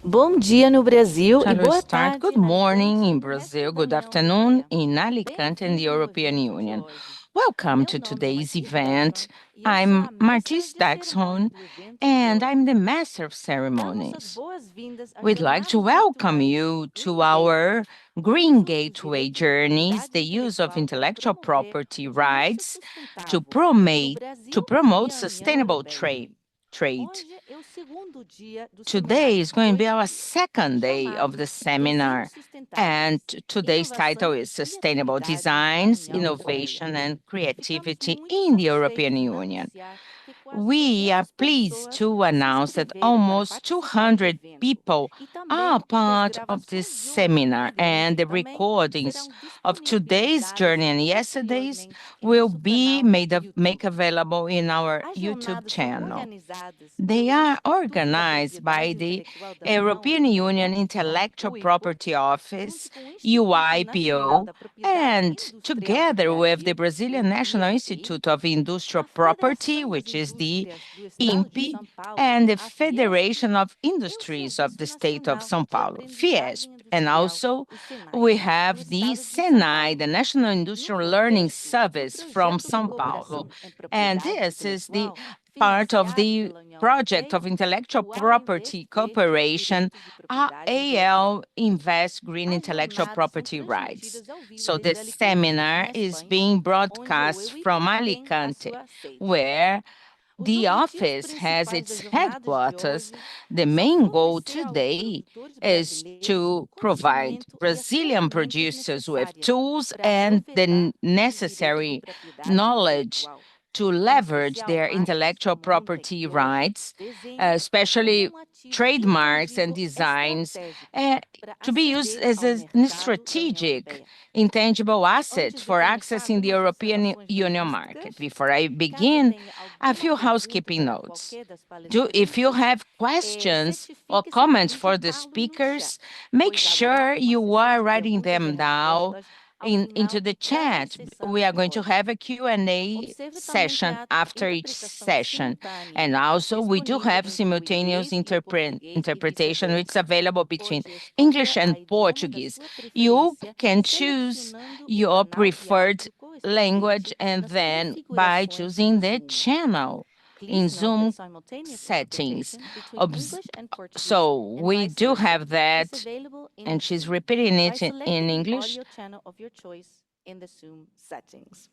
Bom dia no Brasil e Shall we boa start? tarde Good na morning Alicante in e nessa Brazil, good reunião afternoon europeia. in Alicante and the Bem-vindo ao European evento de Union. hoje. Welcome Meu to nome é today's Martins event. Dexon e eu sou I'm a mestra Martis de cerimônia Daxon do evento de and hoje. I'm the Master of Damos as Ceremonies. boas-vindas às We'd like to jornadas welcome virtuais you to Green our Gateway, um Green uso inclusivo Gateway de journeys, propriedade the use of intelectual para intellectual promover property o comércio rights to sustentável no promote, Brasil to e promote a União sustainable Europeia. trade. Hoje é o segundo dia do Today seminário is going to be dois our dias, second day of chamado the Desenhos seminar, and Sustentáveis, today's title Inovação is e Sustainable Atividade na Designs, União Europeia. Innovation, and Ficamos Creativity muito in the European satisfeitos em Union. anunciar que quase We are 200 pleased pessoas to se announce that inscreveram para almost participar do 200 evento people e também are que as part of this gravações de hoje e seminar, de and ontem the também recordings serão of today's disponibilizadas journey and yesterday's posteriormente em will nosso be canal made do make YouTube. available in our As YouTube jornadas são channel. organizadas They pelo are Instituto da organized by Propriedade the Intelectual da União European Europeia, Union Intellectual UIPO, Property junto Office, com o Instituto Nacional UIPO, da Propriedade and Industrial do together with the Brasil, Brazilian o National INPI, Institute of Industrial a Property, Federação das which is the Indústrias do Estado de INPE, São Paulo, and the a Fiesp, Federation of e o Industries of Serviço the State of Nacional São de Paulo, Aprendizagem Fiesp. And Industrial, also o SENAI, we no have the estado de São SENAI, Paulo. the National No Industrial Learning contexto do Service from projeto de São Paulo. cooperação em And propriedade this is the intelectual part of financiado the pela União project Europeia, of intellectual o property AINVest cooperation, Direitos de Propriedade Intelectual. AL Invest Green As Intellectual jornadas são Property Rights. transmitidas ao vivo So desde this Alicante, seminar na is Espanha, being onde o broadcast EUIPO from tem a Alicante, sua sede. where Os the objetivos office has principais its das jornadas de headquarters. hoje The são main goal fornecer aos today produtores is brasileiros to provide conhecimento e as Brazilian ferramentas producers with necessárias tools para and aproveitar the os direitos de necessary propriedade knowledge intelectual, to em leverage especial their marcas intellectual como property Montecchio, rights, desenham como especially um ativo trademarks and intangível designs, estratégico para to be used aceder as ao a mercado da União strategic, Europeia. intangible asset Antes de for começar, accessing the algumas European observações Union market. logísticas. Before I Caso begin, tenha a alguma few pergunta housekeeping para notes. qualquer das If you palestrantes, have questions or certifique-se de comments for the digitá-lo no chat, speakers, make pois haverá sure uma you sessão are de writing perguntas e them down respostas ao into final the de cada chat. sessão We are de going to hoje. have a Q&A Observe também que session há after each interpretação session. simultânea And also we do disponível have entre o simultaneous inglês e o português e interpretation, which is vice-versa. available between Pode escolher English and a idioma da Portuguese. sua You preferência, can choose selecionando o your canal de preferred áudio language correspondente and nas then by configurações do choosing the Zoom. channel in Please note that Zoom simultaneous settings. interpretation between Obs- English and Portuguese So and we vice do versa have is that, available in and she's Zoom repeating by it in selecting the English. audio channel of your choice in the Zoom settings.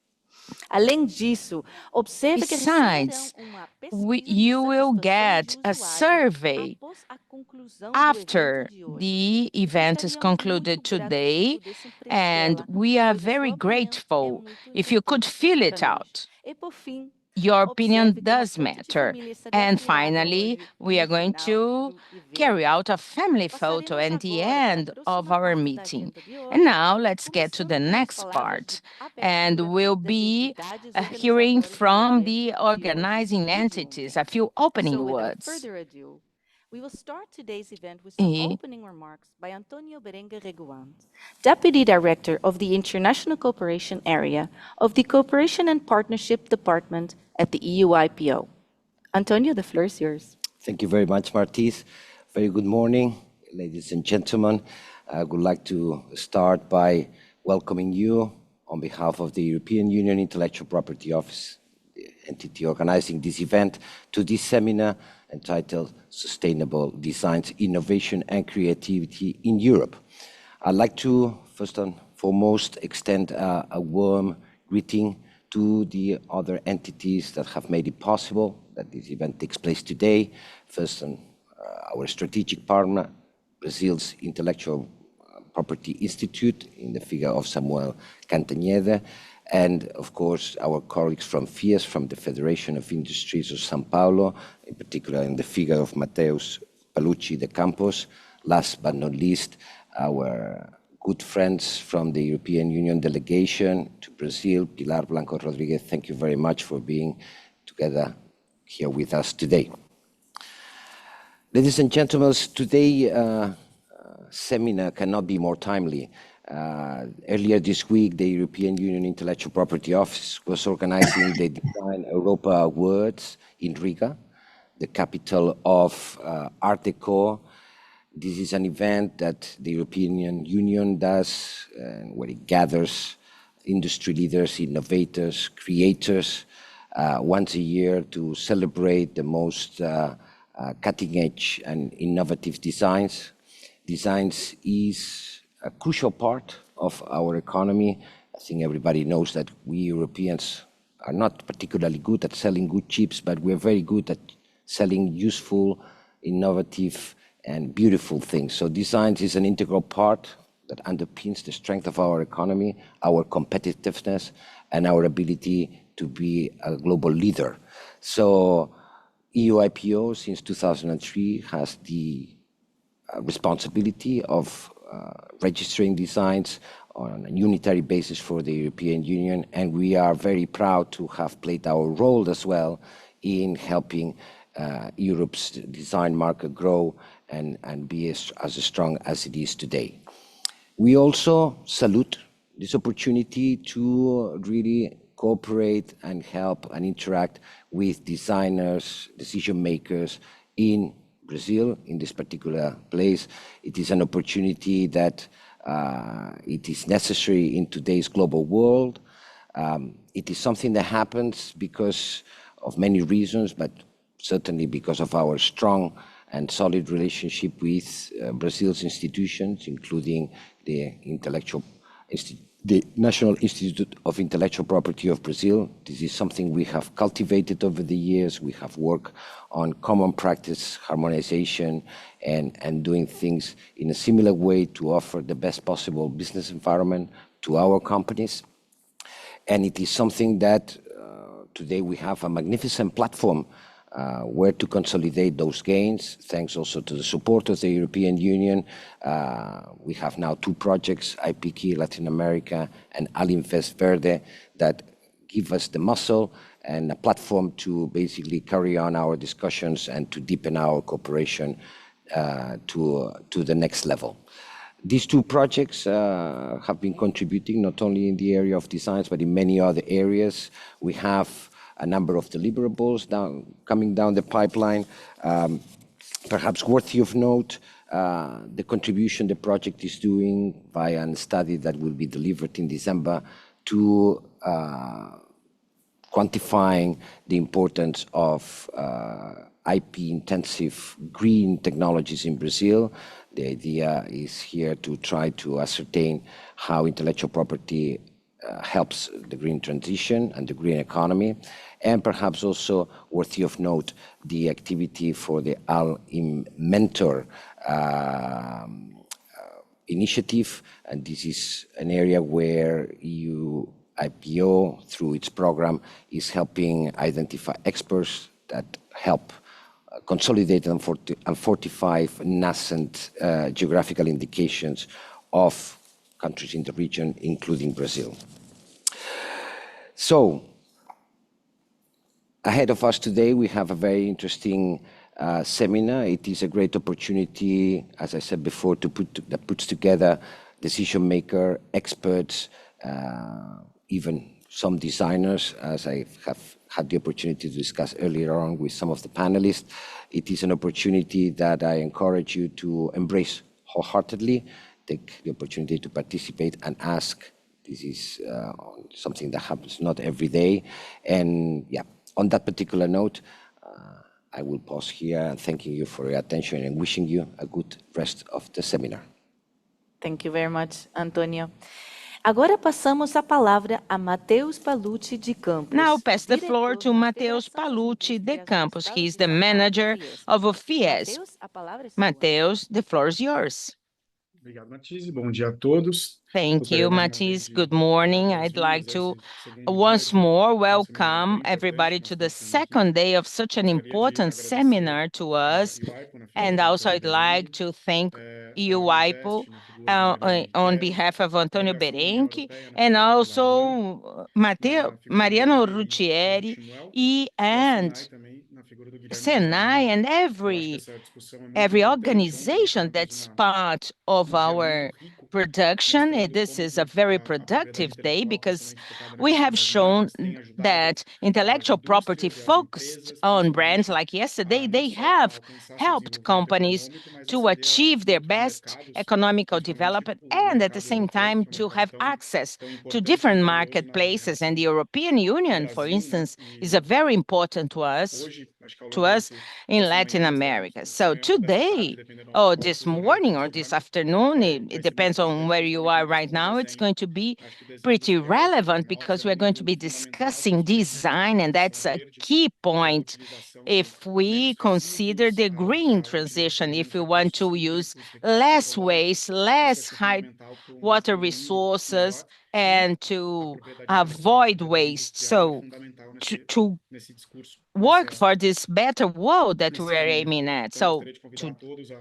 Além disso, observe que receberão Besides, uma pesquisa de you will satisfação de get a usuário survey após a conclusão do evento after de hoje. the event is Estaríamos muito concluded gratos se today, pudessem and preenchê-la, we are pois a very sua opinião é grateful muito if you could importante fill para it nós. out. E por fim, Your opinion observe que uma does foto de matter. família será And criada finally, hoje we no are going final to do carry evento. out a family photo Passaremos at the agora para a end of próxima our parte da meeting. agenda de And hoje, now let's get to começando the com as next palavras de part. And abertura we'll das be entidades hearing organizadoras do from the evento de hoje organizing e de entities, ontem. a few opening So without words. further ado, we will start today's event with some E opening remarks by Antonio Berenga Reguan, Deputy Director of the International Cooperation Area of the Cooperation and Partnership Department at the EUIPO. Antonio, the floor is yours. Thank you very much, Martis. Very good morning, ladies and gentlemen. I would like to start by welcoming you on behalf of the European Union Intellectual Property Office, the entity organizing this event, to this seminar entitled Sustainable Designs, Innovation and Creativity in Europe. I'd like to, first and foremost, extend a warm greeting to the other entities that have made it possible that this event takes place today. First, our strategic partner, Brazil's Intellectual Property Institute, in the figure of Samuel Cantanhede, and of course our colleagues from FIES, from the Federation of Industries of São Paulo, in particular in the figure of Mateus Palucci de Campos. Last but not least, our good friends from the European Union delegation to Brazil, Pilar Blanco Rodriguez, thank you very much for being together here with us today. Ladies and gentlemen, today's seminar cannot be more timely. Earlier this week, the European Union Intellectual Property Office was organizing the Design Europa Awards in Riga, the capital of Art Deco, This is an event that the European Union does, where it gathers industry leaders, innovators, creators, once a year to celebrate the most cutting-edge and innovative designs. Designs is a crucial part of our economy. I think everybody knows that we Europeans are not particularly good at selling good chips, but we're very good at selling useful, innovative, and beautiful things. So design is an integral part that underpins the strength of our economy, our competitiveness, and our ability to be a global leader. So EU IPO since 2003 has the responsibility of registering designs on a unitary basis for the European Union, and we are very proud to have played our role as well in helping Europe's design market grow and be as strong as it is today. We also salute this opportunity to really cooperate and help and interact with designers, decision makers in Brazil, in this particular place. It is an opportunity that it is necessary in today's global world. It is something that happens because of many reasons, but certainly because of our strong and solid relationship with Brazil's institutions, including the National Institute of Intellectual Property of Brazil. This is something we have cultivated over the years. We have worked on common practice, harmonization, and doing things in a similar way to offer the best possible business environment to our companies. And it is something that today we have a magnificent platform where to consolidate those gains, thanks also to the support of the European Union. We have now two projects, IPK Latin America and Alinvest Verde, that give us the muscle and a platform to basically carry on our discussions and to deepen our cooperation to the next level. These two projects have been contributing not only in the area of designs, but in many other areas. We have a number of deliverables coming down the pipeline. Perhaps worthy of note, the contribution the project is doing by a study that will be delivered in December to quantifying the importance of IP-intensive green technologies in Brazil. The idea is here to try to ascertain how intellectual property helps the green transition and the green economy, and perhaps also worthy of note, the activity for the Mentor initiative, and this is an area where EU IPO, through its program, is helping identify experts that help consolidate and fortify nascent geographical indications of countries in the region, including Brazil. So, ahead of us today, we have a very interesting seminar. It is a great opportunity, as I said before, that puts together decision maker, experts, even some designers, as I have had the opportunity to discuss earlier on with some of the panelists. It is an opportunity that I encourage you to embrace wholeheartedly. Take the opportunity to participate and ask. This is something that happens not every day. And yeah, on that particular note, I will pause here and thanking you for your attention and wishing you a good rest of the seminar. Thank you very much, Antonio. Agora passamos a palavra a Matheus Palucci de Campos. Now pass the floor to Matheus Palucci de Campos. He is the manager of FIES. Matheus, the floor is yours. Obrigado, Matisse. Bom dia a todos. Thank you, Matisse. Good morning. I'd like to once more welcome everybody to the second day of such an important seminar to us. And also I'd like to thank EU IPO on behalf of Antonio Berenque and also Mariano Rutieri and Senai and every organization that's part of our production. This is a very productive day because we have shown that intellectual property focused on brands like yesterday, they have helped companies to achieve their best economical development and at the same time to have access to different marketplaces. And the European Union, for instance, is a very important to us in Latin America. So today, or this morning or this afternoon, it depends on where you are right now, it's going to be pretty relevant because we're going to be discussing design, and that's a key point if we consider the green transition, if we want to use less waste, less high water resources, and to avoid waste. So to work for this better world that we're aiming at. So to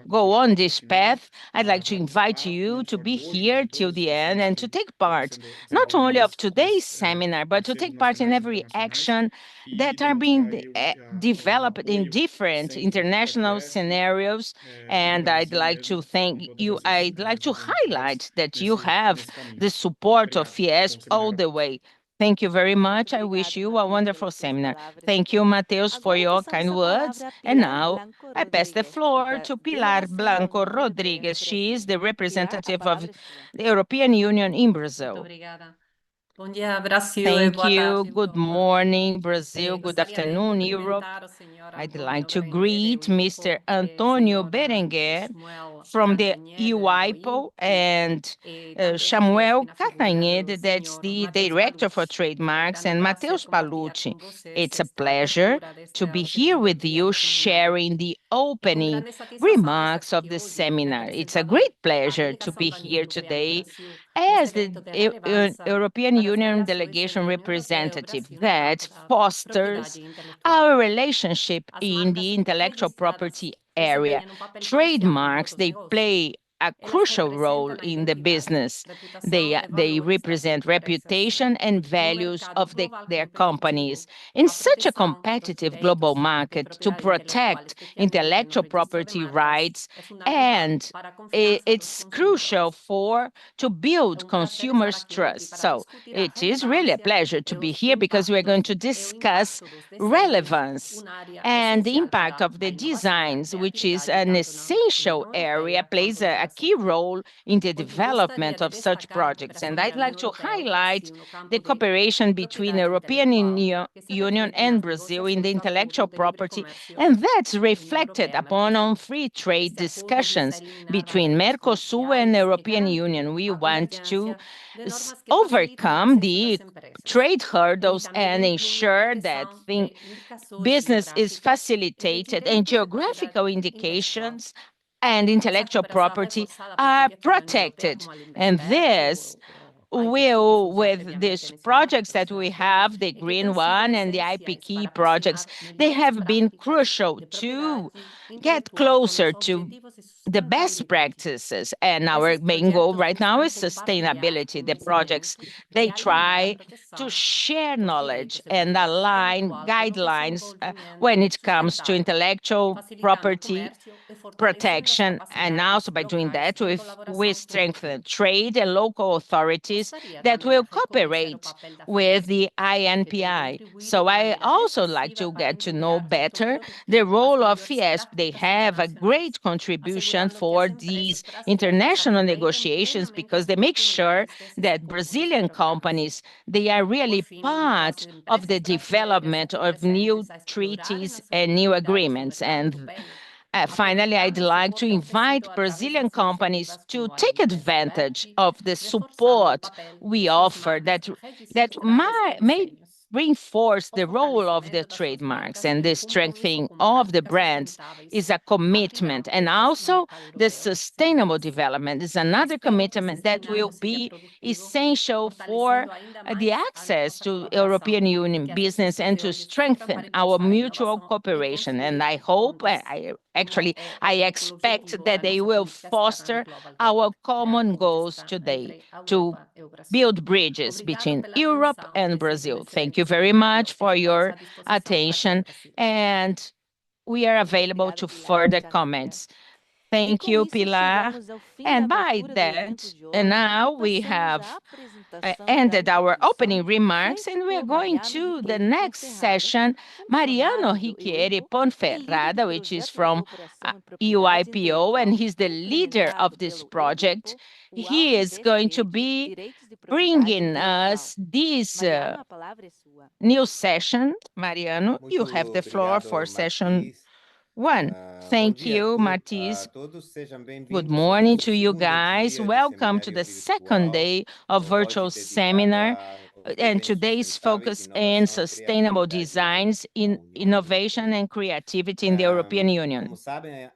go on this path, I'd like to invite you to be here till the end and to take part, not only of today's seminar, but to take part in every action that are being developed in different international scenarios. And I'd like to thank you. I'd like to highlight that you have the support of FIESP all the way. Thank you very much. I wish you a wonderful seminar. Thank you, Mateus, for your kind words. And now I pass the floor to Pilar Blanco Rodrigues. She is the representative of the European Union in Brazil. Thank you. Good morning, Brazil. Good afternoon, Europe. I'd like to greet Mr. Antonio Berenguer from the UIPO and Samuel Catanhede, that's the Director for Trademarks, and Mateus Palucci. It's a pleasure to be here with you sharing the opening remarks of the seminar. It's a great pleasure to be here today as the European Union delegation representative that fosters our relationship in the intellectual property area. Trademarks, they play a crucial role in the business. They represent reputation and values of their companies. In such a competitive global market, to protect intellectual property rights, and it's crucial to build consumers' trust. So it is really a pleasure to be here because we're going to discuss relevance and the impact of the designs, which is an essential area, plays a key role in the development of such projects. And I'd like to highlight the cooperation between the European Union and Brazil in the intellectual property, and that's reflected upon on free trade discussions between Mercosur and the European Union. We want to overcome the trade hurdles and ensure that business is facilitated and geographical indications and intellectual property are protected. And this will, with these projects that we have, the Green One and the IPKey projects, they have been crucial to get closer to the best practices. And our main goal right now is sustainability. The projects, they try to share knowledge and align guidelines when it comes to intellectual property protection. And also by doing that, we strengthen trade and local authorities that will cooperate with the INPI. So I also like to get to know better the role of FIESP. They have a great contribution for these international negotiations because they make sure that Brazilian companies, they are really part of the development of new treaties and new agreements. And finally, I'd like to invite Brazilian companies to take advantage of the support we offer that may reinforce the role of the trademarks, and the strengthening of the brands is a commitment. And also the sustainable development is another commitment that will be essential for the access to European Union business and to strengthen our mutual cooperation. And I hope, I expect that they will foster our common goals today to build bridges between Europe and Brazil. Thank you very much for your attention, and we are available to further comments. Thank com you, isso, Pilar. chegamos ao fim da And by abertura do evento that, de and hoje now e we passamos have à apresentação da ended our opening introdução remarks, feita and we are por going Mariano to the Riquelme next Ponferrada, session. Mariano funcionário do Riquieri EUIPO e líder do Ponferrada, which is projeto de from cooperação e propriedade EUIPO, and intelectual he's the leader implementado of this pelo project. EUIPO, o He is going to AudiVSP de be Direitos de Propriedade bringing Intelectual. us this Mariano, a palavra é sua. new session. Mariano, you have Muito the floor obrigado, for session Martins. 1. Bom Thank dia you, a Martis. todos, sejam bem-vindos Good ao morning nosso to you segundo guys. dia de Welcome to seminário the second virtual, day of virtual hoje dedicado seminar. aos And desenhos today's sustentáveis, focus in inovação e sustainable criatividade designs, na in União innovation Europeia. and creativity in the European Union. Como sabem,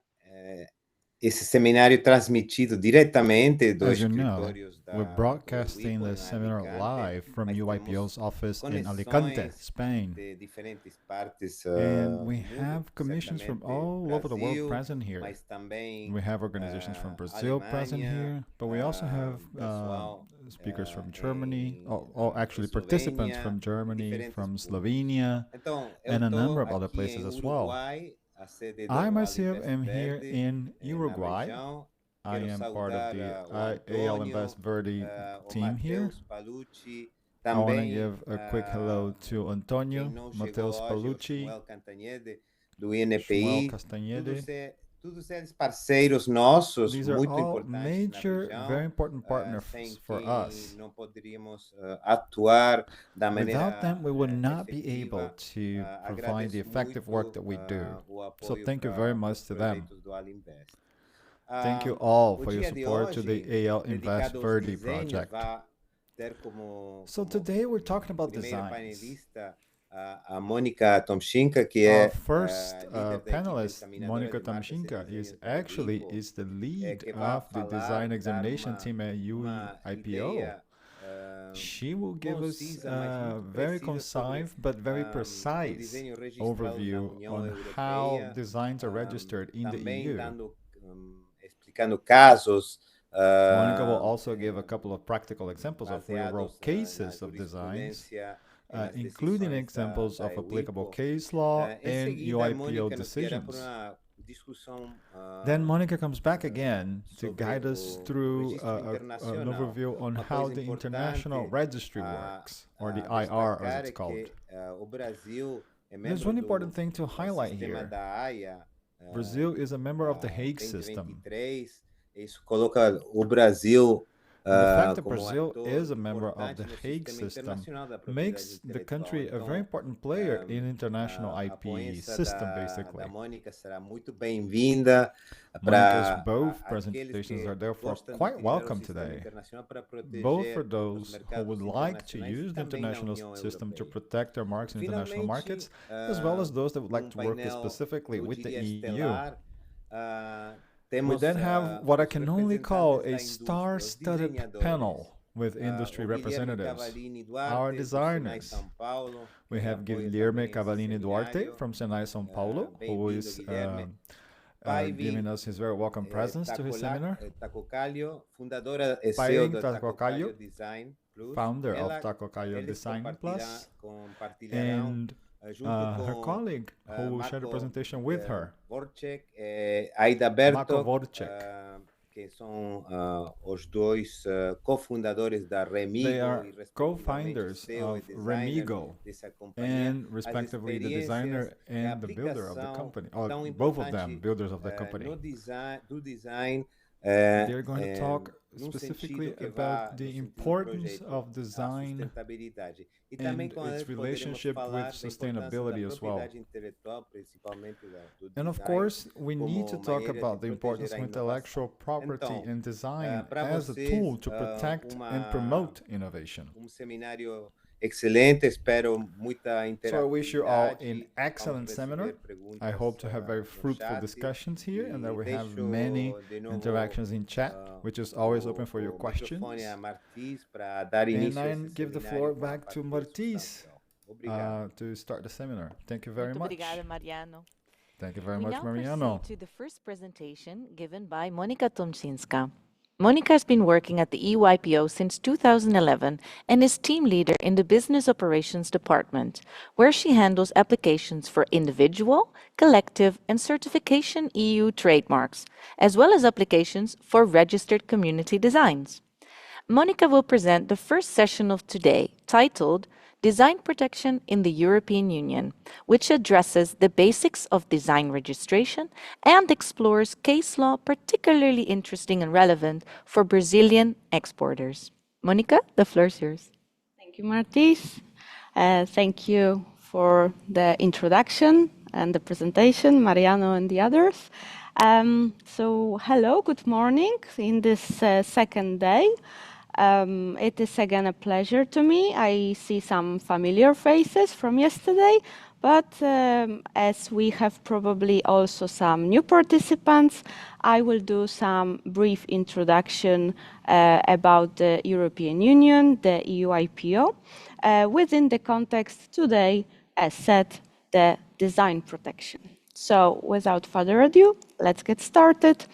esse seminário é transmitido diretamente dos As you know, escritórios we're do broadcasting EUIPO the em seminar Alicante, live from mas UIPO's temos office in Alicante, conexões Spain. de diferentes partes And we do mundo, have commissions from certamente all over the world Brasil, present here. mas também We have organizations from Brazil present Alemanha, here, but we also have pessoal speakers from Germany, em actually participants Eslovênia, from Germany, diferentes from pontos. Slovenia, Então, eu and a estou number of other aqui places em as well. Uruguai, a sede do I myself Alinvest am here Verde, in na Uruguay. região. I Quero am part of saudar the o AL Antônio, Invest Verde o team here. Mateus Palucci, I want to também give a quick hello to quem Antonio, não chegou Mateus hoje, o Palucci, Samuel Cantanhede, do Shmuel INPI. Castanhede. Todos eles parceiros nossos, These are muito all importantes na major, região, very important partners sem for quem us. não poderíamos atuar da maneira Without them, we would not be efetiva. able to provide Agradeço the effective work muito that we do. o So apoio thank you para very much os to them. projetos do Alinvest. Thank you all O for your dia de support to hoje, the AL Invest dedicado aos Verde desenhos, project. vai ter como So today we're talking about primeira designs. panelista a Mônica Tomchinka, que Our é first líder da equipe panelist, examinadora Monica de marcas e Tomchinka, is desenhos da actually EUIPO, is the lead que vai of the falar, design dar examination team at uma UIPO. ideia She will give us concisa, mas muito very precisa sobre concise but very o precise desenho registrado na overview União on how Europeia, designs are registered in the também EU. dando, explicando casos Monica will also give a couple of practical examples of real-world baseados cases na of designs, jurisprudência e nas including decisões examples da of applicable EUIPO. case law Em and seguida, UIPO Mônica nos guiará por decisions. uma discussão Then Monica comes back again to sobre guide us o through registro an internacional. overview on Uma how coisa the importante international registry works, or the IR as it's called. o Brasil é There's membro one do important thing to highlight sistema here. da AIA. Brazil is a member of the Hague system. 2023, isso coloca o Brasil And the fact that como Brazil ator is a member of importante the no Hague sistema system internacional da propriedade makes the intelectual. country a Então, very important player in international a IP poença system, da basically. Mônica será muito bem-vinda Monica's para both aqueles presentations que are therefore gostam de quite utilizar o welcome sistema today, internacional para proteger both for os those who mercados would like to internacionais e use the também na international União system to Europeia. protect their marks in international Finalmente, markets, as well as those that would like to work painel specifically do with the dia EU. estelar, We temos then have what I os can only call representantes a da indústria, os star-studded desenhadores, panel with industry o Guilherme representatives. Cavallini Duarte, Our do designers. Senai São Paulo, We que have apoia Guilherme também esse Cavallini Duarte seminário. from Senai São Paulo, who Bem-vindo, is Guilherme. Paivi, giving us his very welcome presence to his seminar. Tacocalho, fundadora e Paivi CEO da Tacocalho, Tacocalho Design Plus. Founder Ela- of Tacocayo eles Design Plus, compartilharão and junto her com colleague who will share the Marco, presentation with her, Vorcek e Aida Berto, Marco Vorcek. que são os dois cofundadores da Remigo They are e respectivamente co-founders CEO e of designer Remigo dessa companhia. and respectively the designer experiências e and the builder of the aplicação company, tão or both of importante, them, builders of the no company. design They're going to talk num specifically sentido que vá about no the sentido do importance projeto, of a design sustentabilidade. E também and com its eles poderemos relationship falar with da importância sustainability da as well. propriedade intelectual, principalmente do And of design, course, we need to como talk maneira about de the importance of proteger a intellectual property Então, and design para as a vocês, tool to protect and promote innovation. seminário excelente, espero muita So I wish you all interatividade. an excellent Vamos seminar. receber perguntas, I hope to have very no fruitful chat. discussions here and that we have Deixo many de novo, interactions in chat, which is always o- open for your o questions. microfone a Martins para dar And início a I esse give the seminário floor com back parte to da Martis substancial. Obrigado. to start the seminar. Thank you very Muito much. obrigada, Mariano. Thank you very We much, now Mariano. proceed to the first presentation given by Monica Tomczynska. Monica has been working at the EUIPO since 2011 and is team leader in the Business Operations Department, where she handles applications for individual, collective, and certification EU trademarks, as well as applications for registered community designs. Monica will present the first session of today, titled Design Protection in the European Union, which addresses the basics of design registration and explores case law particularly interesting and relevant for Brazilian exporters. Monica, the floor is yours. Thank you, Martis. Thank you for the introduction and the presentation, Mariano and the others. Hello, good morning in this second day. It is again a pleasure to me. I see some familiar faces from yesterday, but as we have probably also some new participants, I will do some brief introduction about the European Union, the EUIPO, within the context today, as said, the design protection. So without further ado, let's get started.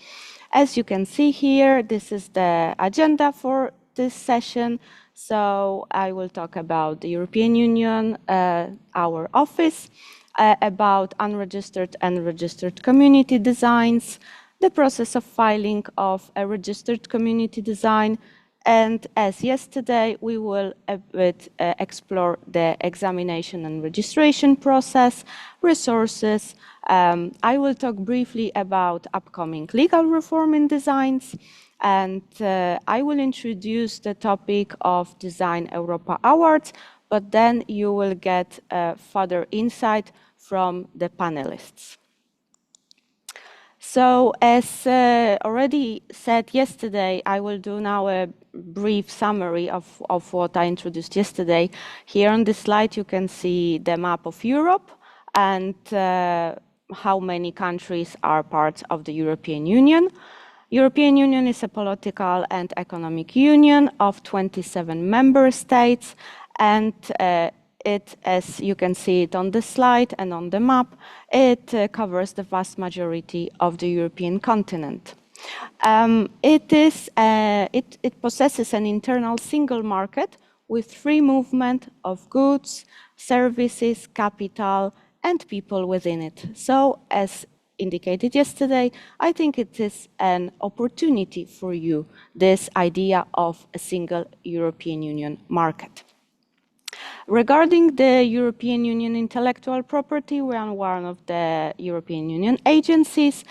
As you can see here, this is the agenda for this session. So I will talk about the European Union, our office, about unregistered and registered community designs, the process of filing of a registered community design, and as yesterday, we will explore the examination and registration process, resources. I will talk briefly about upcoming legal reform in designs, and I will introduce the topic of Design Europa Awards, but then you will get further insight from the panelists. So as already said yesterday, I will do now a brief summary of what I introduced yesterday. Here on this slide, you can see the map of Europe and how many countries are part of the European Union. European Union is a political and economic union of 27 member states, and it, as you can see it on the slide and on the map, it covers the vast majority of the European continent. It possesses an internal single market with free movement of goods, services, capital, and people within it. So, as indicated yesterday, I think it is an opportunity for you, this idea of a single European Union market. Regarding the European Union intellectual property, we are one of the European Union agencies,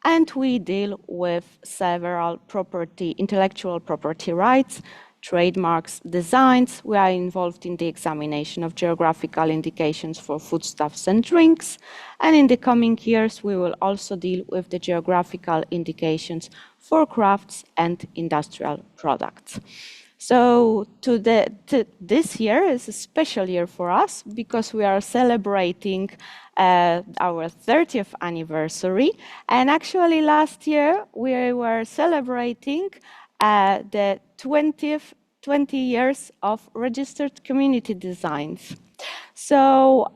and we deal with several intellectual property rights, trademarks, designs. We are involved in the examination of geographical indications for foodstuffs and drinks. And in the coming years, we will also deal with the geographical indications for crafts and industrial products. So this year is a special year for us because we are celebrating our 30th anniversary. And actually last year we were celebrating the 20 years of registered community designs. So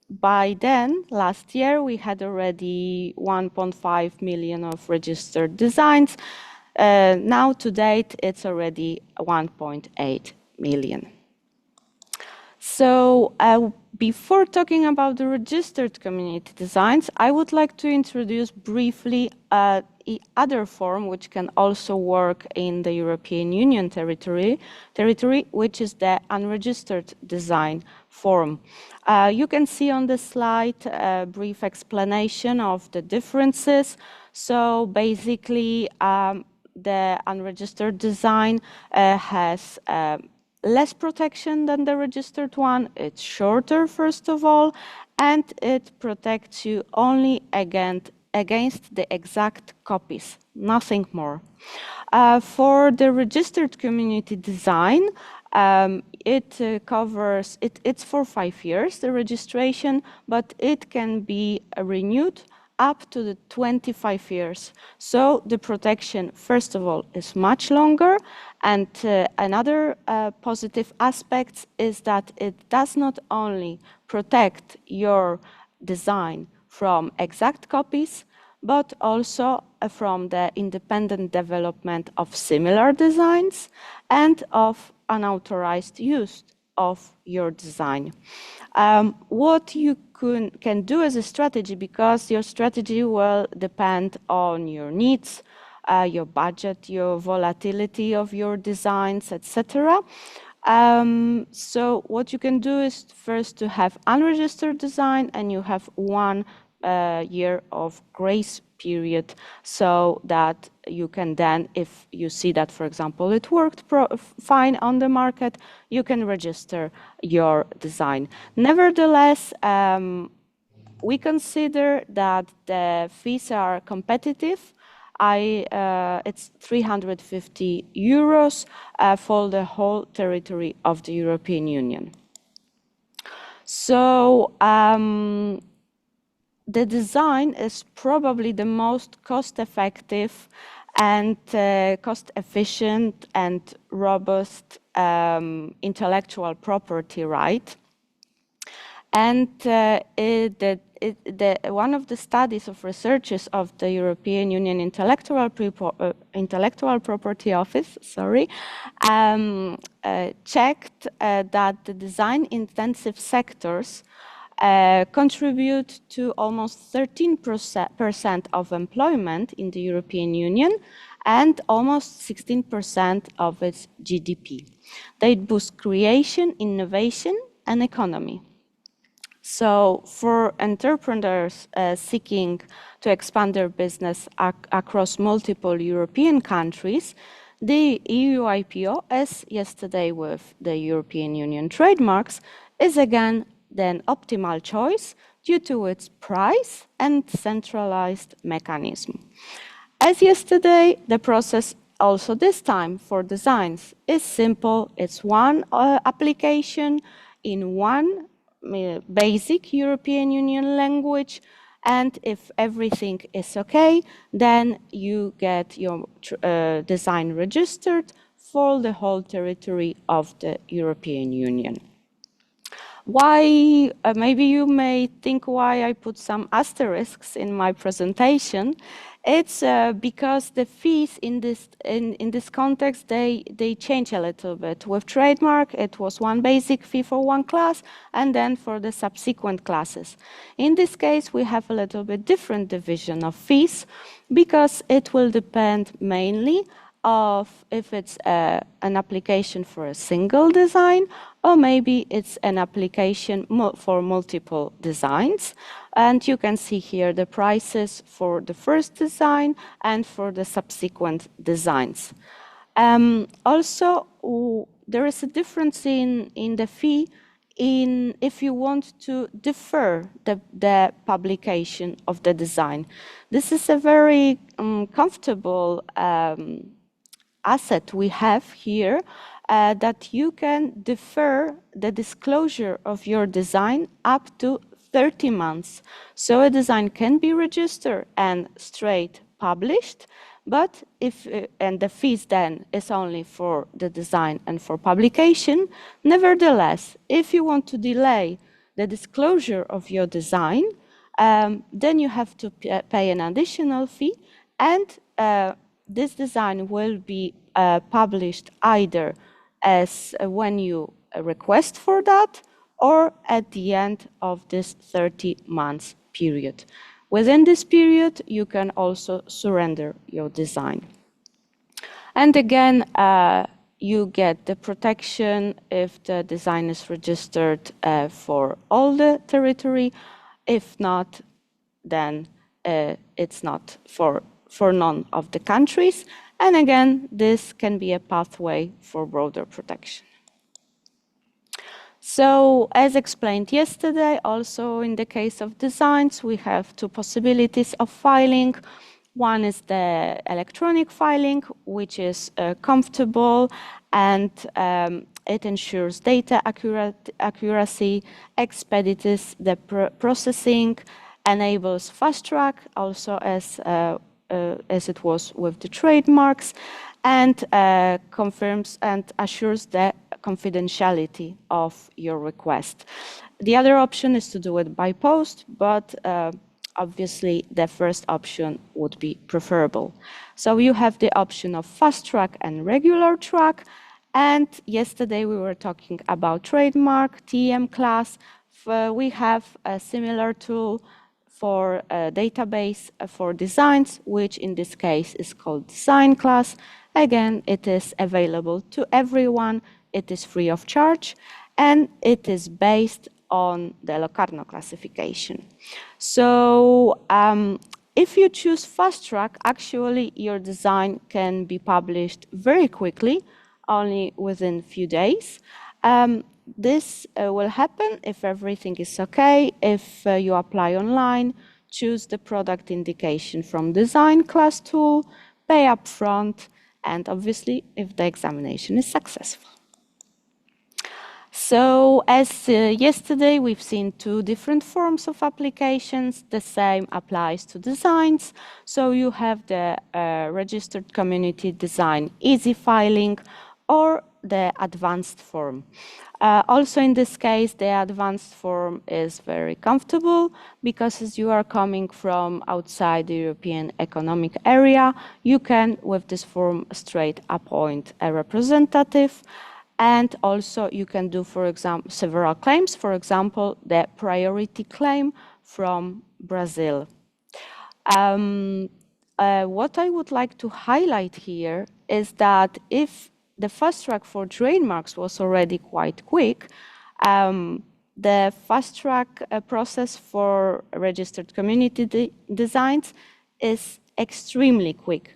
by then, last year, we had already 1.5 million of registered designs. Now, to date, it's already 1.8 million. So before talking about the registered community designs, I would like to introduce briefly other form which can also work in the European Union territory, which is the unregistered design form. You can see on the slide a brief explanation of the differences. So basically, the unregistered design has less protection than the registered one. It's shorter, first of all, and it protects you only against the exact copies, nothing more. For the registered community design, it's for 5 years, the registration, but it can be renewed up to the 25 years. So the protection, first of all, is much longer. And another positive aspect is that it does not only protect your design from exact copies, but also from the independent development of similar designs and of unauthorized use of your design. What you can do as a strategy, because your strategy will depend on your needs, your budget, your volatility of your designs, etc. So what you can do is first to have unregistered design, and you have 1 year of grace period, so that you can then, if you see that, for example, it worked fine on the market, you can register your design. Nevertheless, we consider that the fees are competitive. It's 350 euros for the whole territory of the European Union. So the design is probably the most cost-effective and cost-efficient and robust intellectual property right. And one of the studies of researchers of the European Union Intellectual Property Office, checked that the design-intensive sectors contribute to almost 13% of employment in the European Union and almost 16% of its GDP. They boost creation, innovation, and economy. So for entrepreneurs seeking to expand their business across multiple European countries, the EU IPO, as yesterday with the European Union trademarks, is again the optimal choice due to its price and centralized mechanism. As yesterday, the process also this time for designs is simple. It's one application in one basic European Union language, and if everything is okay, then you get your design registered for the whole territory of the European Union. Why, maybe you may think why I put some asterisks in my presentation. It's because the fees in this context, they change a little bit. With trademark, it was one basic fee for one class, and then for the subsequent classes. In this case, we have a little bit different division of fees, because it will depend mainly of if it's an application for a single design, or maybe it's an application for multiple designs. And you can see here the prices for the first design and for the subsequent designs. Also, there is a difference in the fee if you want to defer the publication of the design. This is a very comfortable asset we have here, that you can defer the disclosure of your design up to 30 months. So a design can be registered and straight published, but and the fees then is only for the design and for publication. Nevertheless, if you want to delay the disclosure of your design, then you have to pay an additional fee, and this design will be published either as when you request for that, or at the end of this 30 months period. Within this period, you can also surrender your design. And again, you get the protection if the design is registered for all the territory. If not, then it's not for none of the countries. And again, this can be a pathway for broader protection. So, as explained yesterday, also in the case of designs, we have two possibilities of filing. One is the electronic filing, which is comfortable, and it ensures data accuracy, expedites the processing, enables fast track, also as it was with the trademarks, and confirms and assures the confidentiality of your request. The other option is to do it by post, but obviously the first option would be preferable. So you have the option of fast track and regular track. And yesterday we were talking about trademark, TM class. We have a similar tool for a database for designs, which in this case is called design class. Again, it is available to everyone. It is free of charge, and it is based on the Locarno classification. So if you choose fast track, actually your design can be published very quickly, only within a few days. This will happen if everything is okay, if you apply online, choose the product indication from design class tool, pay upfront, and obviously if the examination is successful. So as yesterday, we've seen two different forms of applications. The same applies to designs. So you have the registered community design easy filing or the advanced form. Also in this case, the advanced form is very comfortable because as you are coming from outside the European Economic Area, you can, with this form, straight appoint a representative. And also you can do, for example, several claims, for example, the priority claim from Brazil. What I would like to highlight here is that if the fast track for trademarks was already quite quick, the fast track process for registered community designs is extremely quick.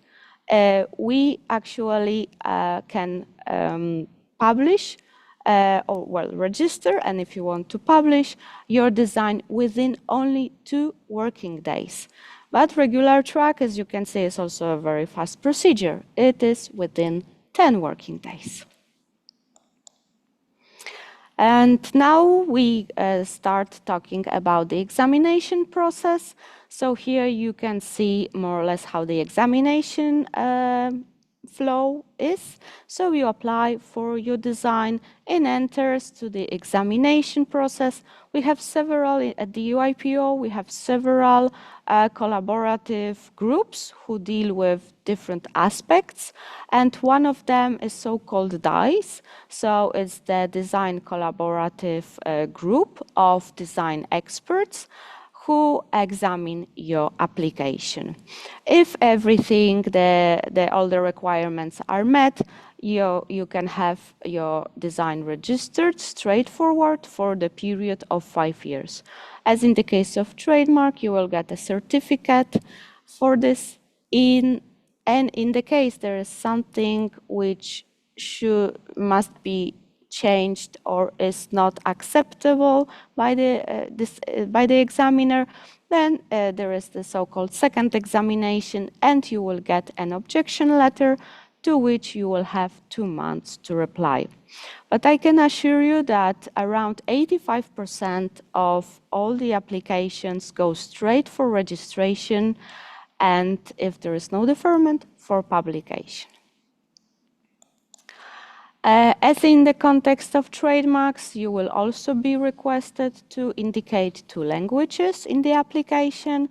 We actually can publish or register, and if you want to publish your design within only 2 working days. But regular track, as you can see, is also a very fast procedure. It is within 10 working days. And now we start talking about the examination process. So here you can see more or less how the examination flow is. So you apply for your design, it enters to the examination process. We have several, at the EUIPO, we have several collaborative groups who deal with different aspects. And one of them is so-called DICE. So it's the Design Collaborative Group of design experts who examine your application. If everything, all the requirements are met, you can have your design registered straightforward for the period of 5 years. As in the case of trademark, you will get a certificate for this. And in the case there is something which must be changed or is not acceptable by the examiner, then there is the so-called second examination, and you will get an objection letter to which you will have 2 months to reply. But I can assure you that around 85% of all the applications go straight for registration, and if there is no deferment, for publication. As in the context of trademarks, you will also be requested to indicate 2 languages in the application.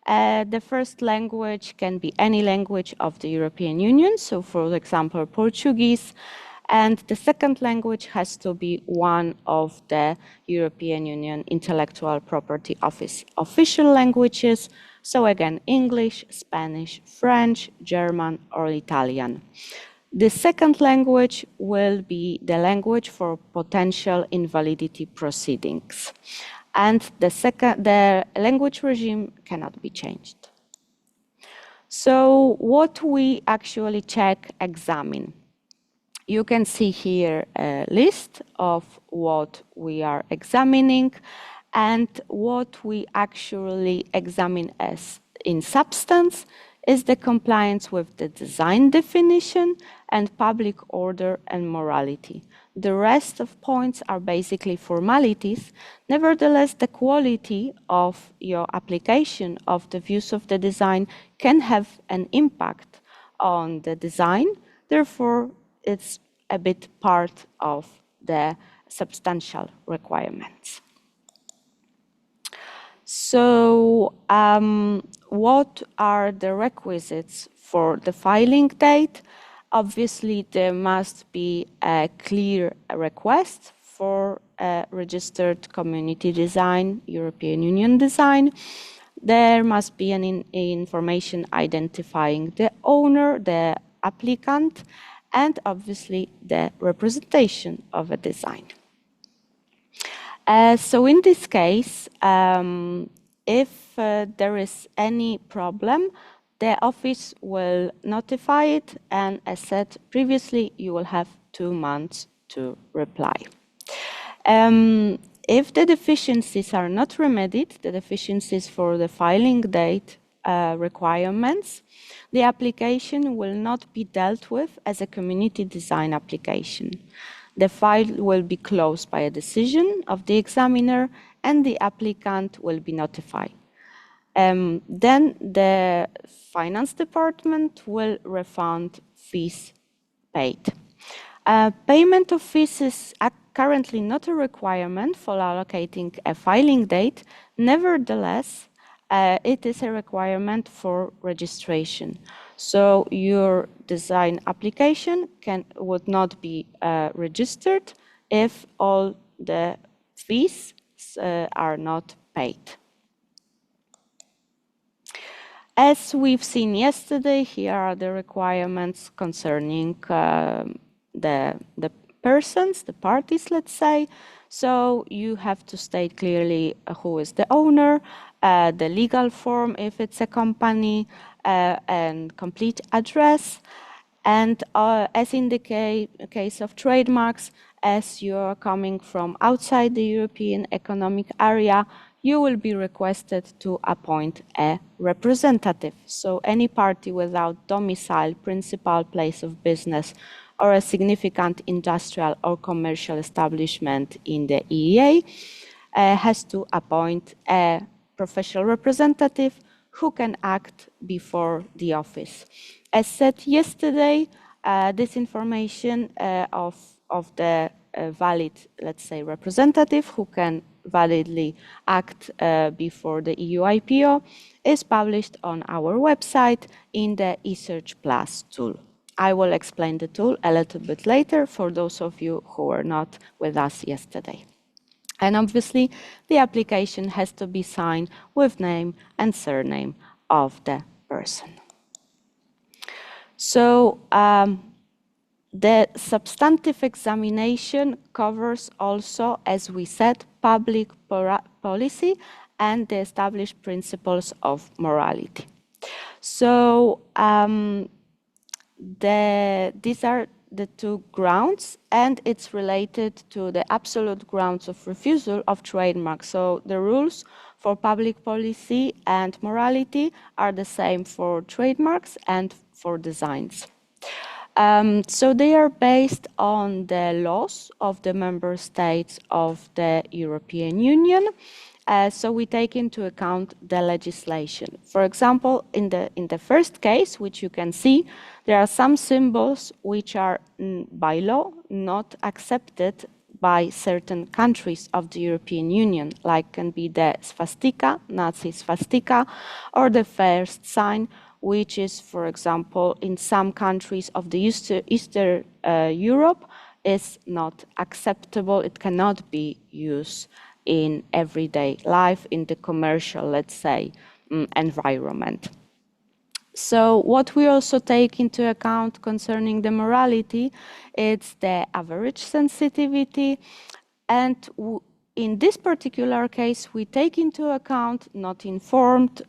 The first language can be any language of the European Union, so for example, Portuguese. And the second language has to be one of the European Union Intellectual Property Office official languages. So again, English, Spanish, French, German, or Italian. The second language will be the language for potential invalidity proceedings. And the language regime cannot be changed. So what we actually check, examine. You can see here a list of what we are examining and what we actually examine as in substance is the compliance with the design definition and public order and morality. The rest of points are basically formalities. Nevertheless, the quality of your application of the views of the design can have an impact on the design. Therefore, it's a bit part of the substantial requirements. So what are the requisites for the filing date? Obviously, there must be a clear request for a registered community design, European Union design. There must be an information identifying the owner, the applicant, and obviously the representation of a design. So in this case, if there is any problem, the office will notify it, and as said previously, you will have 2 months to reply. If the deficiencies are not remedied, the deficiencies for the filing date requirements, the application will not be dealt with as a community design application. The file will be closed by a decision of the examiner, and the applicant will be notified. Then the finance department will refund fees paid. Payment of fees is currently not a requirement for allocating a filing date. Nevertheless, it is a requirement for registration. So your design application would not be registered if all the fees are not paid. As we've seen yesterday, here are the requirements concerning the persons, the parties, let's say. So you have to state clearly who is the owner, the legal form if it's a company, and complete address. And as in the case of trademarks, as you are coming from outside the European Economic Area, you will be requested to appoint a representative. So any party without domicile, principal place of business, or a significant industrial or commercial establishment in the EEA has to appoint a professional representative who can act before the office. As said yesterday, this information of the valid, let's say, representative who can validly act before the EU IPO is published on our website in the eSearch Plus tool. I will explain the tool a little bit later for those of you who were not with us yesterday. And obviously, the application has to be signed with name and surname of the person. So the substantive examination covers also, as we said, public policy and the established principles of morality. So these are the 2 grounds, and it's related to the absolute grounds of refusal of trademark. So the rules for public policy and morality are the same for trademarks and for designs. So they are based on the laws of the member states of the European Union. So we take into account the legislation. For example, in the first case, which you can see, there are some symbols which are by law not accepted by certain countries of the European Union, like can be the swastika, Nazi swastika, or the first sign, which is, for example, in some countries of the Eastern Europe, is not acceptable. It cannot be used in everyday life, in the commercial, let's say, environment. So what we also take into account concerning the morality, it's the average sensitivity. And in this particular case, we take into account not informed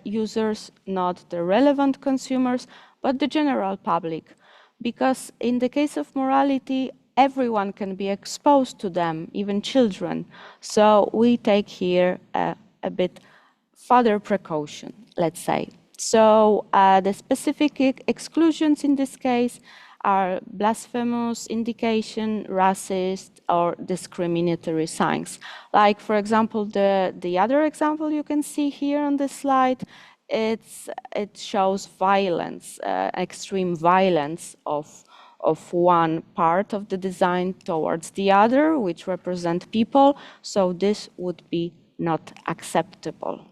users, not the relevant consumers, but the general public. Because in the case of morality, everyone can be exposed to them, even children. So we take here a bit further precaution, let's say. So the specific exclusions in this case are blasphemous, indication, racist, or discriminatory signs. Like, for example, the other example you can see here on the slide, it shows violence, extreme violence of one part of the design towards the other, which represent people. So this would be not acceptable.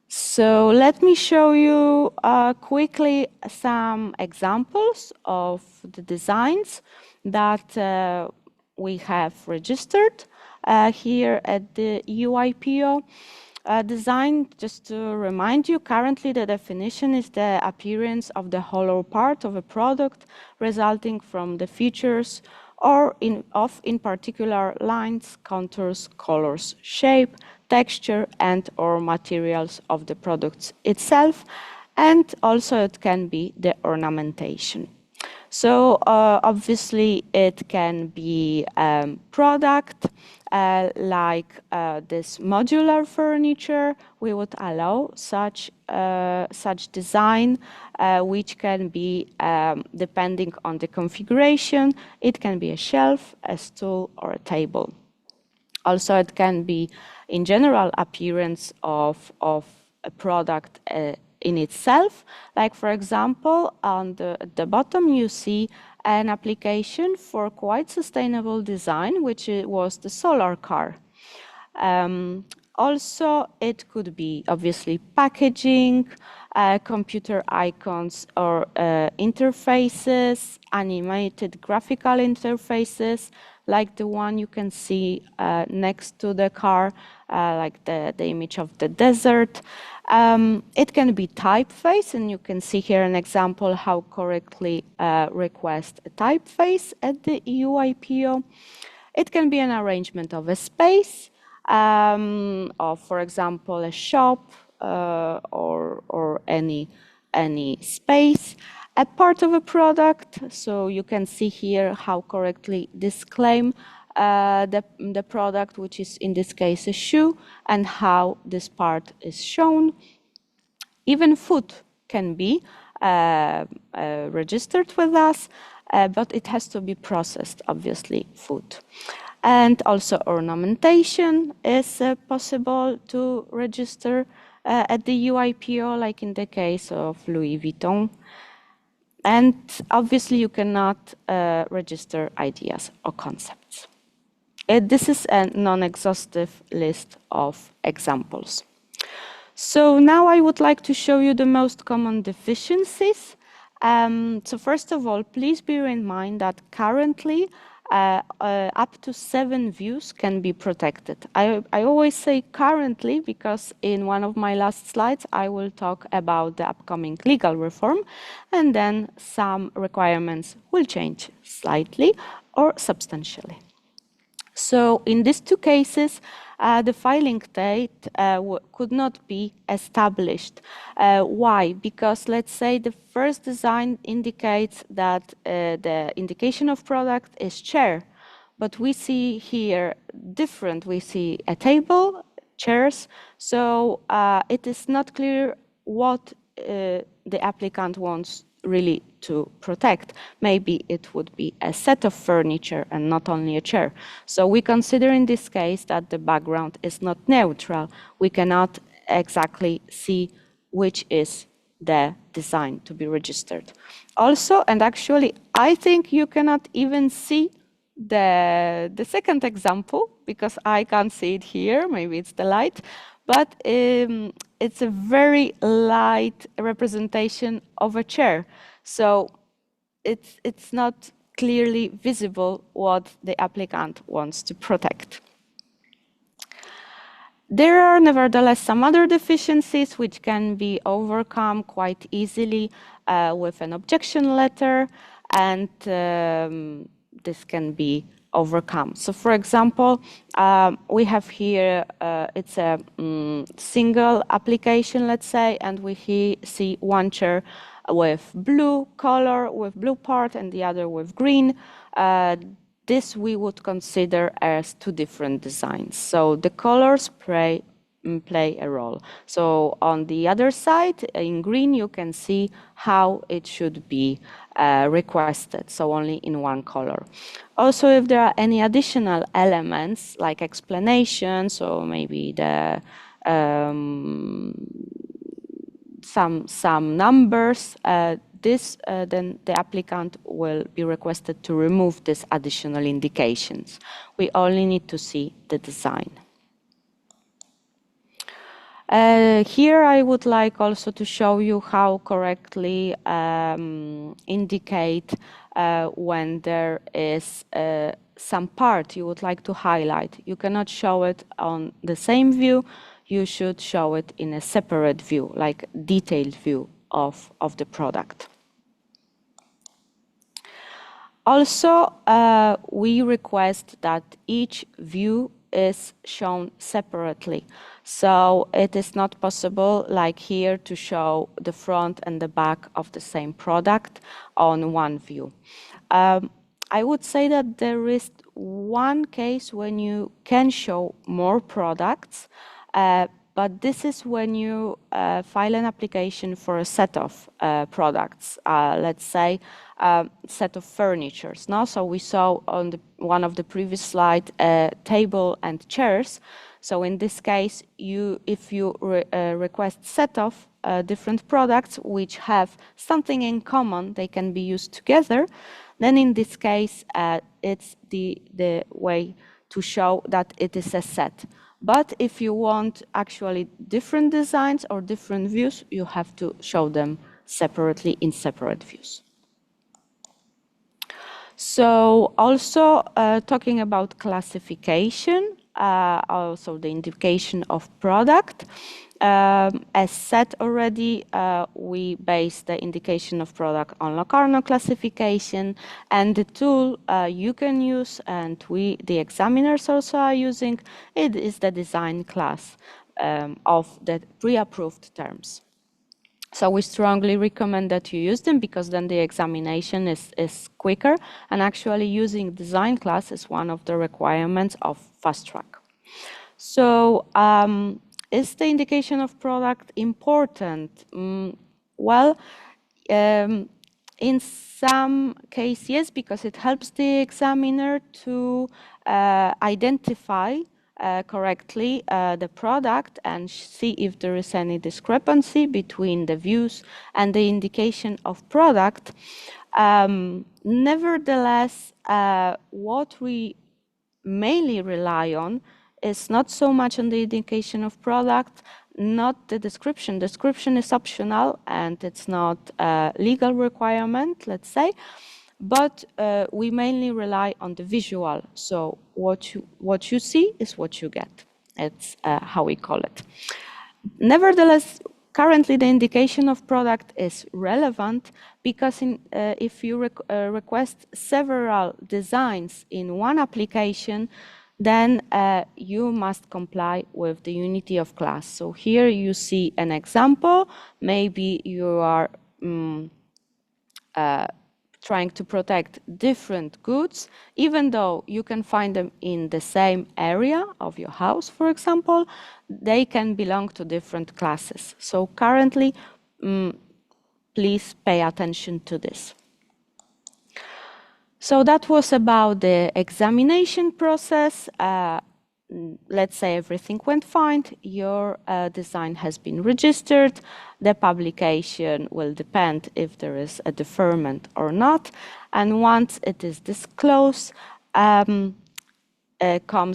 So let me show you quickly some examples of the designs that we have registered here at the EUIPO. Design, just to remind you, currently the definition is the appearance of the hollow part of a product resulting from the features or in particular lines, contours, colors, shape, texture, and or materials of the products itself, and also it can be the ornamentation. So obviously it can be product like this modular furniture. We would allow such design, which can be depending on the configuration. It can be a shelf, a stool, or a table. Also, it can be in general appearance of a product in itself. Like for example, at the bottom you see an application for quite sustainable design, which was the solar car. Also, it could be obviously packaging, computer icons or interfaces, animated graphical interfaces, like the one you can see next to the car, like the image of the desert. It can be typeface, and you can see here an example how correctly request a typeface at the EUIPO. It can be an arrangement of a space, of, for example, a shop or any space, a part of a product. So you can see here how correctly disclaim the product, which is in this case a shoe, and how this part is shown. Even food can be registered with us, but it has to be processed, obviously, food. And also ornamentation is possible to register at the EUIPO, like in the case of Louis Vuitton. And obviously you cannot register ideas or concepts. This is a non-exhaustive list of examples. So now I would like to show you the most common deficiencies. So first of all, please bear in mind that currently up to 7 views can be protected. I always say currently because in one of my last slides I will talk about the upcoming legal reform, and then some requirements will change slightly or substantially. So in these two cases, the filing date could not be established. Why? Because let's say the first design indicates that the indication of product is chair, but we see here different. We see a table, chairs, so it is not clear what the applicant wants really to protect. Maybe it would be a set of furniture and not only a chair. So we consider in this case that the background is not neutral. We cannot exactly see which is the design to be registered. Also, and actually, I think you cannot even see the second example because I can't see it here. Maybe it's the light, but it's a very light representation of a chair. So it's not clearly visible what the applicant wants to protect. There are nevertheless some other deficiencies which can be overcome quite easily with an objection letter, and this can be overcome. So for example, we have here, it's a single application, let's say, and we see one chair with blue color, with blue part, and the other with green. This we would consider as two different designs. So the colors play a role. So on the other side, in green, you can see how it should be requested, so only in one color. Also, if there are any additional elements like explanations, or maybe the some numbers, then the applicant will be requested to remove these additional indications. We only need to see the design. Here I would like also to show you how correctly indicate when there is some part you would like to highlight. You cannot show it on the same view. You should show it in a separate view, like detailed view of the product. Also, we request that each view is shown separately. So it is not possible, like here, to show the front and the back of the same product on one view. I would say that there is one case when you can show more products, but this is when you file an application for a set of products, let's say a set of furnitures. No? So we saw on one of the previous slides table and chairs. So in this case, if you request set of different products which have something in common, they can be used together, then in this case, it's the way to show that it is a set. But if you want actually different designs or different views, you have to show them separately in separate views. So also talking about classification, also the indication of product. As said already, we base the indication of product on Locarno classification, and the tool you can use, and the examiners also are using, it is the design class of the pre-approved terms. So we strongly recommend that you use them, because then the examination is quicker, and actually using design class is one of the requirements of fast track. So is the indication of product important? Well, in some cases, yes, because it helps the examiner to identify correctly the product and see if there is any discrepancy between the views and the indication of product. Nevertheless, what we mainly rely on is not so much on the indication of product, not the description. Description is optional and it's not a legal requirement, let's say, but we mainly rely on the visual. So what you see is what you get. It's how we call it. Nevertheless, currently the indication of product is relevant, because if you request several designs in one application, then you must comply with the unity of class. So here you see an example. Maybe you are trying to protect different goods, even though you can find them in the same area of your house, for example, they can belong to different classes. So currently, please pay attention to this. So that was about the examination process. Let's say everything went fine, your design has been registered, the publication will depend if there is a deferment or not, and once it is disclosed, comes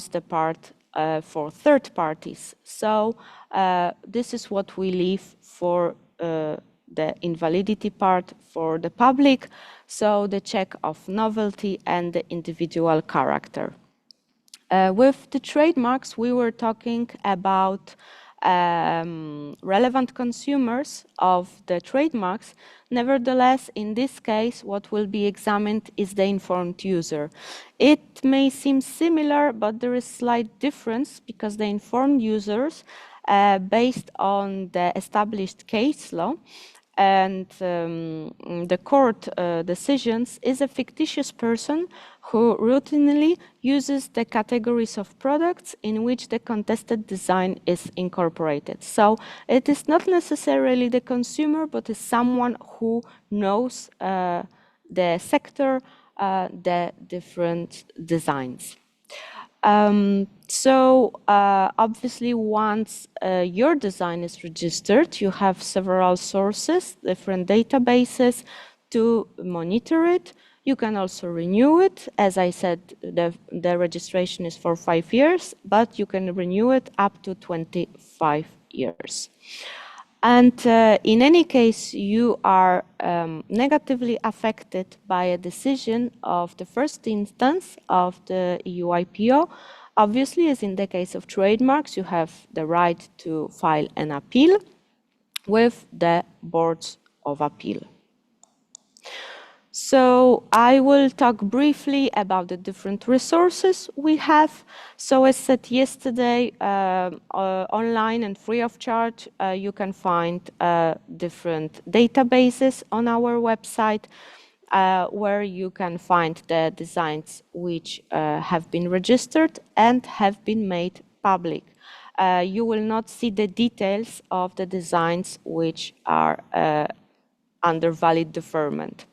the part for third parties. So this is what we leave for the invalidity part for the public, so the check of novelty and the individual character. With the trademarks, we were talking about relevant consumers of the trademarks. Nevertheless, in this case, what will be examined is the informed user. It may seem similar, but there is slight difference, because the informed users, based on the established case law and the court decisions, is a fictitious person who routinely uses the categories of products in which the contested design is incorporated. So it is not necessarily the consumer, but is someone who knows the sector, the different designs. Obviously, once your design is registered, you have several sources, different databases to monitor it. You can also renew it. As I said, the registration is for 5 years, but you can renew it up to 25 years. And in any case, you are negatively affected by a decision of the first instance of the EU IPO. Obviously, as in the case of trademarks, you have the right to file an appeal with the boards of appeal. So I will talk briefly about the different resources we have. So as said yesterday, online and free of charge, you can find different databases on our website where you can find the designs which have been registered and have been made public. You will not see the details of the designs which are under valid deferment.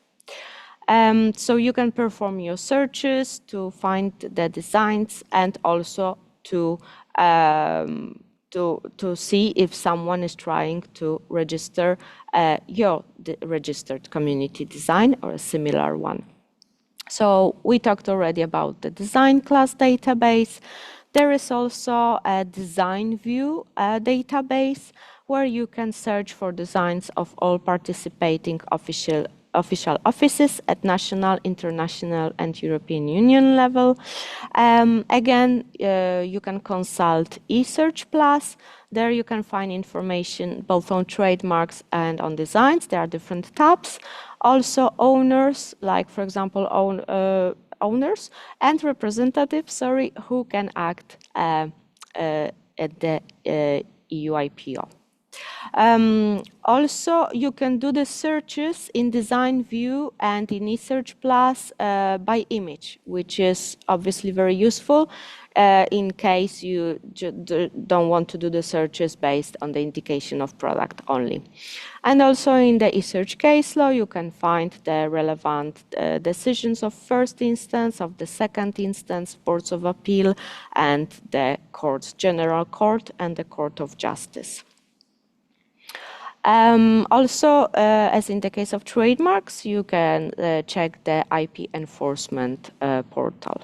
So you can perform your searches to find the designs and also to see if someone is trying to register your registered community design or a similar one. So we talked already about the design class database. There is also a design view database where you can search for designs of all participating official offices at national, international, and European Union level. Again, you can consult eSearch Plus. There you can find information both on trademarks and on designs. There are different tabs. Also owners, like for example, owners and representatives, who can act at the EU IPO. Also, you can do the searches in Design View and in eSearch Plus by image, which is obviously very useful in case you don't want to do the searches based on the indication of product only. And also in the eSearch case law, you can find the relevant decisions of first instance, of the second instance, boards of appeal, and the courts, General Court and the Court of Justice. Also, as in the case of trademarks, you can check the IP enforcement portal.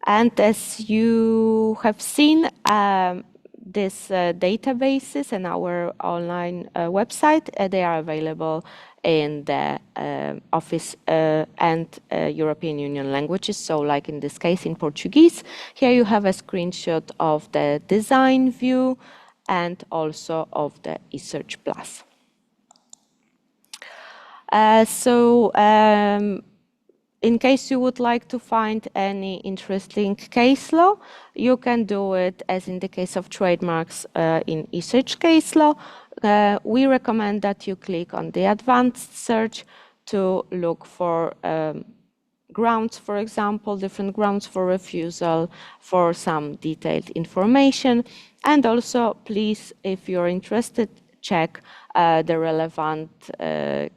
And as you have seen, these databases and our online website, they are available in the Office and European Union languages. So like in this case, in Portuguese. Here you have a screenshot of the design view and also of the eSearch Plus. In case you would like to find any interesting case law, you can do it as in the case of trademarks in eSearch case law. We recommend that you click on the advanced search to look for grounds, for example, different grounds for refusal, for some detailed information. And also, please, if you're interested, check the relevant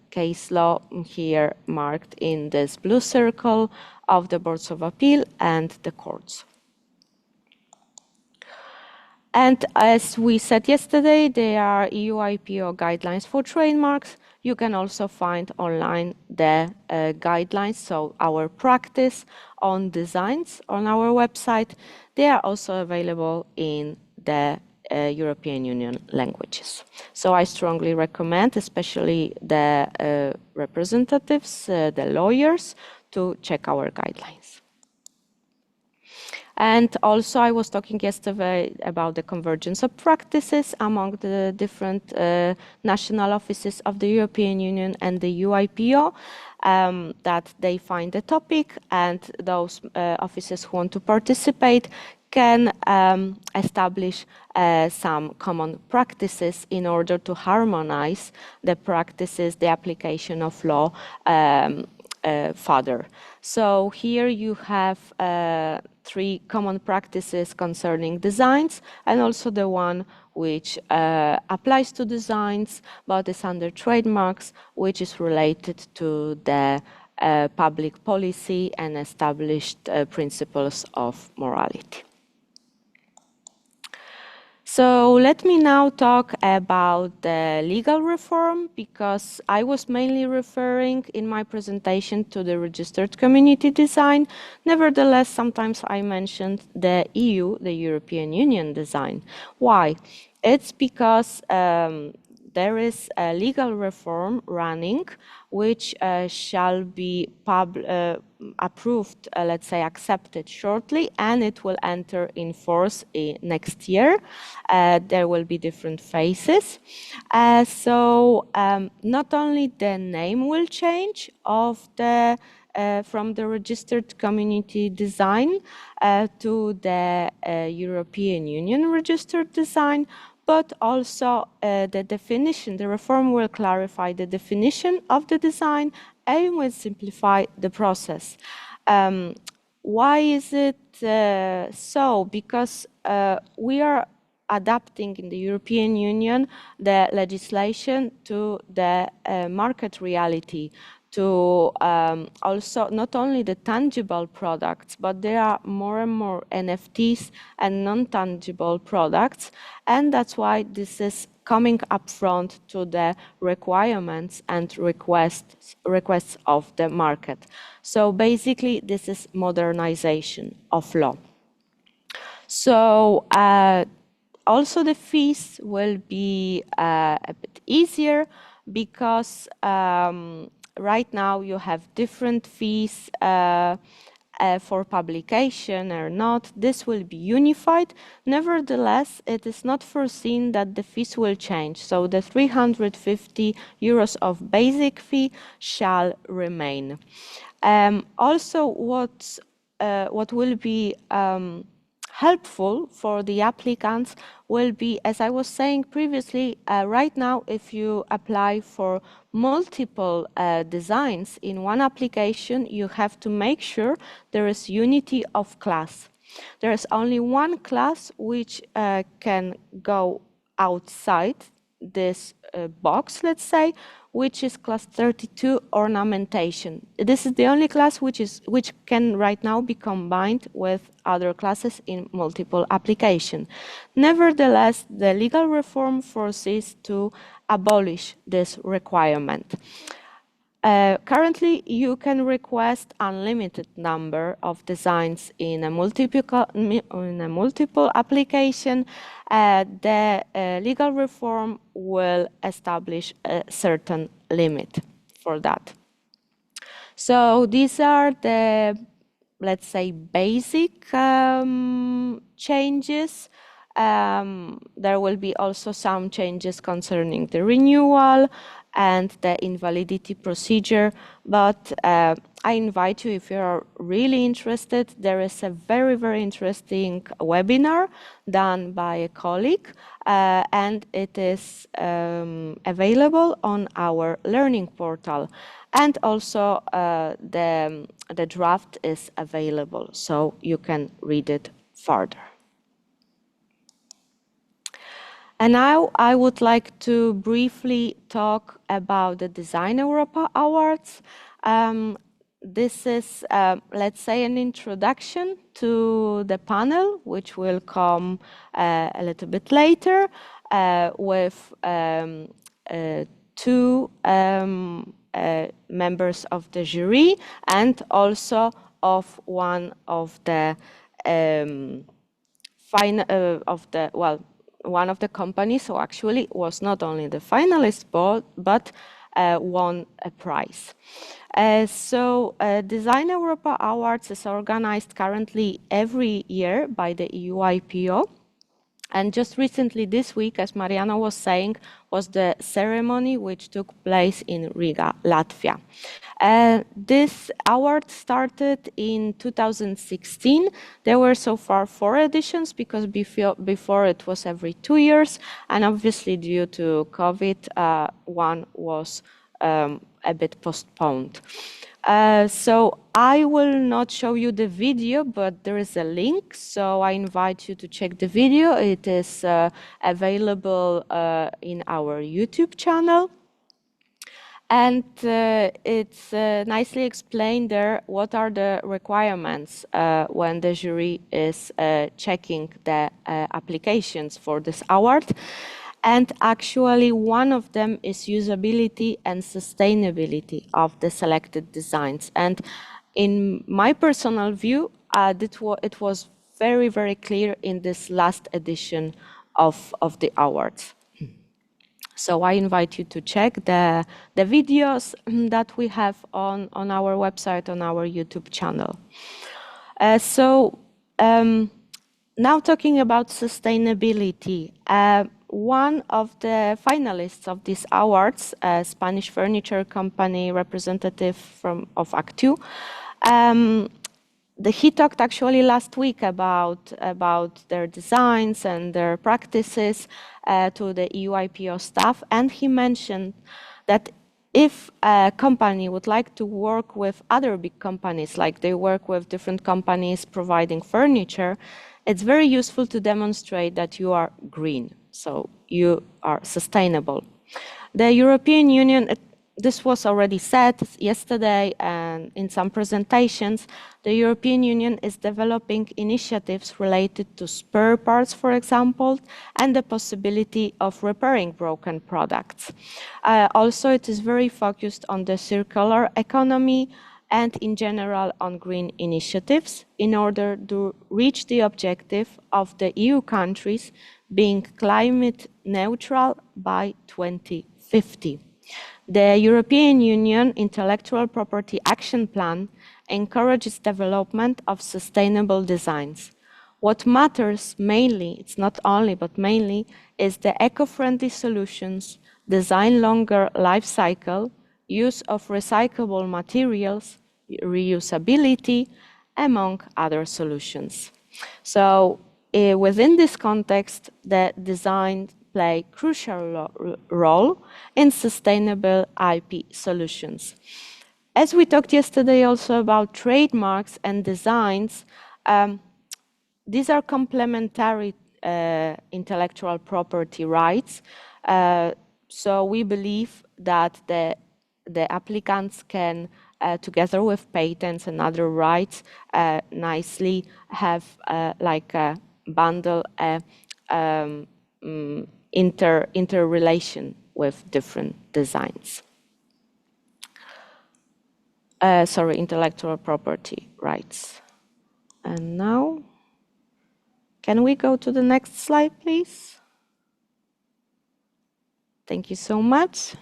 case law here marked in this blue circle of the boards of appeal and the courts. And as we said yesterday, there are EU IPO guidelines for trademarks. You can also find online the guidelines, so our practice on designs on our website. They are also available in the European Union languages. So I strongly recommend, especially the representatives, the lawyers, to check our guidelines. And also, I was talking yesterday about the convergence of practices among the different national offices of the European Union and the EU IPO, that they find a topic, and those offices who want to participate can establish some common practices in order to harmonize the practices, the application of law further. So here you have 3 common practices concerning designs, and also the one which applies to designs but is under trademarks, which is related to the public policy and established principles of morality. So let me now talk about the legal reform, because I was mainly referring in my presentation to the registered community design. Nevertheless, sometimes I mentioned the EU, the European Union design. Why? It's because there is a legal reform running, which shall be approved, let's say accepted shortly, and it will enter in force next year. There will be different phases. So not only the name will change of the from the registered community design to the European Union registered design, but also the definition. The reform will clarify the definition of the design and will simplify the process. Why is it so? Because we are adapting in the European Union the legislation to the market reality, to also not only the tangible products, but there are more and more NFTs and non-tangible products, and that's why this is coming up front to the requirements and requests of the market. So basically, this is modernization of law. So also the fees will be a bit easier, because right now you have different fees for publication or not. This will be unified. Nevertheless, it is not foreseen that the fees will change. So the 350 euros of basic fee shall remain. Also, what will be helpful for the applicants will be, as I was saying previously, right now, if you apply for multiple designs in one application, you have to make sure there is unity of class. There is only one class which can go outside this box, let's say, which is class 32 ornamentation. This is the only class which can right now be combined with other classes in multiple application. Nevertheless, the legal reform foresees to abolish this requirement. Currently, you can request unlimited number of designs in a multiple application. The legal reform will establish a certain limit for that. So these are the, let's say, basic changes. There will be also some changes concerning the renewal and the invalidity procedure, but I invite you, if you're really interested, there is a very, very interesting webinar done by a colleague, and it is available on our learning portal. And also the draft is available, so you can read it further. And now I would like to briefly talk about the Design Europa Awards. This is, let's say, an introduction to the panel, which will come a little bit later, with two members of the jury and also of one of the one of the companies who actually was not only the finalist, but won a prize. So Design Europa Awards is organized currently every year by the EU IPO. And just recently this week, as Mariana was saying, was the ceremony which took place in Riga, Latvia. This award started in 2016. There were so far 4 editions, because before it was every 2 years. And obviously due to COVID, one was a bit postponed. So I will not show you the video, but there is a link, so I invite you to check the video. It is available in our YouTube channel. And it's nicely explained there what are the requirements when the jury is checking the applications for this award. And actually, one of them is usability and sustainability of the selected designs. And in my personal view, it was very, very clear in this last edition of the awards. So I invite you to check the videos that we have on our website, on our YouTube channel. Now talking about sustainability, one of the finalists of these awards, a Spanish furniture company representative of Actu, he talked actually last week about their designs and their practices to the EU IPO staff, and he mentioned that if a company would like to work with other big companies, like they work with different companies providing furniture, it's very useful to demonstrate that you are green, so you are sustainable. The European Union, this was already said yesterday and in some presentations, the European Union is developing initiatives related to spare parts, for example, and the possibility of repairing broken products. Also, it is very focused on the circular economy and in general on green initiatives in order to reach the objective of the EU countries being climate neutral by 2050. The European Union Intellectual Property Action Plan encourages development of sustainable designs. What matters mainly, it's not only, but mainly, is the eco-friendly solutions, design longer life cycle, use of recyclable materials, reusability, among other solutions. So within this context, the design play a crucial role in sustainable IP solutions. As we talked yesterday also about trademarks and designs, these are complementary intellectual property rights. So we believe that the applicants can, together with patents and other rights, nicely have like a bundle, interrelation with different designs. Intellectual property rights. And now, can we go to the next slide, please? Thank you so much.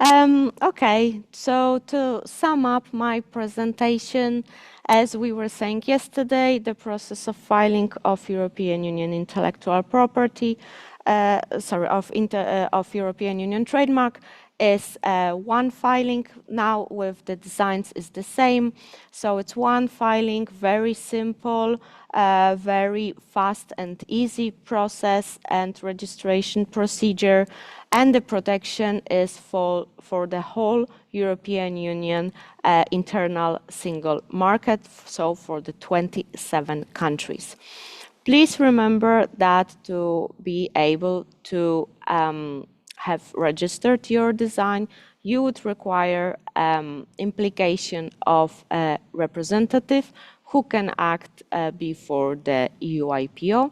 Okay, so to sum up my presentation, as we were saying yesterday, the process of filing of European Union intellectual property, of European Union trademark is one filing. Now with the designs is the same. So it's one filing, very simple, very fast and easy process and registration procedure. And the protection is for the whole European Union internal single market, so for the 27 countries. Please remember that to be able to have registered your design, you would require implication of a representative who can act before the EU IPO.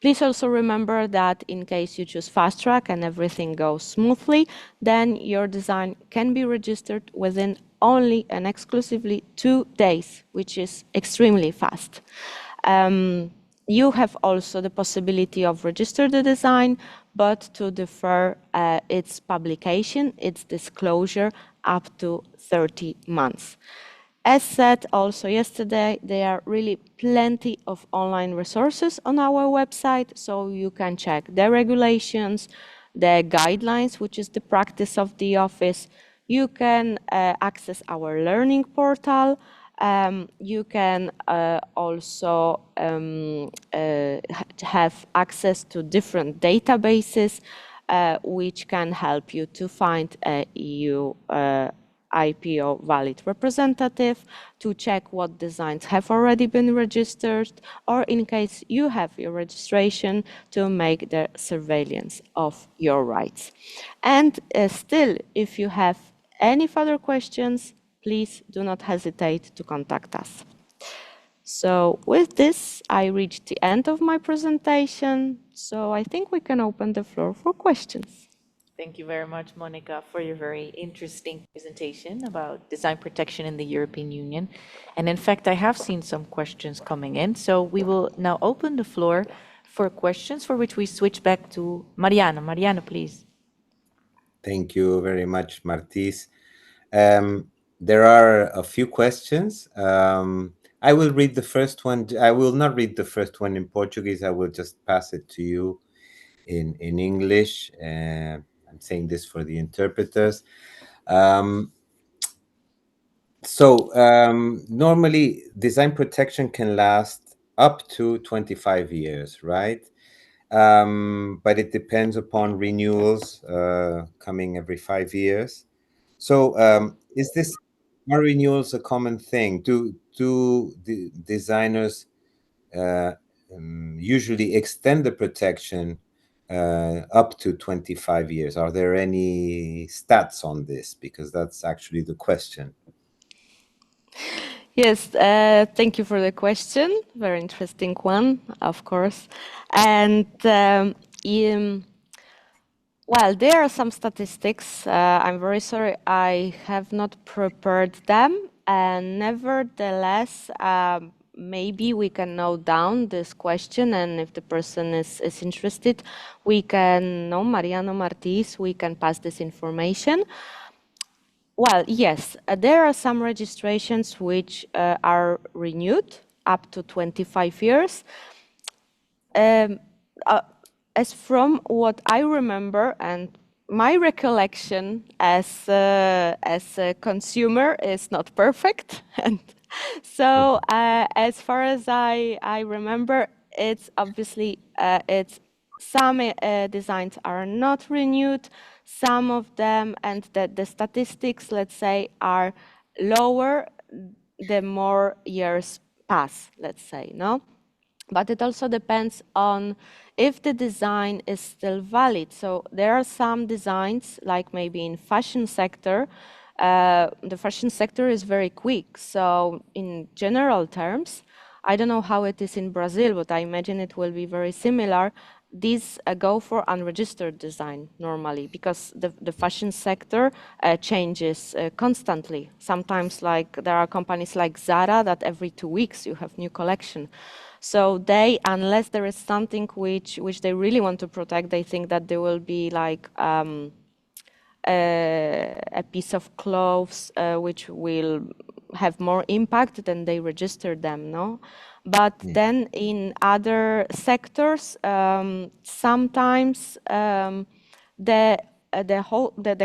Please also remember that in case you choose fast track and everything goes smoothly, then your design can be registered within only and exclusively 2 days, which is extremely fast. You have also the possibility of register the design, but to defer its publication, its disclosure up to 30 months. As said also yesterday, there are really plenty of online resources on our website, so you can check the regulations, the guidelines, which is the practice of the office. You can access our learning portal. You can also have access to different databases which can help you to find EU IPO valid representative to check what designs have already been registered, or in case you have your registration, to make the surveillance of your rights. And still, if you have any further questions, please do not hesitate to contact us. So with this, I reached the end of my presentation. So I think we can open the floor for questions. Thank you very much, Monica, for your very interesting presentation about design protection in the European Union. And in fact, I have seen some questions coming in. So we will now open the floor for questions, for which we switch back to Mariana. Mariana, please. Thank you very much, Martis. There are a few questions. I will read the first one. I will not read the first one in Portuguese. I will just pass it to you in English. I'm saying this for the interpreters. Normally, design protection can last up to 25 years, right? But it depends upon renewals coming every 5 years. So are renewals a common thing? Do the designers usually extend the protection up to 25 years? Are there any stats on this? Because that's actually the question. Yes, thank you for the question. Very interesting one, of course. And well, there are some statistics. I'm very sorry I have not prepared them. And nevertheless, maybe we can note down this question. And if the person is interested, we can, no, Mariano Martis, we can pass this information. Well, yes, there are some registrations which are renewed up to 25 years. As from what I remember, and my recollection as a consumer is not perfect, and so as far as I remember, it's obviously it's some designs are not renewed, some of them, and the statistics, let's say, are lower the more years pass, let's say, no? But it also depends on if the design is still valid. So there are some designs, like maybe in fashion sector, the fashion sector is very quick. So in general terms, I don't know how it is in Brazil, but I imagine it will be very similar. These go for unregistered design normally, because the fashion sector changes constantly. Sometimes, like, there are companies like Zara that every 2 weeks you have new collection. So they, unless there is something which they really want to protect, they think that there will be like a piece of clothes which will have more impact, then they register them, no? But then in other sectors, sometimes the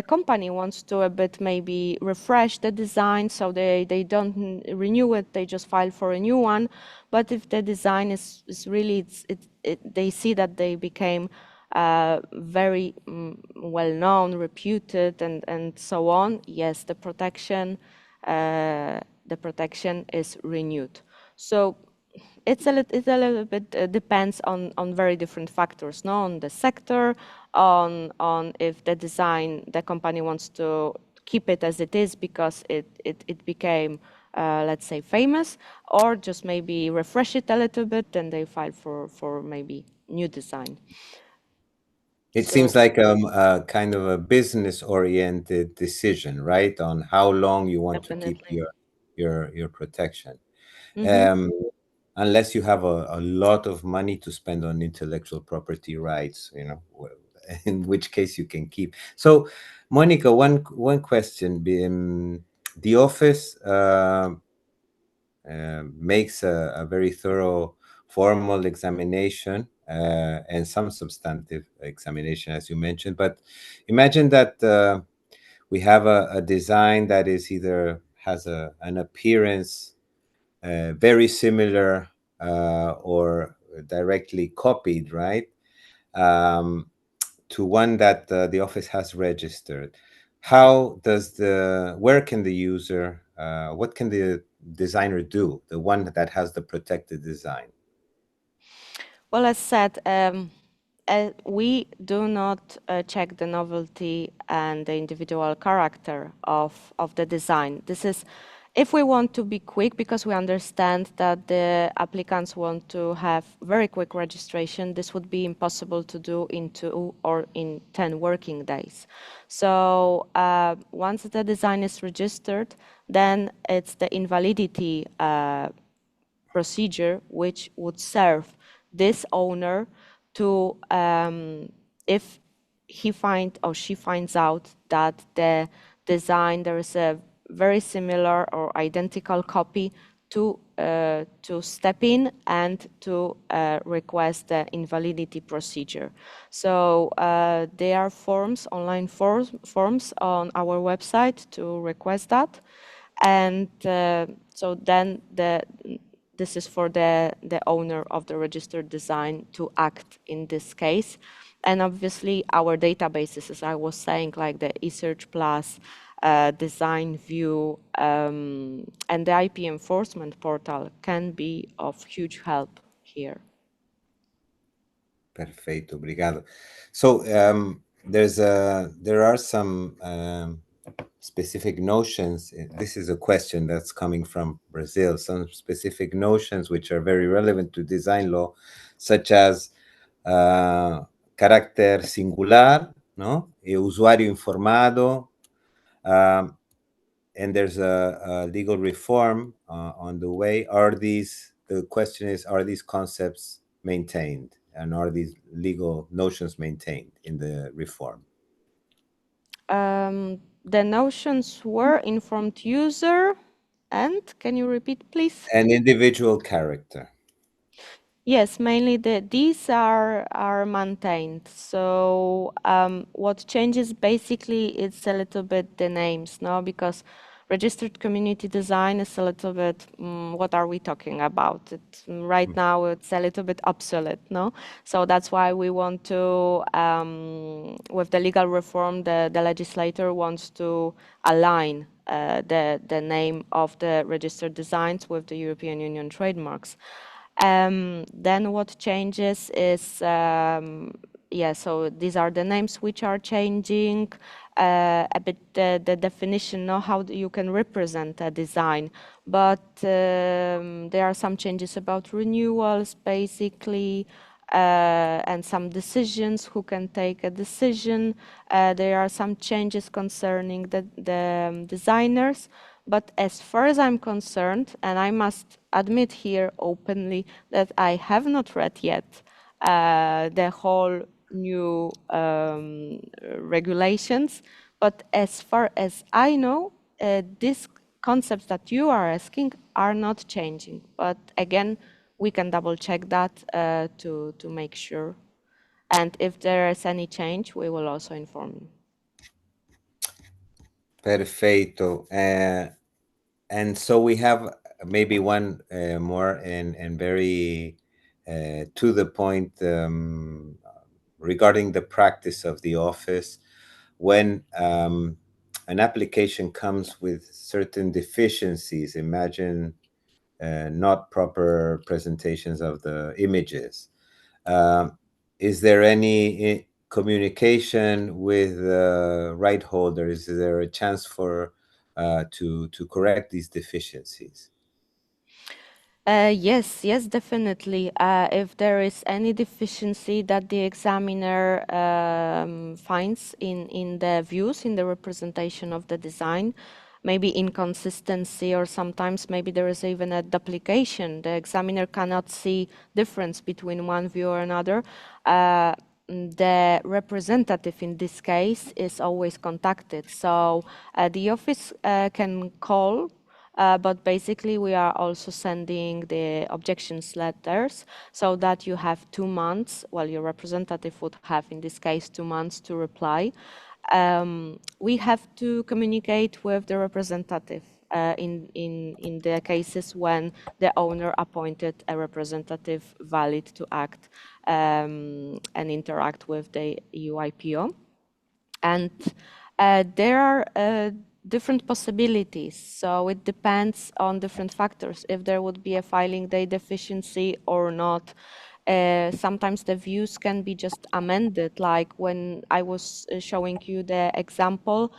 company wants to a bit maybe refresh the design, so they don't renew it, they just file for a new one. But if the design is really, they see that they became very well-known, reputed, and so on, yes, the protection is renewed. So it's a little bit depends on very different factors, no? On the sector, on if the company wants to keep it as it is because it became, let's say, famous, or just maybe refresh it a little bit, then they file for maybe new design. It seems like a kind of a business-oriented decision, right? On how long you want to keep your protection. Unless you have a lot of money to spend on intellectual property rights, you know, in which case you can keep. So, Monica, one question. The office makes a very thorough formal examination and some substantive examination, as you mentioned. But imagine that we have a design that is either has an appearance very similar or directly copied, right, to one that the office has registered. where can the user, what can the designer do, the one that has the protected design? Well, as said, we do not check the novelty and the individual character of the design. This is if we want to be quick, because we understand that the applicants want to have very quick registration, this would be impossible to do in 2 or in 10 working days. So once the design is registered, then it's the invalidity procedure which would serve this owner to, if he find or she finds out that the design, there is a very similar or identical copy, to step in and to request the invalidity procedure. So there are forms, online forms on our website to request that. And so then this is for the owner of the registered design to act in this case. And obviously our databases, as I was saying, like the eSearch Plus, Design View, and the IP enforcement portal can be of huge help here. Perfeito, obrigado. So there are some specific notions. This is a question that's coming from Brazil. Some specific notions which are very relevant to design law, such as carácter singular, no? Usuario informado. And there's a legal reform on the way. The question is, are these concepts maintained? And are these legal notions maintained in the reform? The notions were informed user, and can you repeat, please? An individual character. Yes, mainly these are maintained. So what changes basically it's a little bit the names, no? Because registered community design is a little bit, what are we talking about? Right now it's a little bit obsolete, no? So that's why we want to, with the legal reform, the legislator wants to align the name of the registered designs with the European Union trademarks. Then what changes is, so these are the names which are changing, a bit the definition, how you can represent a design. But there are some changes about renewals, basically, and some decisions, who can take a decision. There are some changes concerning the designers. But as far as I'm concerned, and I must admit here openly that I have not read yet the whole new regulations, but as far as I know, these concepts that you are asking are not changing. But again, we can double check that to make sure. And if there is any change, we will also inform you. Perfeito. And so we have maybe one more and very to the point regarding the practice of the office. When an application comes with certain deficiencies, imagine not proper presentations of the images. Is there any communication with the right holder? Is there a chance for to correct these deficiencies? Yes, definitely. If there is any deficiency that the examiner finds in the views, in the representation of the design, maybe inconsistency, or sometimes maybe there is even a duplication. The examiner cannot see difference between one view or another. The representative in this case is always contacted. So the office can call, but basically we are also sending the objections letters so that you have 2 months, well, your representative would have in this case 2 months to reply. We have to communicate with the representative in the cases when the owner appointed a representative valid to act and interact with the EU IPO. And There are different possibilities, so it depends on different factors, if there would be a filing day deficiency or not. Sometimes the views can be just amended, like when I was showing you the example,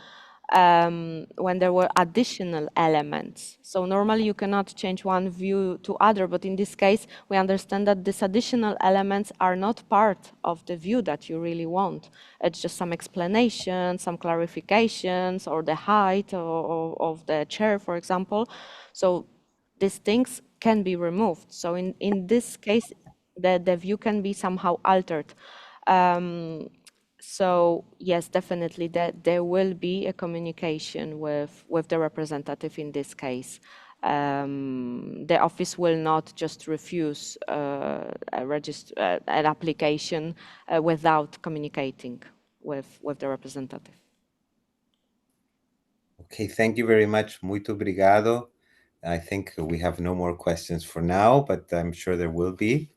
when there were additional elements. So normally you cannot change one view to other, but in this case, we understand that these additional elements are not part of the view that you really want. It's just some explanation, some clarifications, or the height of the chair, for example. So these things can be removed. So in this case, the view can be somehow altered. So yes, definitely that there will be a communication with the representative in this case. The office will not just refuse an application without communicating with the representative. Okay, thank you very much. Muito obrigado. I think we have no more questions for now, but I'm sure there will be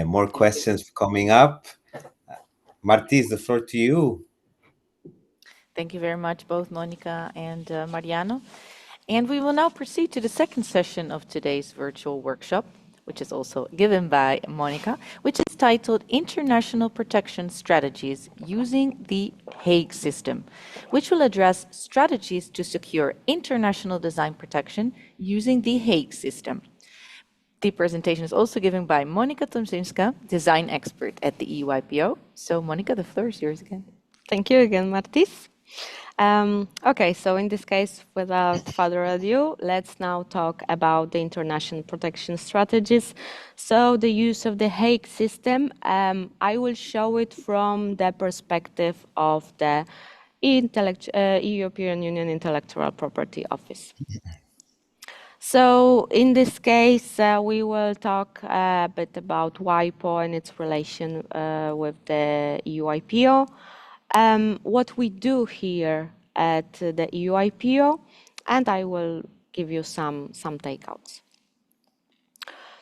more questions coming up. Martís, the floor to you. Thank you very much, both Monica and Mariano. And we will now proceed to the second session of today's virtual workshop, which is also given by Monica, which is titled International Protection Strategies Using the Hague System, which will address strategies to secure international design protection using the Hague System. The presentation is also given by Monica Tomczynska, design expert at the EUIPO. So Monica, the floor is yours again. Thank you again, Martis. Okay, so in this case, without further ado, let's now talk about the international protection strategies. So the use of the Hague system, I will show it from the perspective of the European Union Intellectual Property Office. So in this case, we will talk a bit about WIPO and its relation with the EUIPO. What we do here at the EUIPO, and I will give you some takeouts.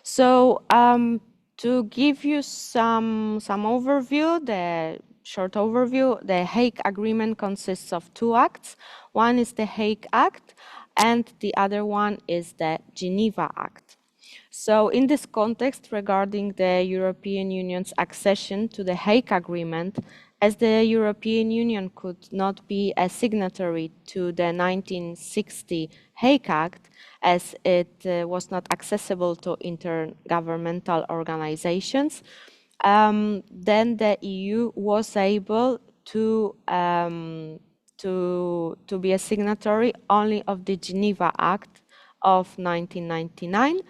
So to give you some overview, the short overview, the Hague Agreement consists of two acts. One is the Hague Act, and the other one is the Geneva Act. So in this context, regarding the European Union's accession to the Hague Agreement, as the European Union could not be a signatory to the 1960 Hague Act, as it was not accessible to intergovernmental organizations, then the EU was able to be a signatory only of the Geneva Act of 1999,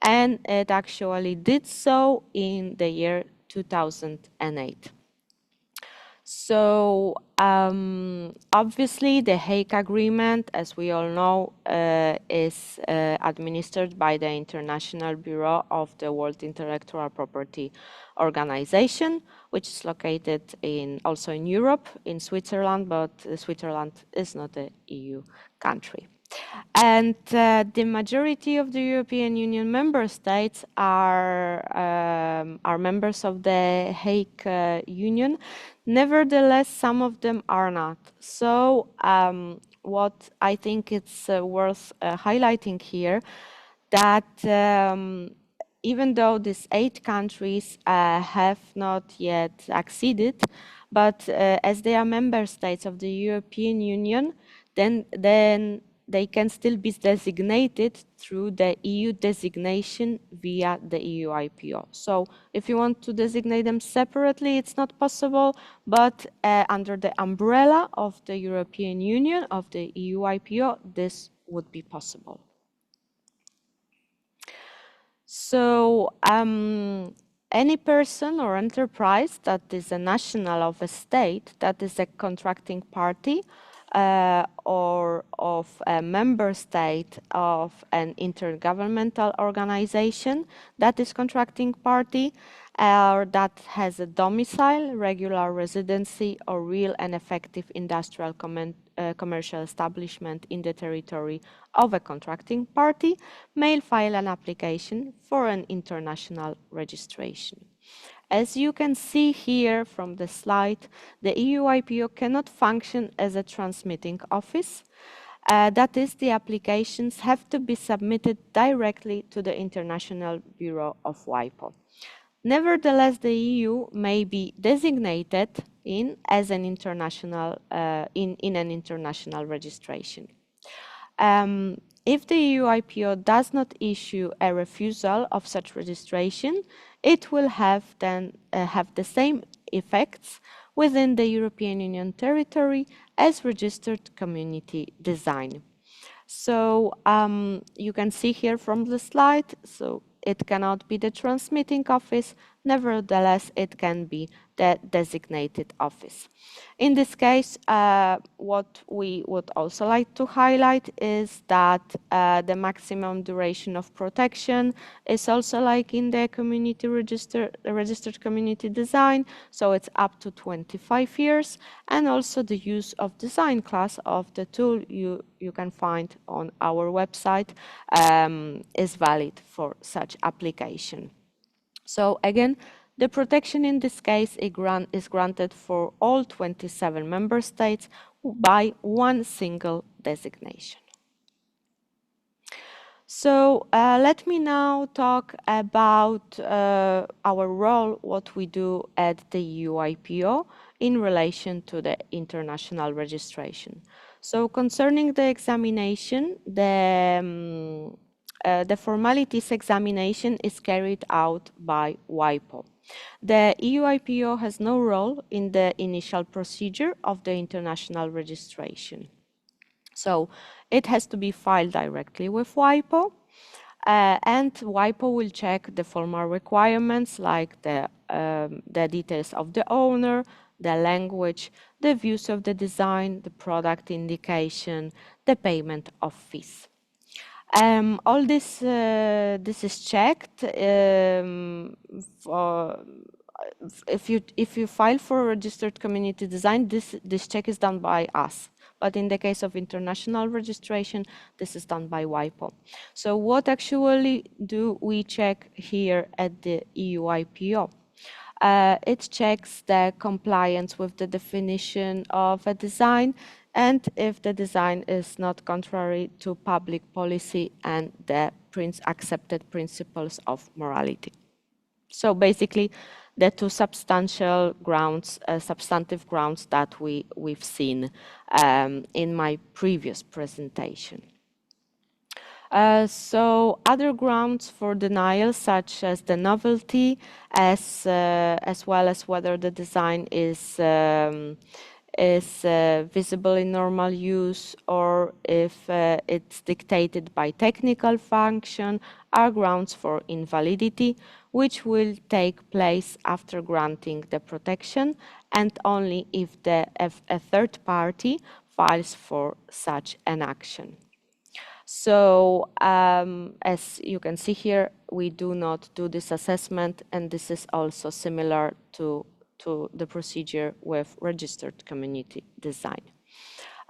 and it actually did so in the year 2008. So obviously the Hague Agreement, as we all know, is administered by the International Bureau of the World Intellectual Property Organization, which is located also in Europe, in Switzerland, but Switzerland is not an EU country. And the majority of the European Union member states are members of the Hague Union. Nevertheless, some of them are not. So what I think it's worth highlighting here, that even though these 8 countries have not yet acceded, but as they are member states of the European Union, then they can still be designated through the EU designation via the EUIPO. So if you want to designate them separately, it's not possible, but under the umbrella of the European Union, of the EUIPO, this would be possible. So any person or enterprise that is a national of a state, that is a contracting party, or of a member state of an intergovernmental organization that is contracting party, or that has a domicile, regular residency, or real and effective industrial commercial establishment in the territory of a contracting party, may file an application for an international registration. As you can see here from the slide, the EU IPO cannot function as a transmitting office. That is, the applications have to be submitted directly to the International Bureau of WIPO. Nevertheless, the EU may be designated as an international in an international registration. If the EU IPO does not issue a refusal of such registration, it will have the same effects within the European Union territory as registered community design. So you can see here from the slide, so it cannot be the transmitting office, nevertheless it can be the designated office. In this case, what we would also like to highlight is that the maximum duration of protection is also like in the registered community design, so it's up to 25 years, and also the use of design class of the tool you can find on our website is valid for such application. So again, the protection in this case is granted for all 27 member states by one single designation. So let me now talk about our role, what we do at the EU IPO in relation to the international registration. So concerning the examination, the formalities examination is carried out by WIPO. The EU IPO has no role in the initial procedure of the international registration. So it has to be filed directly with WIPO, and WIPO will check the formal requirements like the details of the owner, the language, the views of the design, the product indication, the payment of fees. All this is checked. If you file for a registered community design, this check is done by us. But in the case of international registration, this is done by WIPO. So what actually do we check here at the EU IPO? It checks the compliance with the definition of a design and if the design is not contrary to public policy and the accepted principles of morality. So basically, the two substantive grounds that we've seen in my previous presentation. So other grounds for denial, such as the novelty, as well as whether the design is visible in normal use or if it's dictated by technical function, are grounds for invalidity, which will take place after granting the protection and only if a third party files for such an action. So as you can see here, we do not do this assessment, and this is also similar to the procedure with registered community design.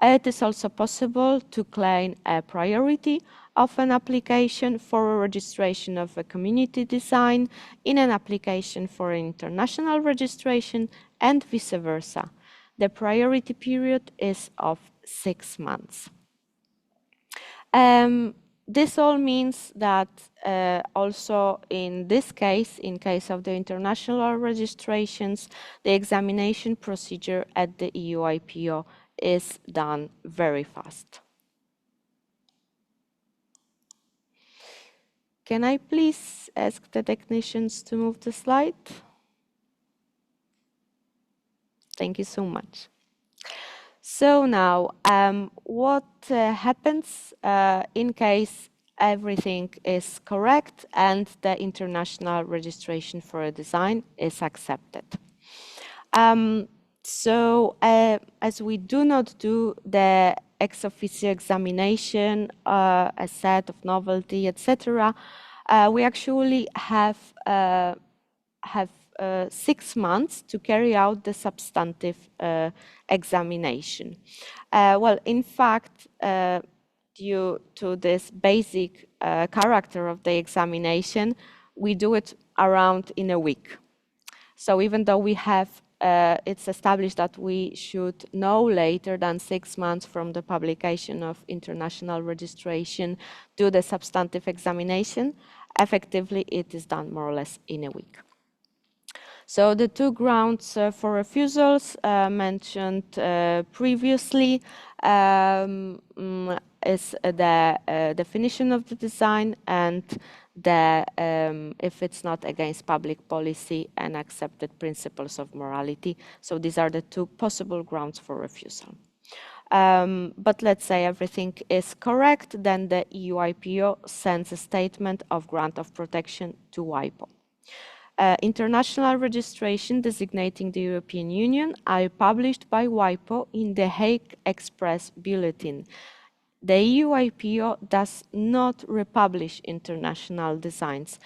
It is also possible to claim a priority of an application for a registration of a community design in an application for an international registration and vice versa. The priority period is of 6 months. This all means that also in this case, in case of the international registrations, the examination procedure at the EU IPO is done very fast. Can I please ask the technicians to move the slide? Thank you so much. So now, what happens in case everything is correct and the international registration for a design is accepted? As we do not do the ex officio examination, a set of novelty, etc., we actually have 6 months to carry out the substantive examination. Well, in fact, due to this basic character of the examination, we do it around in a week. So even though we have, it's established that we should no later than 6 months from the publication of international registration do the substantive examination, effectively it is done more or less in a week. So the two grounds for refusals mentioned previously is the definition of the design and the if it's not against public policy and accepted principles of morality. So these are the two possible grounds for refusal. But let's say everything is correct, then the EU IPO sends a statement of grant of protection to WIPO. International registration designating the European Union are published by WIPO in the Hague Express Bulletin. The EU IPO does not republish international designs.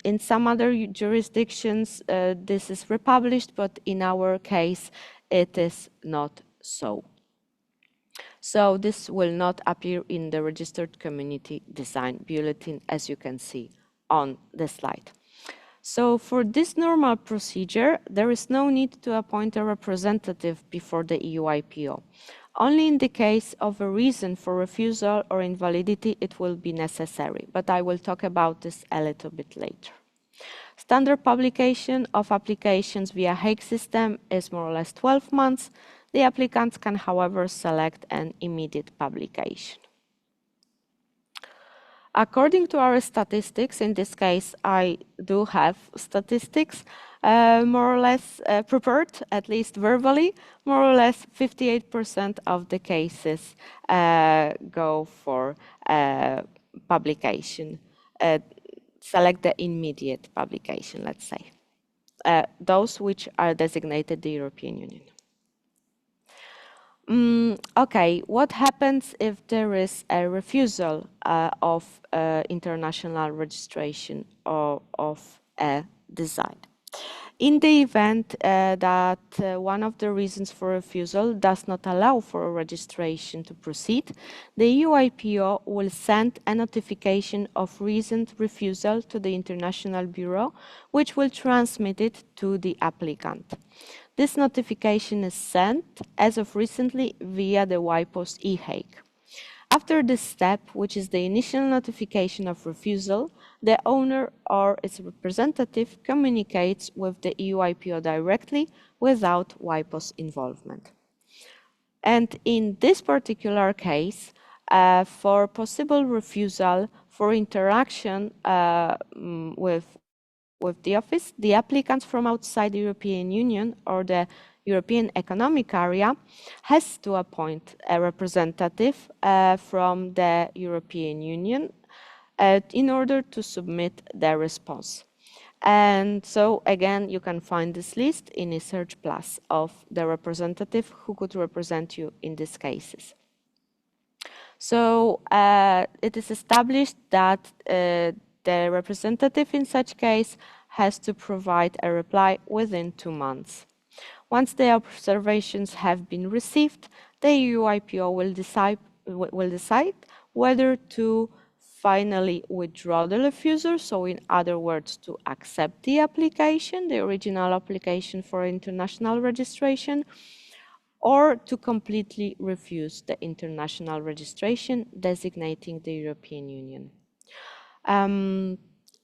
In some other jurisdictions, this is republished, but in our case, it is not so. So this will not appear in the Registered Community Design Bulletin, as you can see on the slide. So for this normal procedure, there is no need to appoint a representative before the EU IPO. Only in the case of a reason for refusal or invalidity, it will be necessary, but I will talk about this a little bit later. Standard publication of applications via Hague system is more or less 12 months. The applicants can, however, select an immediate publication. According to our statistics, in this case, I do have statistics more or less prepared, at least verbally, more or less 58% of the cases go for publication, select the immediate publication, let's say, those which are designated the European Union. Okay, what happens if there is a refusal of international registration or of a design? In the event that one of the reasons for refusal does not allow for a registration to proceed, the EU IPO will send a notification of reasoned refusal to the International Bureau, which will transmit it to the applicant. This notification is sent, as of recently, via the WIPO's eHague. After this step, which is the initial notification of refusal, the owner or its representative communicates with the EU IPO directly without WIPO's involvement. And in this particular case, for possible refusal for interaction with the office, the applicants from outside the European Union or the European Economic Area has to appoint a representative from the European Union in order to submit their response. And so again, you can find this list in eSearch Plus of the representative who could represent you in these cases. So it is established that the representative in such case has to provide a reply within 2 months. Once the observations have been received, the EU IPO will decide whether to finally withdraw the refusal, so in other words, to accept the application, the original application for international registration, or to completely refuse the international registration designating the European Union.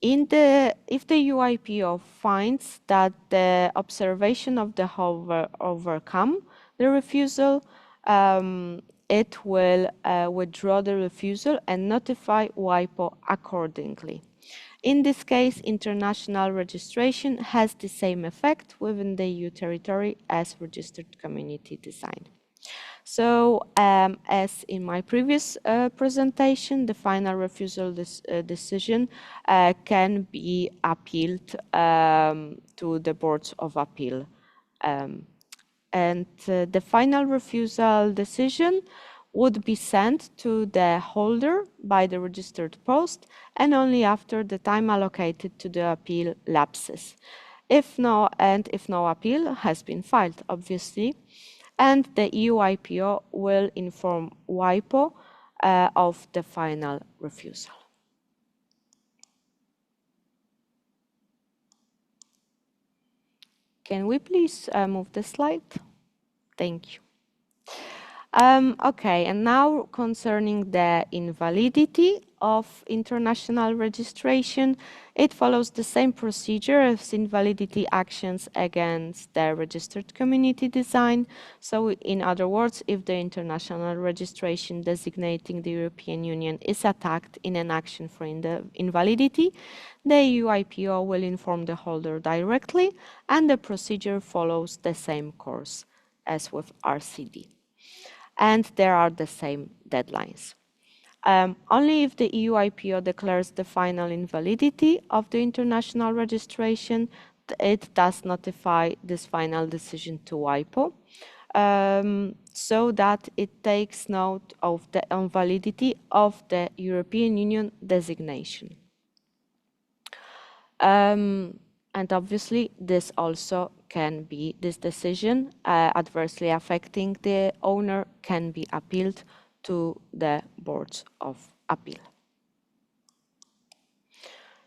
If the EU IPO finds that the observation of the hover overcome the refusal, it will withdraw the refusal and notify WIPO accordingly. In this case, international registration has the same effect within the EU territory as registered community design. So, as in my previous presentation, the final refusal decision can be appealed to the boards of appeal. The final refusal decision would be sent to the holder by the registered post and only after the time allocated to the appeal lapses. If no appeal has been filed, obviously, and the EU IPO will inform WIPO of the final refusal. Can we please move the slide? Thank you. Okay, and now concerning the invalidity of international registration, it follows the same procedure as invalidity actions against the registered community design. So in other words, if the international registration designating the European Union is attacked in an action for invalidity, the EU IPO will inform the holder directly, and the procedure follows the same course as with RCD. And there are the same deadlines. Only if the EU IPO declares the final invalidity of the international registration, it does notify this final decision to WIPO, so that it takes note of the invalidity of the European Union designation. And obviously, this also can be, this decision adversely affecting the owner can be appealed to the boards of appeal.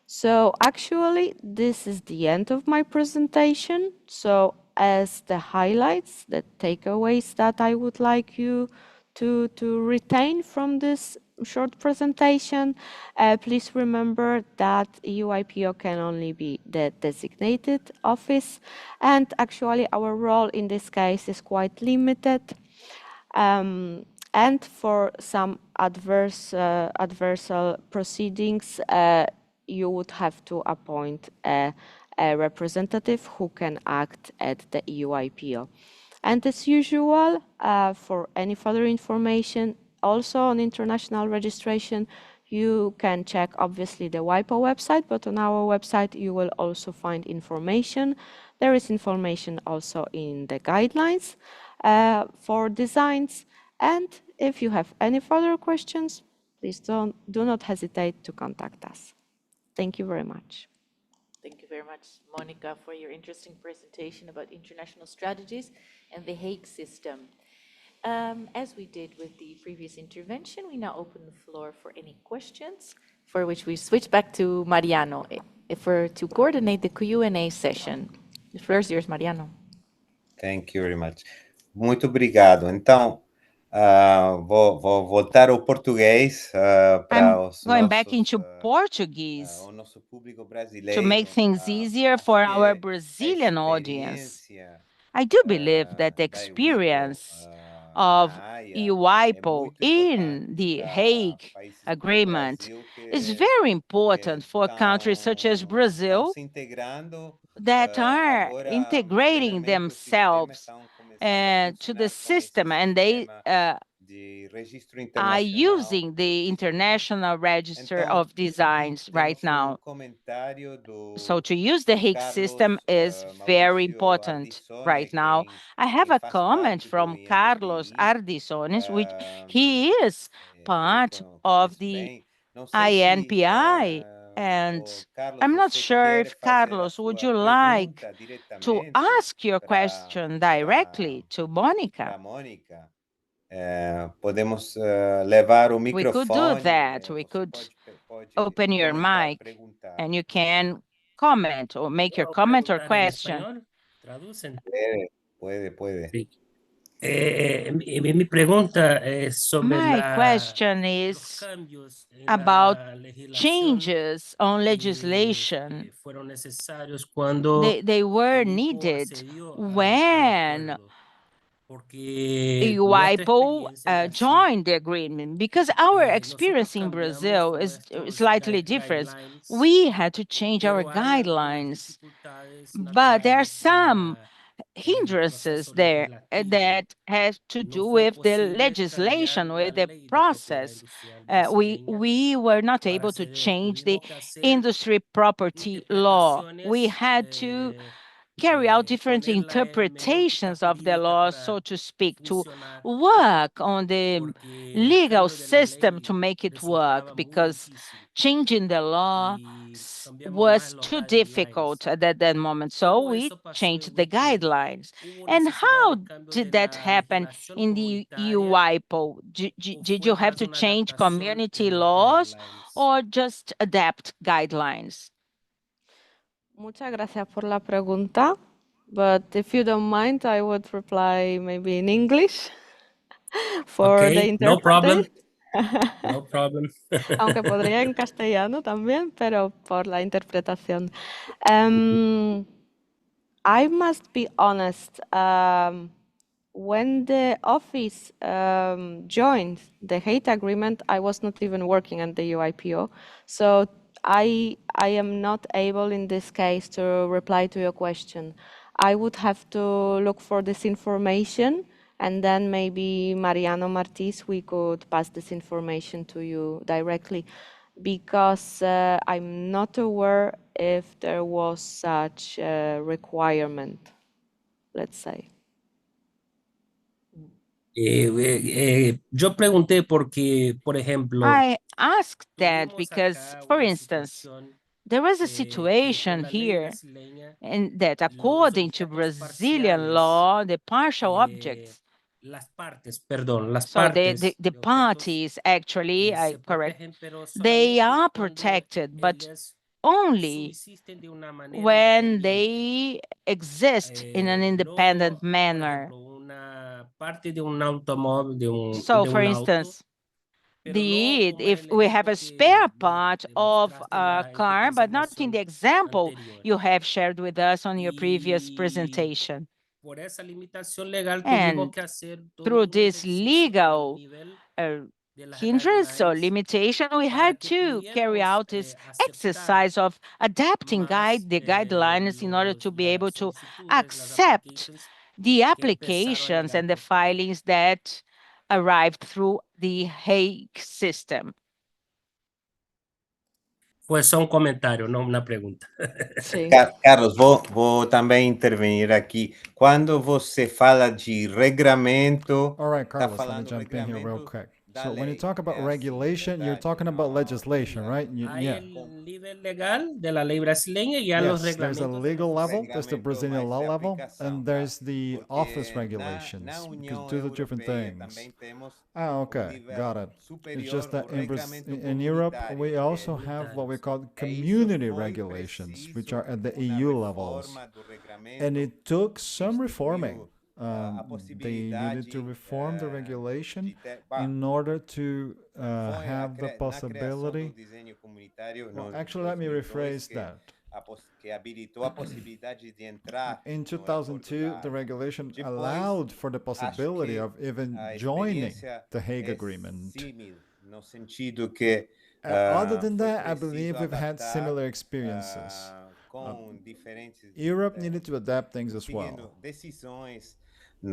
So actually, this is the end of my presentation. So as the highlights, the takeaways that I would like you to retain from this short presentation, please remember that EU IPO can only be the designated office, and actually our role in this case is quite limited. And for some adversarial proceedings, you would have to appoint a representative who can act at the EU IPO. And as usual, for any further information, also on international registration, you can check obviously the WIPO website, but on our website you will also find information. There is information also in the guidelines for designs. And if you have any further questions, please do not hesitate to contact us. Thank you very much. Thank you very much, Monica, for your interesting presentation about international strategies and the Hague system. As we did with the previous intervention, we now open the floor for any questions, for which we switch back to Mariano to coordinate the Q&A session. The floor is yours, Mariano. Thank you very much. Muito obrigado. Então, vou voltar ao português para I'm os going back nossos, into Portuguese o nosso público to brasileiro. make things easier for our Brazilian audience. I do believe that the experience of EUIPO in the Hague Agreement is very important for countries such as Brazil that are integrating themselves to the system, and they are using the International Register of Designs right now. So to use the Hague system is very important right now. I have a comment from Carlos Ardisones, which he is part of the INPI, and I'm not sure if, Carlos, would you like to ask your question directly to Monica? Podemos levar o We microfone. could do that. We could open your mic and you can comment or make your comment or question. Puede. Sí. Mi pregunta es sobre My question is los cambios en about la legislación changes on que legislation. fueron necesarios cuando They were el IPO needed accedió when acuerdo. Porque nuestra WIPO experiencia en Brasil, joined the agreement, because our experience nosotros in cambiamos Brazil is nuestros slightly different. guidelines, We had to change our pero hay algunas guidelines, dificultades but there are naturales en some la hindrances proceso there legislativo. that have to No do fue with the posible legislation, cambiar with la the ley de propiedad process. industrial brasileña We were not para able to acceder. change the Tuvimos que hacer industry property law. We interpretaciones, had to carry out different ponerla en menor interpretations of the jurídica law, para so to speak, to funcionar, work on the porque el legal cambio de la system ley to make it resultaba work, muy because difícil changing the law y cambiamos was más los too guidelines. difficult at that moment. So ¿Cómo we eso pasó changed en the WIPO? guidelines. ¿Hubo And necesidad how de cambio did de that la happen legislación in the EU comunitaria WIPO? o Did fue you have más to una change adaptación community en los laws guidelines? or just adapt guidelines? Muchas gracias por la pregunta. but if you don't mind, I would reply maybe in English for the Okay, no problem. interpreters. No problem. Aunque podría en castellano también, pero por la interpretación. I must be honest. When the office joined the Hague Agreement, I was not even working at the UIPO, so I am not able in this case to reply to your question. I would have to look for this information, and then maybe Mariano Martís, we could pass this information to you directly, because I'm not aware if there was such a requirement, let's say. Yo pregunté porque, por ejemplo, I asked that tuvimos because, acá for una instance, situación there was a que por situation la ley here, brasileña, and that los according to objetos Brazilian parciales, law, the partial eh, objects, las so partes the de objetos parties actually, I se correct, protegen, pero they solamente are cuando protected, but ellas only subsisten de una manera when independiente. they exist in an independent Por manner. ejemplo, una parte de un automóvil, So, de for un auto, instance, pero no como en if el we have ejemplo a que spare part of mostraste a en tu car, but not in the presentación example anterior. you have shared with us on your previous Y presentation. por esa limitación legal tuvimos And que hacer todo through un this ejercicio al legal nivel de las hindrance or guidelines limitation, we para had que to carry pudiéramos out this aceptar exercise of adapting más the guidelines in order to be able to accept applications the que empezaron a applications llegar and the por fuera. filings that arrived through the Hague system. Pues só um comentário, não uma pergunta. Sí. Carlos, vou também intervenir aqui. Quando você fala de regramento, All right, está Carlos, let me falando jump in here real regramento quick. da So when you lei. talk about É assim, regulation, you're verdade? talking about Não legislation, seria right? Há Yeah. o nível legal da lei brasileira e há os Yes, there's a regulamentos legal level, there's the regulamento Brazilian mais law de level, aplicação, and tá? there's the office Porque regulations, na because União two are different Europeia things. também temos Ah, o okay, nível got it. It's superior, just that o in, regramento in Europe, comunitário, we que also have what we call isso community foi regulations, which preciso are at the uma EU levels. reforma do regramento And it took que some reforming. instituiu a They needed to possibilidade reform the regulation de ter, in order to foi have the na criação do possibility. desenho comunitário Well, no actually, let me 2002 rephrase que that. que habilitou a possibilidade de entrar In no 2002, acordo the da regulation Depois, allowed for the acho possibility que of even a joining experiência the Hague é Agreement. símil, no sentido que Other than foi that, I preciso believe we've had adaptar similar experiences. com diferentes Europe needed to adapt things as seguindo well. decisões We've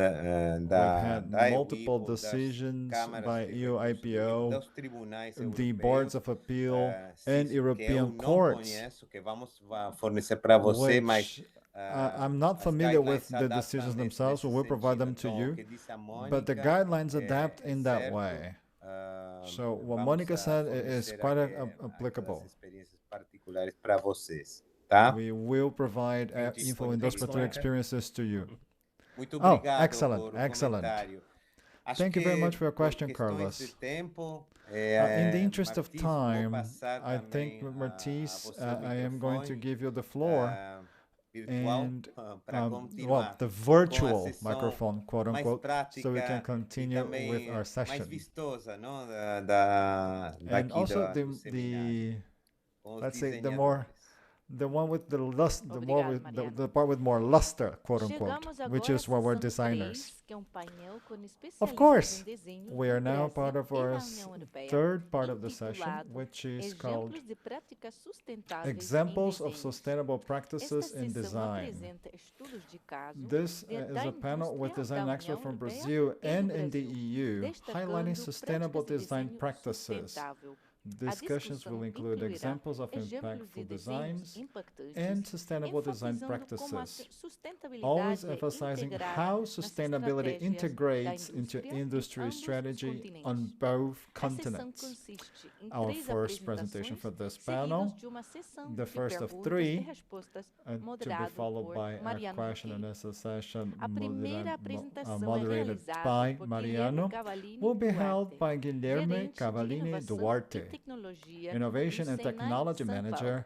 had multiple decisions by EU IPO, dos tribunais the europeus, boards of appeal, and que eu European não courts, conheço, que vamos fornecer para você, mas which I'm not as familiar guidelines with se the adaptam decisions nesse themselves, so we'll provide them to sentido. Então, you. o que disse a But the Mônica guidelines adapt é in that certo. way. So what Vamos Monica said is fornecer quite aquelas applicable. experiências particulares para vocês, tá? We will provide Entendi, info foi in those bem particular explained. experiences to you. Muito Oh, obrigado excellent, por excellent. comentário. Acho Thank you very que much for your por question, questões Carlos. de tempo, In the interest of Martins, vou time, passar I também think, a Martins, você o I am going to microfone, give you the floor virtual and, para well, continuar the com a virtual sessão microphone, quote mais unquote, prática so we can e continue também with our mais session. vistosa, não? And Daqui also do seminário, com os let's say desenhadores. the one with the lust, the more Obrigado, with Mariana. the part with more luster, quote unquote, Chegamos which agora is where we're à sessão designers. 3, que é um painel com Of especialistas course, em desenho we are no now Brasil part of e our na União Europeia, third part of the session, intitulado which is called Exemplos de práticas sustentáveis Examples em of desenhos. Sustainable Esta Practices in sessão Design. apresenta estudos de caso This de is da a panel with indústria design da experts União from Europeia Brazil e and do in the Brasil, EU, destacando highlighting sustainable práticas de design desenho practices. sustentável. Discussions will include incluirá examples of exemplos de impactful desenhos designs impactantes, and sustainable design enfatizando como a practices, sustentabilidade always é emphasizing integrada how nas sustainability estratégias da integrates into indústria em industry ambos os strategy continentes. on both A sessão continents. consiste em Our três first presentation apresentações, for this seguidas panel, de uma sessão the de first of perguntas three, e respostas, to be moderado followed por by a Mariano question and Martins. answer session A primeira apresentação é moderated realizada by por Mariano, Guilherme Cavallini will be held Duarte, by Guilherme gerente de Cavallini inovação Duarte, e tecnologia Innovation do and Senai Technology São Paulo. Manager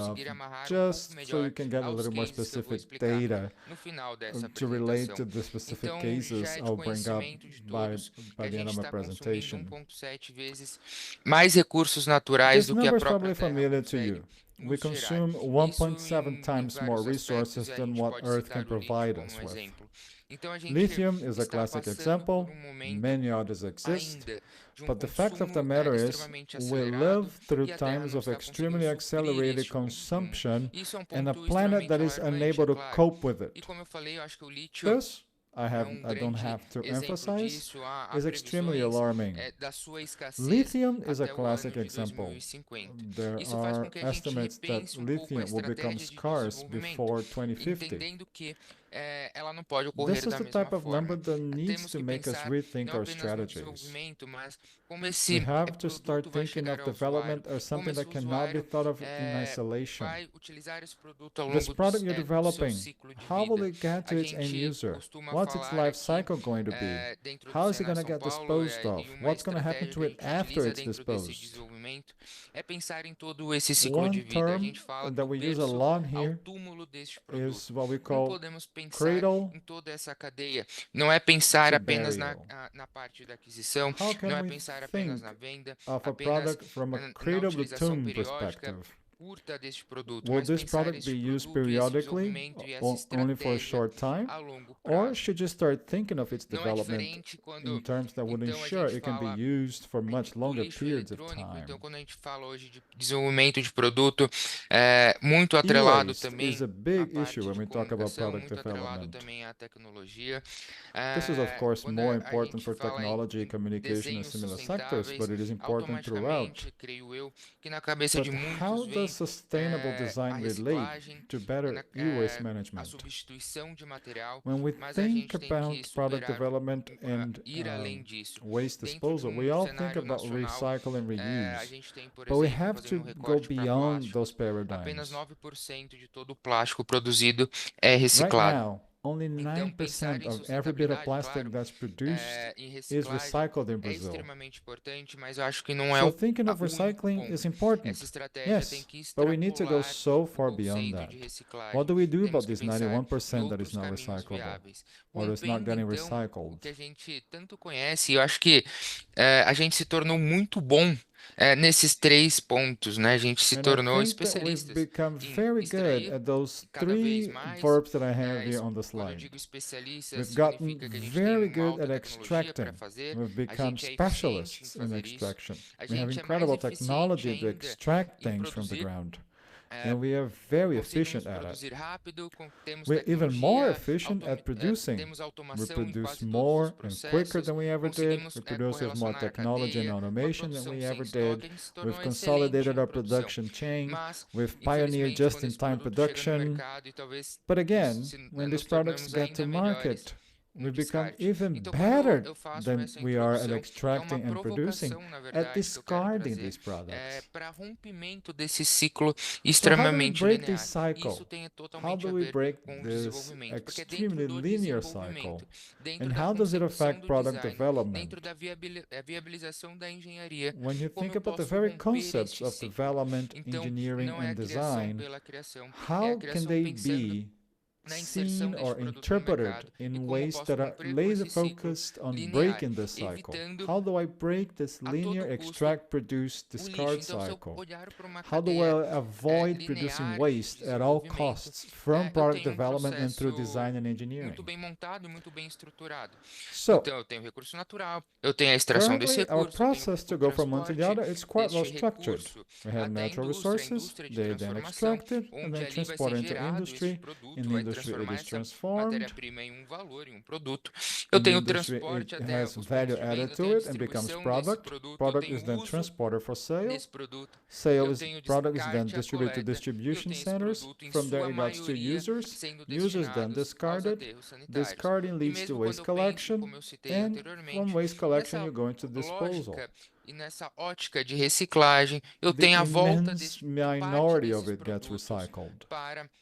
conseguir amarrar just pouco so you melhor can get a aos little more cases que eu vou specific explicar data no final dessa to relate apresentação. to the specific Então, cases já é de I'll bring up conhecimento de todos que by a the end gente of my está consumindo presentation. 1,7 vezes mais recursos naturais This do que a number is própria probably Terra familiar to consegue you. we nos gerar. consume Isso 1.7 em times more vários resources aspectos, a than gente what pode Earth citar can o lítio provide como us um with. exemplo. Então a gente Lithium is a está classic passando example. por momento Many others exist. ainda de But the fact of the consumo matter is, extremamente we acelerado live through e a Terra times não of está conseguindo extremely suprir accelerated este consumo. consumption Isso é um and a ponto planet that extremamente is alarmante, unable é to claro. cope with E it. como eu falei, eu acho que o lítio This, I don't grande have to exemplo emphasize, disso. Há is extremely previsões alarming. da sua escassez Lithium is a até o ano classic de example. 2050. There Isso faz com are que a gente estimates that repense um pouco a lithium will become estratégia de scarce desenvolvimento, before 2050. entendendo que ela não pode This ocorrer is da the mesma type of number forma. that needs Temos to que make us pensar rethink não our apenas no strategies. desenvolvimento, mas como We esse have to produto start vai thinking chegar of ao usuário, development as como something esse that cannot be usuário thought of in isolation. vai utilizar esse produto ao This longo product you're do seu developing, ciclo de how will vida. it get to A its end gente user? costuma What's its falar life aqui cycle going to be? dentro do How is it Senar going to São get Paulo disposed of? e uma What's going to happen estratégia to que a it gente after utiliza it's dentro desse disposed? desenvolvimento é pensar em todo esse ciclo One de vida. A term gente fala that do we use a berço lot ao here túmulo deste produto. is what we Não call podemos pensar cradle em toda essa cadeia. Não é pensar to apenas burial. na parte da aquisição, How não can é we pensar apenas think na venda, of a apenas product from a na cradle to utilização tomb periódica perspective? curta deste produto, Will mas this pensar product be este used produto e esse periodically, desenvolvimento e essa only for a estratégia short time? a longo Or prazo. should you start thinking of its Não é development diferente in quando terms that would então a ensure gente it can be fala used for much do longer lixo periods of eletrônico. Então, time? quando a gente fala hoje de desenvolvimento de produto, muito atrelado E-waste também is a à big parte issue when de we talk about comunicação, product muito atrelado development. também à tecnologia. This is, of course, Quando more a important gente for fala technology, communication, and desenhos similar sectors, sustentáveis, but it is important throughout. automaticamente, creio eu, que na cabeça But de muitos how vem does sustainable a design relate reciclagem to e better e-waste a management? substituição de material, When we mas a think gente tem que about product superar, development and ir além disso. waste Dentro de disposal, we all think cenário about nacional, recycle and a reuse, gente tem, por but we exemplo, have fazendo to um go recorte para beyond those plásticos, apenas paradigms. 9% de todo o plástico produzido é Right reciclado. now, only Então, pensar 9% em of every bit of sustentabilidade, plastic claro, that's produced em is reciclagem recycled in é Brazil. extremamente importante, mas eu acho que não é So o thinking of único recycling ponto. is important, Essa estratégia tem yes, que but we need to go extrapolar so o far beyond conceito that. de What reciclagem. do we do Temos about que this pensar em 91% that is outros not caminhos recyclable viáveis, or is not rompendo getting então o recycled? que a gente tanto conhece. Eu acho que a gente se tornou muito bom nesses 3 pontos, né? A gente se And I tornou think that we've especialistas become em very good extrair at those cada vez 3 mais. verbs that I have here Isso, on the quando eu slide. digo especialista, We've gotten significa que a gente very tem uma good alta at tecnologia para extracting. fazer, We've a become gente é eficiente em specialists in fazer isso, extraction. a We have gente é mais incredible eficiente technology to ainda extract em things from the produzir. ground. And we are very Conseguimos efficient at it. produzir rápido, temos We're even more tecnologia, efficient at producing. temos We automação em produce quase todos os more and quicker processos, than we ever did. conseguimos We produce with more correlacionar a technology and cadeia, uma automation than produção we sem ever estoque, did. a gente se tornou We've excelente consolidated em our produção. production chain. Mas, We've pioneered infelizmente, quando esse just-in-time produto chega no production. mercado e talvez But again, when nos these products tornamos get to ainda melhores market, we no become descarte. even Então, better quando eu faço than essa we are at introdução, é uma extracting and producing provocação, na at verdade, que eu quero discarding trazer these products. para rompimento desse ciclo So how do we extremamente break linear. this cycle? Isso tem How totalmente do a we ver break com o this desenvolvimento, porque é dentro extremely do linear cycle? desenvolvimento, dentro And da how does it concepção affect do product design, development? dentro da viabilização da engenharia, When you como think eu about the posso very romper concepts este of ciclo. development, Então, engineering, não é and a criação design, pela criação, é how a can criação they pensando be na seen inserção or deste produto no interpreted mercado e in como ways posso that are romper com laser esse ciclo focused on linear, breaking this cycle? evitando How do I break this a todo linear custo extract, produce, o lixo. discard Então, se eu cycle? olhar para uma How do cadeia I avoid producing linear de waste at all desenvolvimento, costs from eu product tenho development and through processo design and engineering? muito bem montado e muito bem estruturado. So, Então, eu tenho recurso natural, eu tenho a extração desse currently, our recurso, eu tenho process to o go from one to the transporte other is quite well deste structured. recurso We have até a natural indústria, a resources, indústria de they then transformação, extracted and onde then ali vai ser transported into gerado esse industry. produto, In the vai industry, it transformar is essa transformed. matéria-prima em um valor, em um produto. Eu In the tenho o industry, transporte it até has os value pontos de venda, added eu to tenho a it and becomes distribuição desse product. produto, eu Product tenho is o then uso transported for sale. desse produto, Sale eu is tenho product is then descarte, a distributed to coleta, eu distribution tenho esse centers. produto em From there, sua it goes to maioria users. sendo Users then destinados aos discarded. aterros sanitários. Discarding E leads to mesmo waste quando eu penso, collection. como eu citei And anteriormente, from waste collection, nessa you go into disposal. lógica e nessa ótica de reciclagem, eu The tenho a volta immense parte minority of desses it gets produtos recycled. para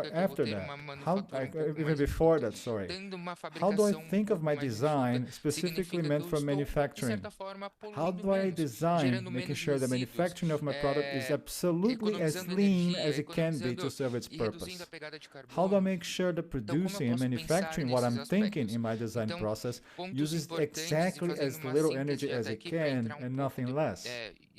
or que eu vou after ter that? uma How, manufatura um pouco even mais before enxuta, that, sorry. tendo uma How do I fabricação um think of pouco my mais enxuta, design specifically significa que meant eu for estou, de manufacturing? certa forma, How poluindo do I menos, design gerando making menos sure the resíduos, manufacturing of my product is absolutely as economizando lean energia, as it can be to economizando serve its e reduzindo a purpose? pegada de How do I carbono? make sure that Então, como eu producing and posso pensar manufacturing what nesses I'm thinking aspectos? in my design Então, process pontos uses importantes e exactly fazendo as uma little síntese energy as até it aqui para can entrar um and pouco nothing less?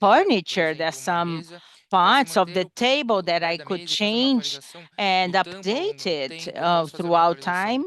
furniture. There's some parts of the table that I could change and update it throughout time,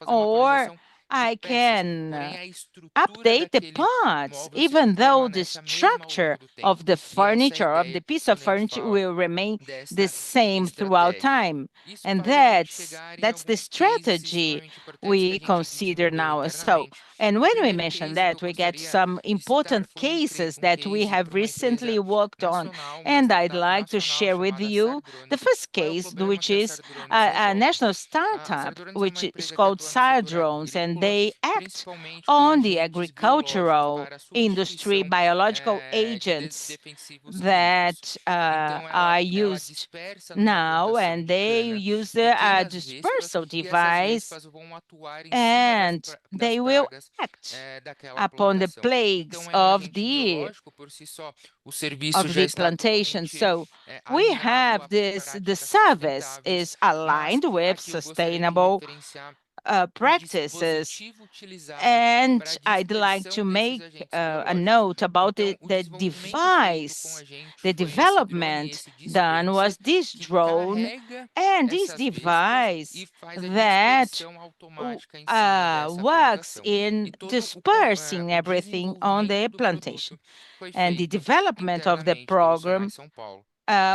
or I can porém a estrutura update the daquele parts, móvel even though the permanece a mesma ao longo structure do of tempo. the E essa é a furniture, of ideia the piece of quando a gente furniture, fala will remain the desta same throughout estratégia. time. Isso And faz a gente chegar em that's the alguns cases strategy extremamente importantes que a we gente consider desenvolveu now. So, internamente. and O when we primeiro mention case que that, eu we get gostaria some de citar important foi cases um that we case have para uma recently empresa worked on. nacional, uma And I'd startup like to nacional share with chamada you the Sardrone. first Qual é o case, problema which que a is Sardrones a resolve? national A startup, Sardrones é uma which is empresa que called atua no setor Sardrones, and agrícola, they act principalmente com on the agentes biológicos agricultural para industry, substituição biological de agents defensivos químicos. that Então, are ela used dispersa numa now, plantação and de they cana use the pequenas vespas, dispersal e essas device, vespas vão atuar em cima and das they will pragas act daquela upon the plantação. plagues Então, é um of agente biológico por si só. O serviço já the está plantation. totalmente So we alinhado have a this, the práticas service sustentáveis, is mas aligned with aqui eu gostaria de sustainable referenciar o practices. dispositivo utilizado And para a I'd like dispersão to desses make agentes a biológicos. note about Então, o the desenvolvimento feito com a device, gente the foi esse drone, development esse done was dispenser this que drone carrega and this essas vespas e device faz a that dispersão automática em cima dessa works plantação. in E todo dispersing o everything on the desenvolvimento do plantation. produto foi And the feito development of the internamente pelo Senai program São Paulo.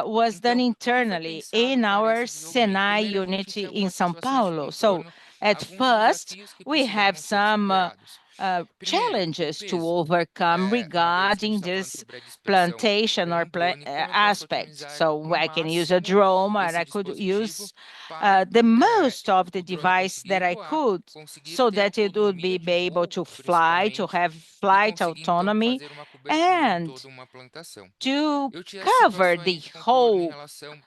was done Então, o que foi internally pensado in para our esse desenvolvimento? Senai Primeiro, a gente unity tinha in algumas São situações Paulo. em So torno, at alguns first, desafios que we have precisaram ser some superados. Primeiro, o challenges to peso. overcome Uma vez que a gente regarding está falando this sobre a dispersão plantation or com um drone, como eu posso aspect. otimizar So no I can use a máximo drone, or esse I could dispositivo use para the most of the o drone device that conseguir I voar, could, conseguir so ter that it would autonomia be de able voo, to fly, to principalmente, have e flight conseguir então autonomy, fazer uma cobertura em and toda uma plantação. to Eu tinha cover the situações de contorno em whole relação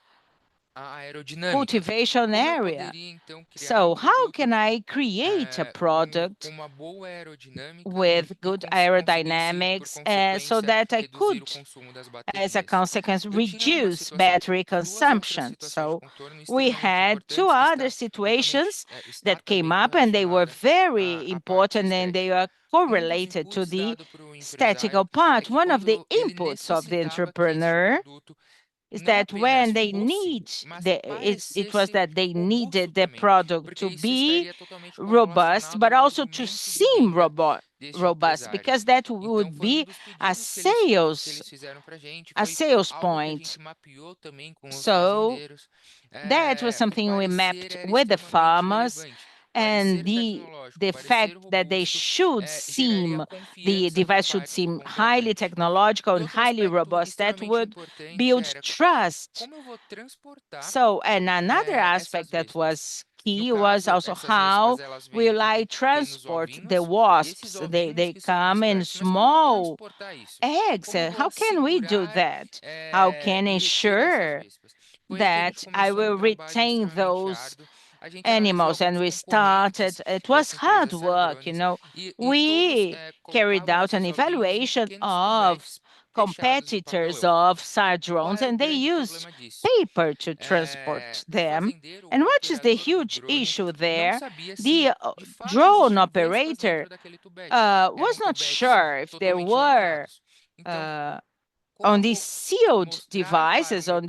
à aerodinâmica. cultivation Como eu area. poderia então criar So how produto can I create a com product uma boa aerodinâmica with e good conseguisse, por aerodynamics so consequência, that I reduzir o could, consumo das as a baterias? consequence, Eu tinha uma reduce situação, battery duas outras consumption? situações de So contorno we extremamente had two importantes que other situations está that came também up, and they were relacionada very à parte important, and they estética. are Um dos correlated to inputs the dado para o statistical empresário part. que One of the quando ele inputs of the necessitava que este entrepreneur produto is não that when apenas they fosse, need mas it was parecesse that they robusto needed the também, product porque to isso be estaria totalmente robust, correlacionado but ao also to argumento de seem venda deste robust, empresário. because that Então, would foi um be dos a pedidos que eles fizeram para a gente, a foi sales algo que a point. gente mapeou também com os So fazendeiros. that was O something we parecer mapped era with the extremamente farmers, relevante. and Parecer tecnológico, the fact parecer that they robusto, should geraria seem the confiança por device should parte do seem highly contratante. technological E and outro highly aspecto robust. That extremamente would importante build era trust. como eu vou transportar So, and another essas aspect that vespas. was No key was caso, also essas how vespas elas vêm will em I pequenos transport the ovinhos e wasps? esses ovinhos They que são come in dispersos. Mas como eu vou small transportar isso? eggs. Como eu vou How can we do assegurar that? How can e reter essas ensure vespas? Foi aí que a gente that I começou um will trabalho retain extremamente those árduo. A gente analisou animals? And alguns we started, concorrentes it was dessa empresa hard work, Sardrones e todos we carried colocavam out an esses ovinhos em evaluation pequenos of tubéis fechados de competitors papelão. of Qual Sardrones, era o and they grande used problema disso? paper to transport O them. fazendeiro, And o what is the operador do huge drone, issue não there? sabia se The de fato drone existiam vespas operator dentro daquele tubete. Eram was not tubetes sure if there totalmente were lacrados. Então, on como these sealed mostrar para devices, o meu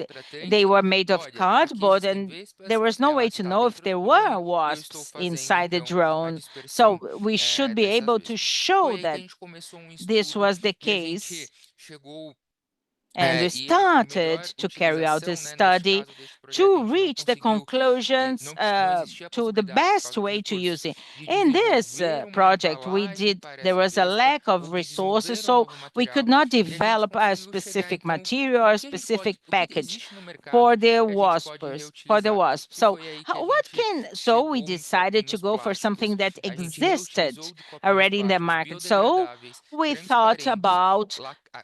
they contratante, were made of olha, aqui cardboard, existem and vespas, there was no ela way to está know if dentro there do were drone e eu estou wasps fazendo inside the então a drone. dispersão So we should be dessas able to vespas. show Foi aí que a that gente começou um this estudo was the e a gente case, chegou and we e a melhor started to carry out utilização, this né, neste study caso deste projeto, a to gente não reach the conseguiu, conclusions não existia a to the possibilidade, por best causa dos way to recursos, use it. de In this desenvolver uma project, embalagem para there essa was a vespa lack of ou de resources, desenvolver um so novo we material, could not e a gente develop a conseguiu chegar specific então material or o que a gente specific o que package existe no mercado for the que a gente pode waspers, for the reutilizar. wasps. E So foi aí que a what gente can, so we chegou em decided to copinhos go for plásticos. something that A gente existed reutilizou de copinhos already in the plásticos market. So biodegradáveis, we thought transparentes, about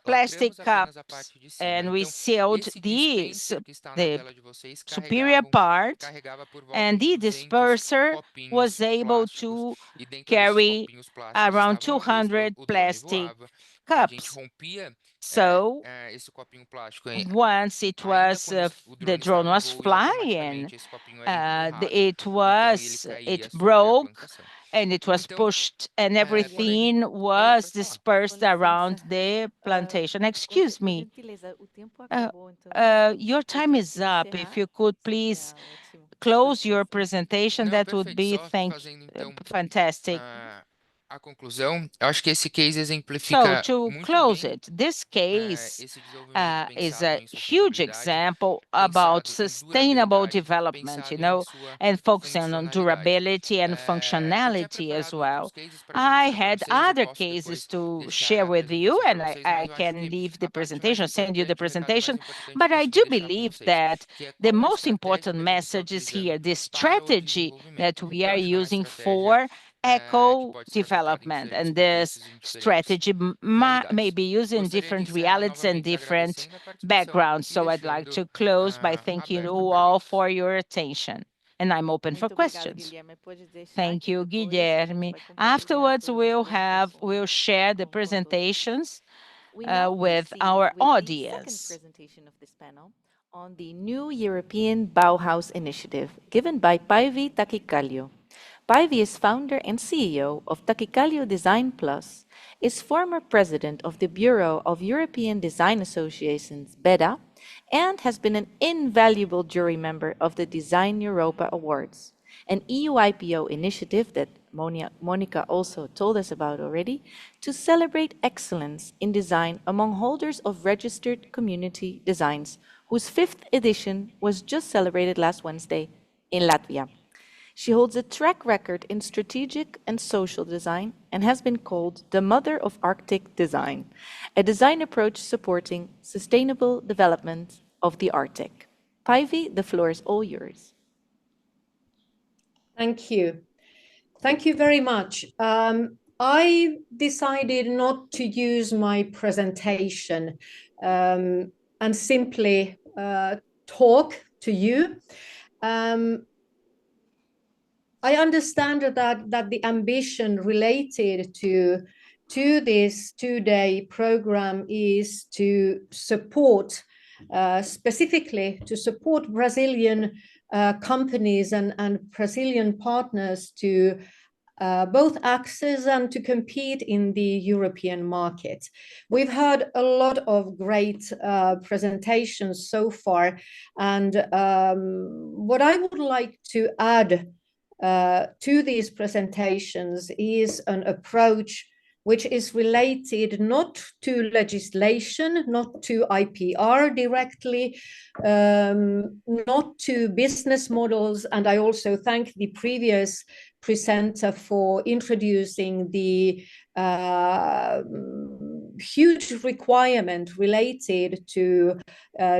plastic lacramos apenas a cups, parte de cima. and we Então, sealed esse these, dispenser que está na the tela de vocês superior part, carregava por volta and de the 200 disperser copinhos was able plásticos. to E dentro desses carry copinhos plásticos around estava uma vespa, 200 o drone plastic voava. A gente cups. rompia So esse copinho plástico once it ainda was quando o the drone drone estava em was voo e flying, automaticamente esse copinho era empurrado. it Então ele it caía sobre a broke plantação. and it was Então, pushed, and quando a everything gente... Oi, was pode falar. dispersed around the plantation. Excuse me. O tempo acabou, então Your time is up. If you could please close your presentation, Não, that would perfeito. be Só fazendo então fantastic. a conclusão, eu acho que esse case So exemplifica to muito close bem it, this case esse desenvolvimento is pensado a em huge sustentabilidade, example about pensado em sustainable durabilidade, development, pensado em sua and focusing on funcionalidade. durability and Eu tinha functionality as preparado well. outros cases para demonstrar I para had vocês, eu other posso cases depois to deixar share a with you, apresentação and para vocês, I mas eu acho can que leave the a parte mais presentation, send you the importante, o recado mais presentation. importante But eu I consegui do deixar para believe vocês, that que é the qual a most estratégia important que a gente está message is utilizando here, the para o strategy that desenvolvimento. we Eu are acho que é uma using estratégia for que eco pode ser aplicada em development, diferentes and this contextos e em diferentes strategy may realidades. be used in Gostaria de different encerrar realities and novamente different agradecendo a participação backgrounds. e So I'd like deixando to close by thanking aberto you para all perguntas. for your attention. And I'm open for Muito obrigada, questions. Guilherme. Pode deixar Thank que you, depois a gente Guilherme. vai compartilhar Afterwards, todas as we'll apresentações share the com todos. presentations We now with proceed our with the second audience. presentation of this panel on the new European Bauhaus initiative given by Päivi Takikallio. Päivi is founder and CEO of Takikallio Design Plus, is former president of the Bureau of European Design Associations, BEDA, and has been an invaluable jury member of the Design Europa Awards, an EU IPO initiative that Monica also told us about already, to celebrate excellence in design among holders of registered community designs, whose 5th edition was just celebrated last Wednesday in Latvia. She holds a track record in strategic and social design and has been called the mother of Arctic design, a design approach supporting sustainable development of the Arctic. Päivi, the floor is all yours. Thank you. Thank you very much. I decided not to use my presentation and simply talk to you. I understand that the ambition related to this two-day program is to support, specifically to support Brazilian companies and Brazilian partners to both access and to compete in the European market. We've heard a lot of great presentations so far, and what I would like to add to these presentations is an approach which is related not to legislation, not to IPR directly, not to business models. And I also thank the previous presenter for introducing the huge requirement related to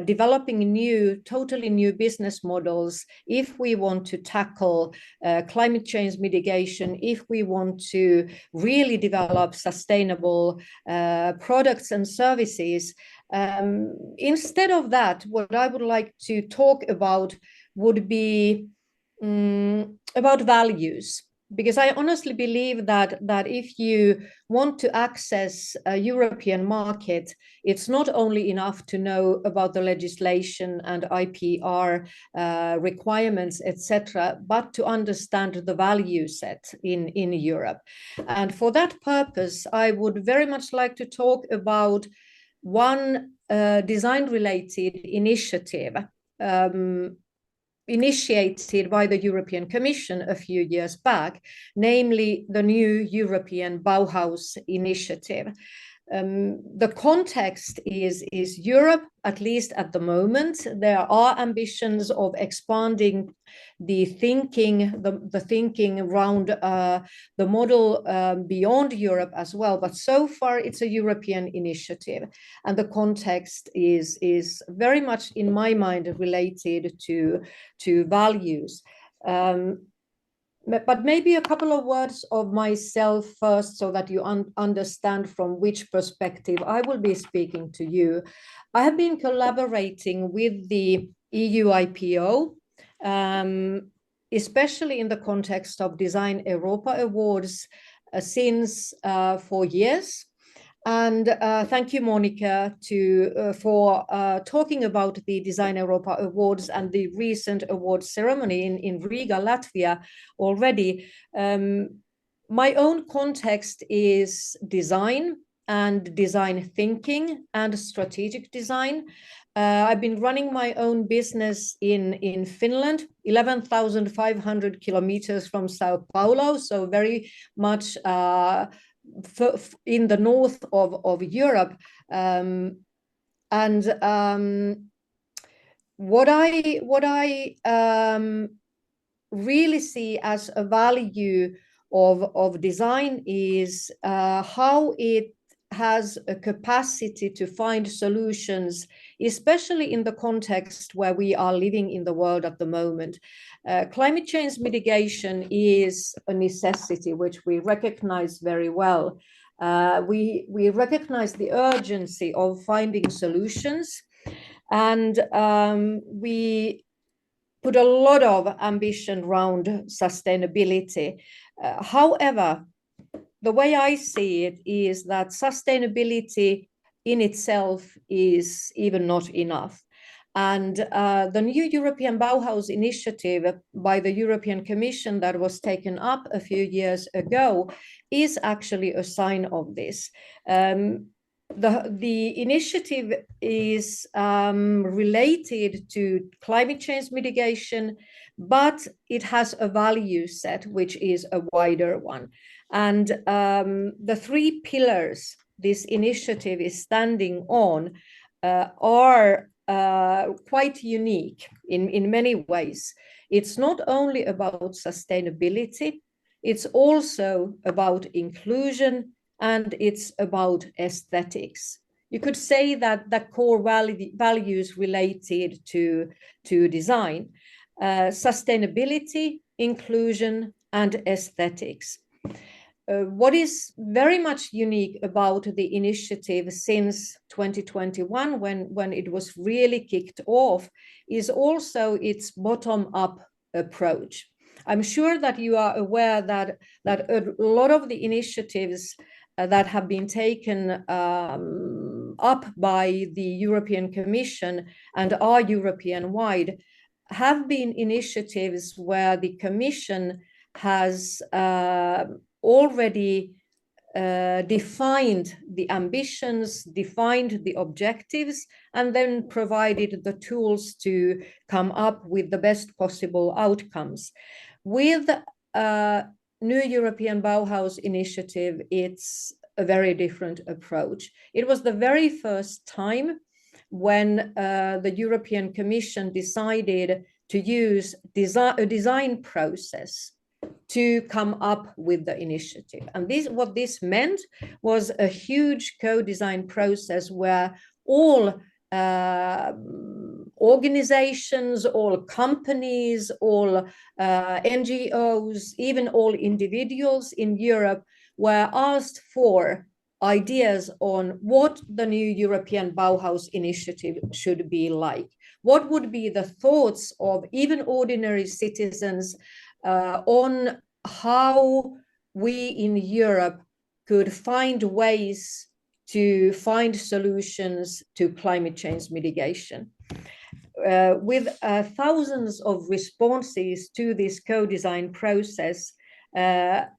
developing totally new business models if we want to tackle climate change mitigation, if we want to really develop sustainable products and services. Instead of that, what I would like to talk about would be about values, because I honestly believe that if you want to access a European market, it's not only enough to know about the legislation and IPR requirements, etc., but to understand the value set in Europe. And for that purpose, I would very much like to talk about one design-related initiative initiated by the European Commission a few years back, namely the new European Bauhaus initiative. The context is Europe, at least at the moment. There are ambitions of expanding the thinking around the model beyond Europe as well. But so far, it's a European initiative. And the context is very much, in my mind, related to values. But maybe a couple of words of myself first, so that you understand from which perspective I will be speaking to you. I have been collaborating with the EU IPO, especially in the context of Design Europa Awards, since 4 years. And thank you, Monica, for talking about the Design Europa Awards and the recent awards ceremony in Riga, Latvia already. My own context is design and design thinking and strategic design. I've been running my own business in Finland, 11,500 kilometers from Sao Paulo, so very much in the north of Europe. What I really see as a value of design is how it has a capacity to find solutions, especially in the context where we are living in the world at the moment. Climate change mitigation is a necessity, which we recognize very well. We recognize the urgency of finding solutions, and we put a lot of ambition around sustainability. However, the way I see it is that sustainability in itself is even not enough. And the new European Bauhaus initiative by the European Commission that was taken up a few years ago is actually a sign of this. The initiative is related to climate change mitigation, but it has a value set which is a wider one. And the three pillars this initiative is standing on are quite unique in many ways. It's not only about sustainability, it's also about inclusion, and it's about aesthetics. You could say that the core values related to design, sustainability, inclusion, and aesthetics. What is very much unique about the initiative since 2021, when it was really kicked off, is also its bottom-up approach. I'm sure that you are aware that a lot of the initiatives that have been taken up by the European Commission and are European-wide have been initiatives where the Commission has already defined the ambitions, defined the objectives, and then provided the tools to come up with the best possible outcomes. With New European Bauhaus initiative, it's a very different approach. It was the very first time when the European Commission decided to use a design process to come up with the initiative. And what this meant was a huge co-design process where all organizations, all companies, all NGOs, even all individuals in Europe were asked for ideas on what the new European Bauhaus initiative should be like. What would be the thoughts of even ordinary citizens on how we in Europe could find ways to find solutions to climate change mitigation. With thousands of responses to this co-design process, the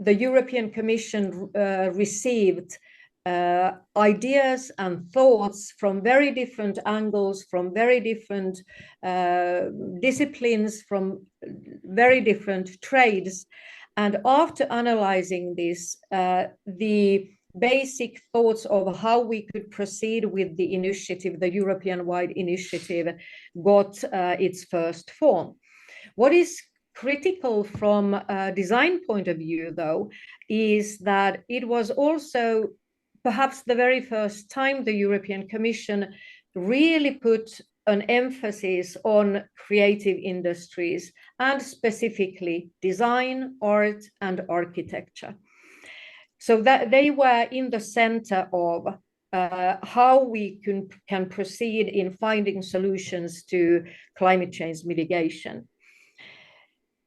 European Commission received ideas and thoughts from very different angles, from very different disciplines, from very different trades. And after analyzing this, the basic thoughts of how we could proceed with the initiative, the European-wide initiative, got its first form. What is critical from a design point of view, though, is that it was also perhaps the very first time the European Commission really put an emphasis on creative industries and specifically design, art, and architecture. So that they were in the center of how we can proceed in finding solutions to climate change mitigation.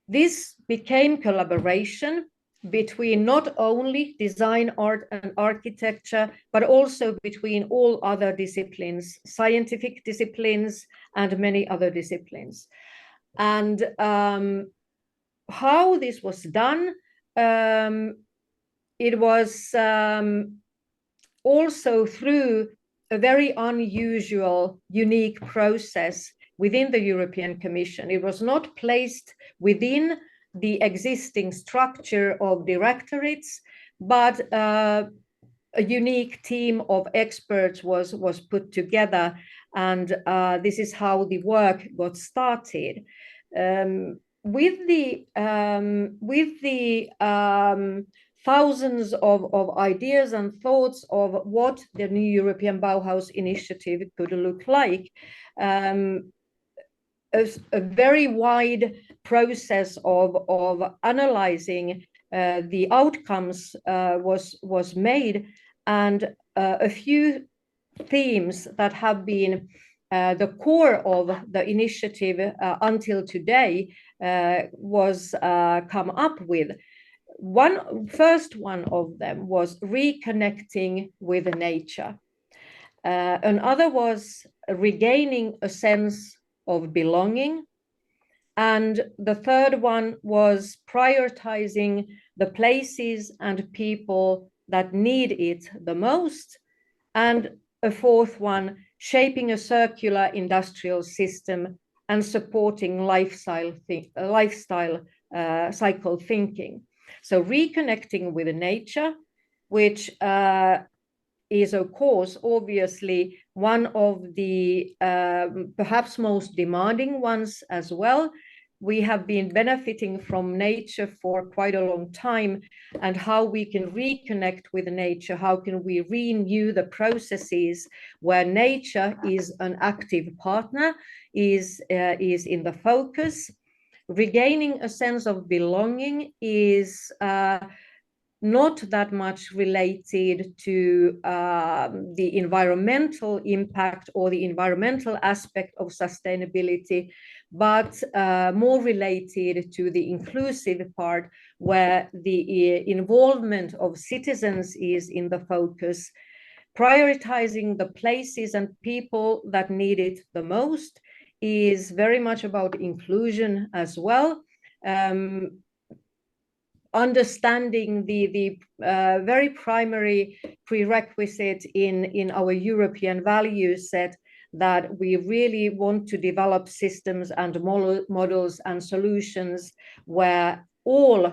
This became collaboration between not only design, art, and architecture, but also between all other disciplines, scientific disciplines, and many other disciplines. And how this was done, it was also through a very unusual, unique process within the European Commission. It was not placed within the existing structure of directorates, but a unique team of experts was put together, and this is how the work got started. With the thousands of ideas and thoughts of what the new European Bauhaus initiative could look like, a very wide process of analyzing the outcomes was made, and a few themes that have been the core of the initiative until today was come up with. First one of them was reconnecting with nature. Another was regaining a sense of belonging. And the third one was prioritizing the places and people that need it the most. And a fourth one, shaping a circular industrial system and supporting lifestyle cycle thinking. So reconnecting with nature, which is, of course, obviously one of the perhaps most demanding ones as well. We have been benefiting from nature for quite a long time, and how we can reconnect with nature, how can we renew the processes where nature is an active partner, is in the focus. Regaining a sense of belonging is not that much related to the environmental impact or the environmental aspect of sustainability, but more related to the inclusive part, where the involvement of citizens is in the focus, prioritizing the places and people that need it the most is very much about inclusion as well. Understanding the very primary prerequisite in our European value set, that we really want to develop systems and models and solutions where all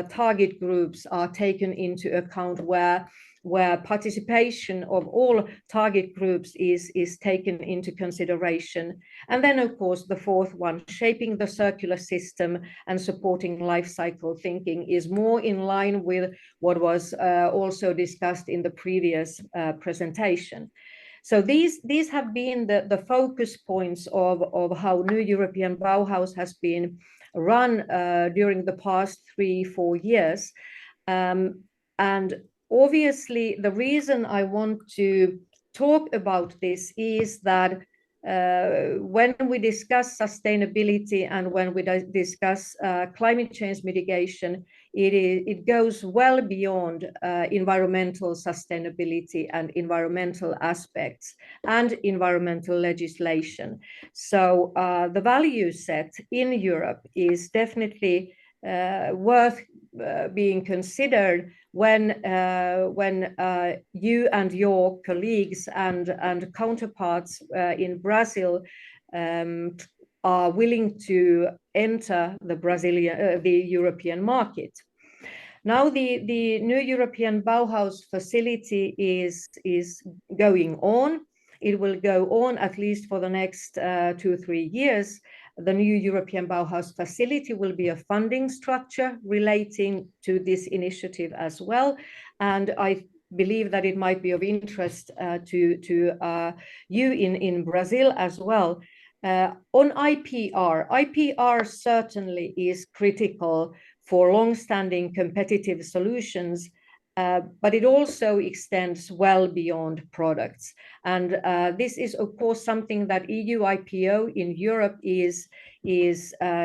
target groups are taken into account, where participation of all target groups is taken into consideration. And then, of course, the fourth one, shaping the circular system and supporting life cycle thinking, is more in line with what was also discussed in the previous presentation. So these have been the focus points of how New European Bauhaus has been run during the past 3-4 years. And obviously, the reason I want to talk about this is that when we discuss sustainability and when we discuss climate change mitigation, it goes well beyond environmental sustainability and environmental aspects and environmental legislation. So the value set in Europe is definitely worth being considered when you and your colleagues and counterparts in Brazil are willing to enter the European market. Now the new European Bauhaus facility is going on. It will go on at least for the next 2-3 years. The new European Bauhaus facility will be a funding structure relating to this initiative as well. And I believe that it might be of interest to you in Brazil as well. On IPR, IPR certainly is critical for long-standing competitive solutions, but it also extends well beyond products. And this is, of course, something that EU IPO in Europe is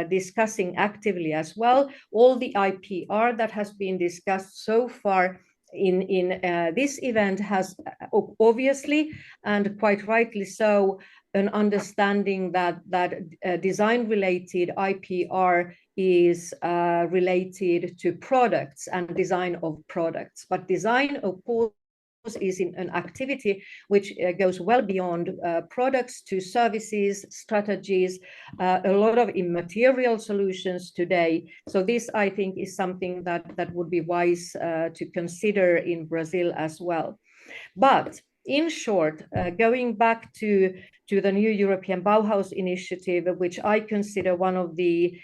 discussing actively as well. All the IPR that has been discussed so far in this event has obviously, and quite rightly so, an understanding that design-related IPR is related to products and design of products. But design, of course, is in an activity which goes well beyond products to services, strategies, a lot of immaterial solutions today. So this, I think, is something that would be wise to consider in Brazil as well. But in short, going back to the new European Bauhaus initiative, which I consider one of the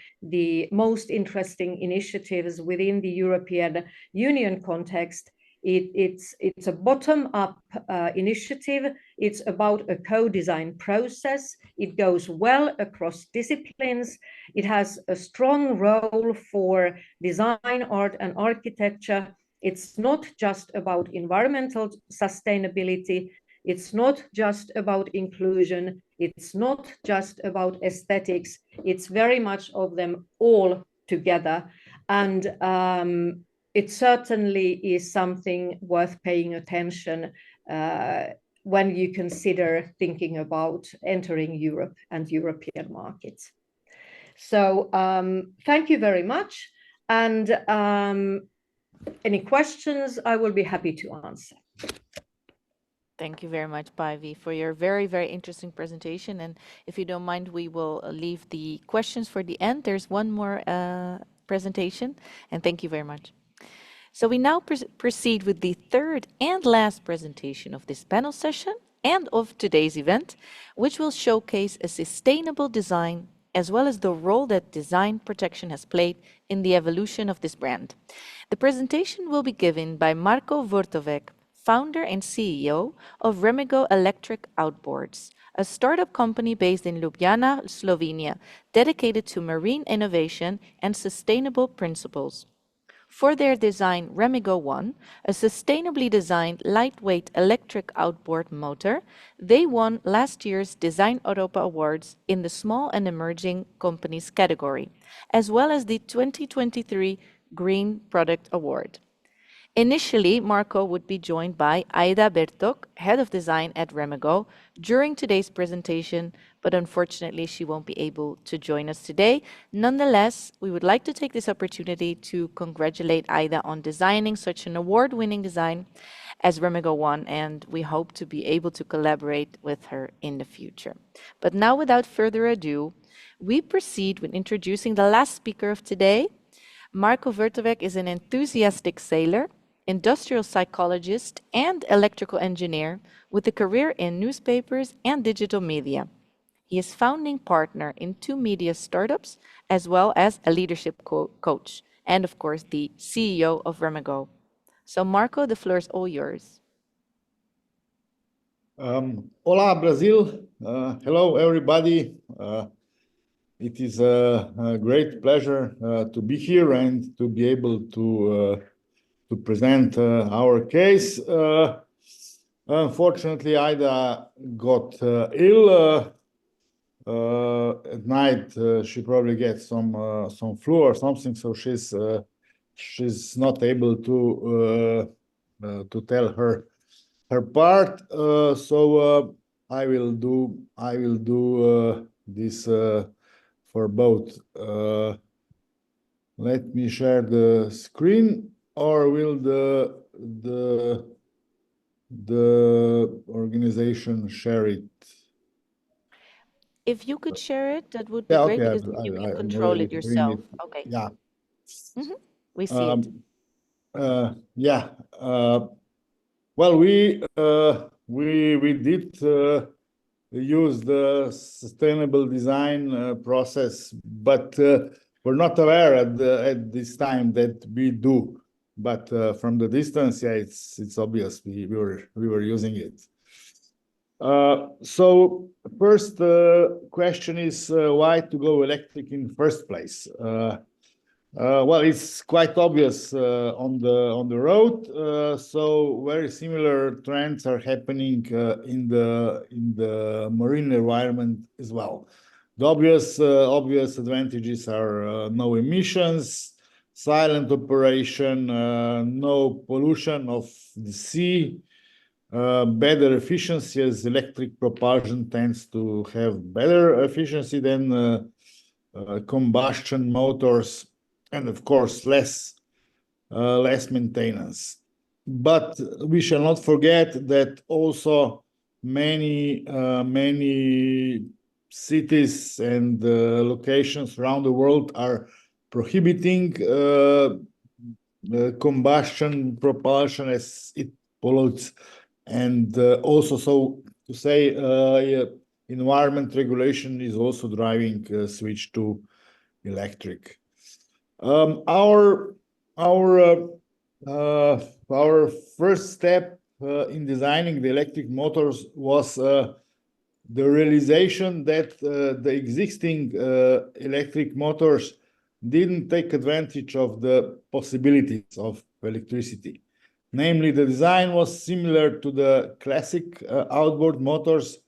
most interesting initiatives within the European Union context, it's a bottom-up initiative. It's about a co-design process. It goes well across disciplines. It has a strong role for design, art, and architecture. It's not just about environmental sustainability. It's not just about inclusion. It's not just about aesthetics. It's very much of them all together. And it certainly is something worth paying attention when you consider thinking about entering Europe and European markets. So thank you very much. And any questions, I will be happy to answer. Thank you very much, Päivi, for your very, very interesting presentation. And if you don't mind, we will leave the questions for the end. There's one more presentation, and thank you very much. So we now proceed with the third and last presentation of this panel session and of today's event, which will showcase a sustainable design as well as the role that design protection has played in the evolution of this brand. The presentation will be given by Marko Vrtovec, founder and CEO of Remigo Electric Outboards, a startup company based in Ljubljana, Slovenia, dedicated to marine innovation and sustainable principles. For their design Remigo One, a sustainably designed lightweight electric outboard motor, they won last year's Design Europa Awards in the Small and Emerging Companies category, as well as the 2023 Green Product Award. Initially, Marko would be joined by Aida Bertok, head of design at Remigo, during today's presentation, but unfortunately she won't be able to join us today. Nonetheless, we would like to take this opportunity to congratulate Aida on designing such an award-winning design as Remigo One, and we hope to be able to collaborate with her in the future. But now, without further ado, we proceed with introducing the last speaker of today. Marko Vrtovec is an enthusiastic sailor, industrial psychologist, and electrical engineer with a career in newspapers and digital media. He is founding partner in 2 media startups, as well as a leadership coach, and of course, the CEO of Remigo. So Marko, the floor is all yours. Hola, Brazil. Hello, everybody. It is a great pleasure to be here and to be able to present our case. Unfortunately, Aida got ill. At night, she probably gets some flu or something, so she's not able to tell her part. So I will do this for both. Let me share the screen. Or will the organization share it? If you could share it, that would be great, okay, because you can control it yourself. Okay. Yeah. We see it. Yeah. Well, we did use the sustainable design process, but we're not aware at this time that we do. But from the distance, yeah, it's obvious we were using it. So first question is why to go electric in the first place? Well, it's quite obvious on the road. So very similar trends are happening in the marine environment as well. The obvious advantages are no emissions, silent operation, no pollution of the sea, better efficiency, as electric propulsion tends to have better efficiency than combustion motors, and of course less maintenance. but we shall not forget that also many cities and locations around the world are prohibiting combustion propulsion as it pollutes, and also, so to say, environment regulation is also driving switch to electric. Our first step in designing the electric motors was the realization that the existing electric motors didn't take advantage of the possibilities of electricity. Namely, the design was similar to the classic outboard motors,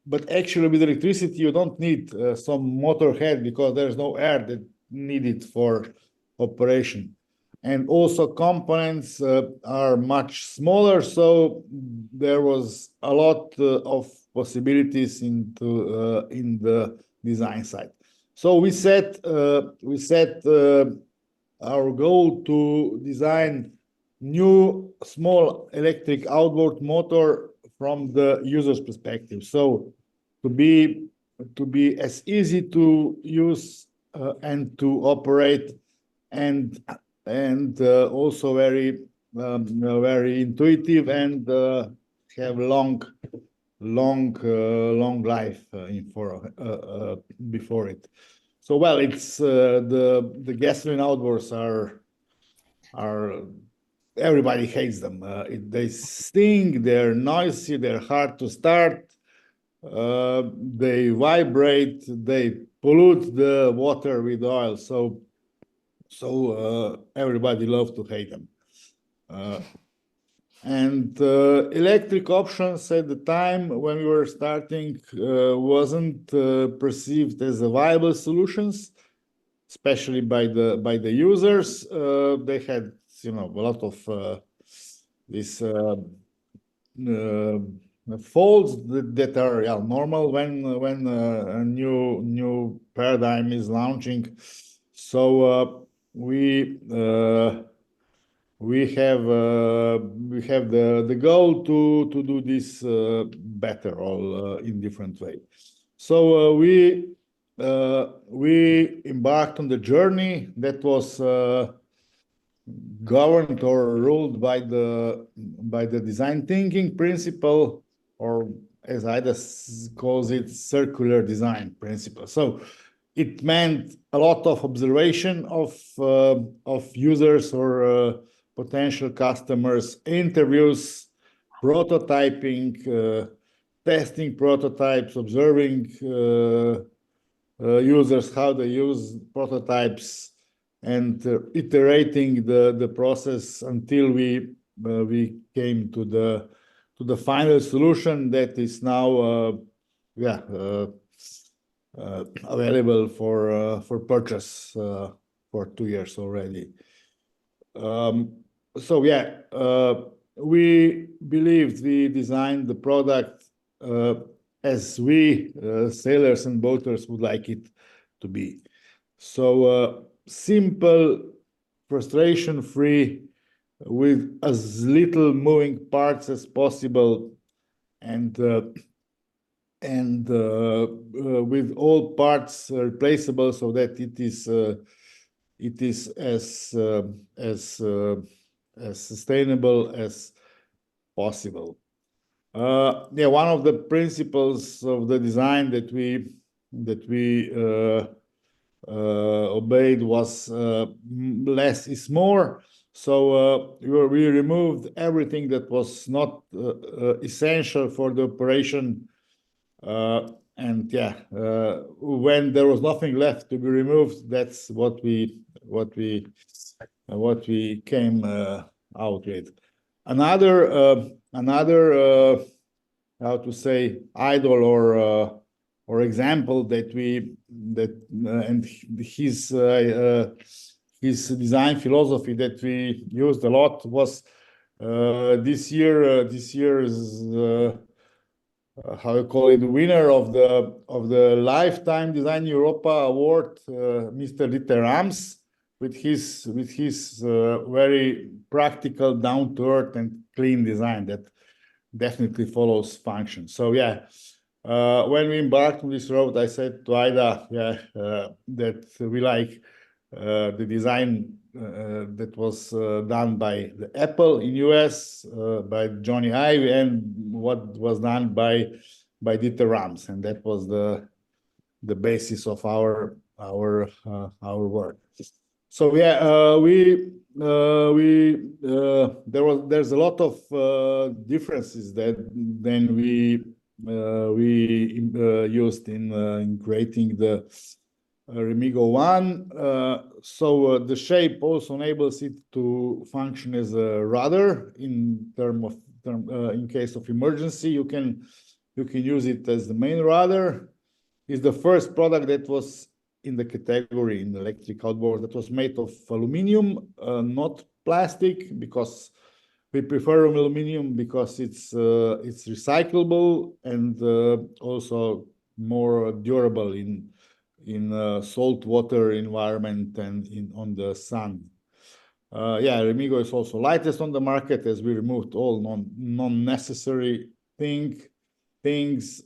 but actually with electricity, you don't need some motor head because there's no air that needed for operation. And also components are much smaller, so there was a lot of possibilities in the design side. So we set our goal to design new small electric outboard motor from the user's perspective. So to be as easy to use and to operate, and also very intuitive and have long life before it. So well, it's the gasoline outboards are everybody hates them. They sting, they're noisy, they're hard to start, they vibrate, they pollute the water with oil. So everybody loves to hate them. And electric options at the time when we were starting wasn't perceived as a viable solutions, especially by the users. They had, a lot of these faults that are normal when a new paradigm is launching. So we have the goal to do this better, all in different way. So we embarked on the journey that was governed or ruled by the design thinking principle, or as Ida calls it, circular design principle. So it meant a lot of observation of users or potential customers, interviews, prototyping, testing prototypes, observing users, how they use prototypes, and iterating the process until we came to the final solution that is now available for purchase for 2 years already. So yeah, we believed we designed the product as we sailors and boaters would like it to be. So simple, frustration-free, with as little moving parts as possible, and with all parts replaceable, so that it is as sustainable as possible. One of the principles of the design that we obeyed was less is more. So we removed everything that was not essential for the operation, and when there was nothing left to be removed, that's what we came out with. Another how to say, idol or example that and his design philosophy that we used a lot was this year's how you call it, winner of the Lifetime Design Europa Award, Mr. Dieter Rams. his very practical, down to earth and clean design that definitely follows function. So yeah, when we embarked on this road, I said to Ida, that we like the design that was done by the Apple in US, by Johnny Ive, and what was done by Dieter Rams, and that was the basis of our work. So yeah, there's a lot of differences that then we used in creating the Remigo One. So the shape also enables it to function as a rudder in case of emergency. You can use it as the main rudder. It's the first product that was in the category in electric outboard that was made of aluminum, not plastic, because we prefer aluminum because it's recyclable and also more durable in salt water environment and on the sun. Yeah, Remigo is also lightest on the market as we removed all non-necessary things.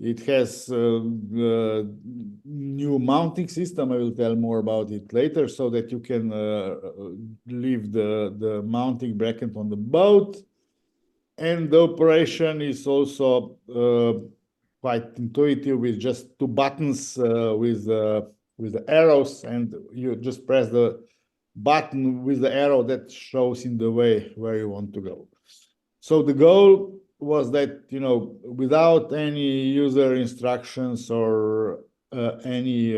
It has new mounting system. I will tell more about it later, so that you can leave the mounting bracket on the boat. And the operation is also quite intuitive with just two buttons with the arrows, and you just press the button with the arrow that shows in the way where you want to go. So the goal was that, without any user instructions or any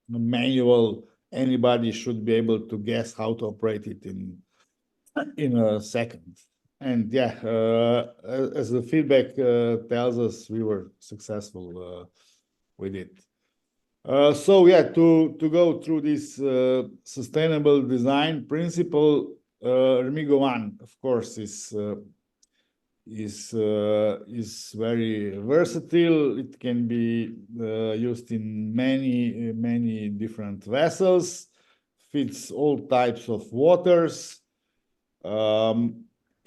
manual, anybody should be able to guess how to operate it in a second. And yeah, as the feedback tells us, we were successful with it. So yeah, to go through this sustainable design principle, Remigo One, of course, is very versatile. It can be used in many different vessels, fits all types of waters.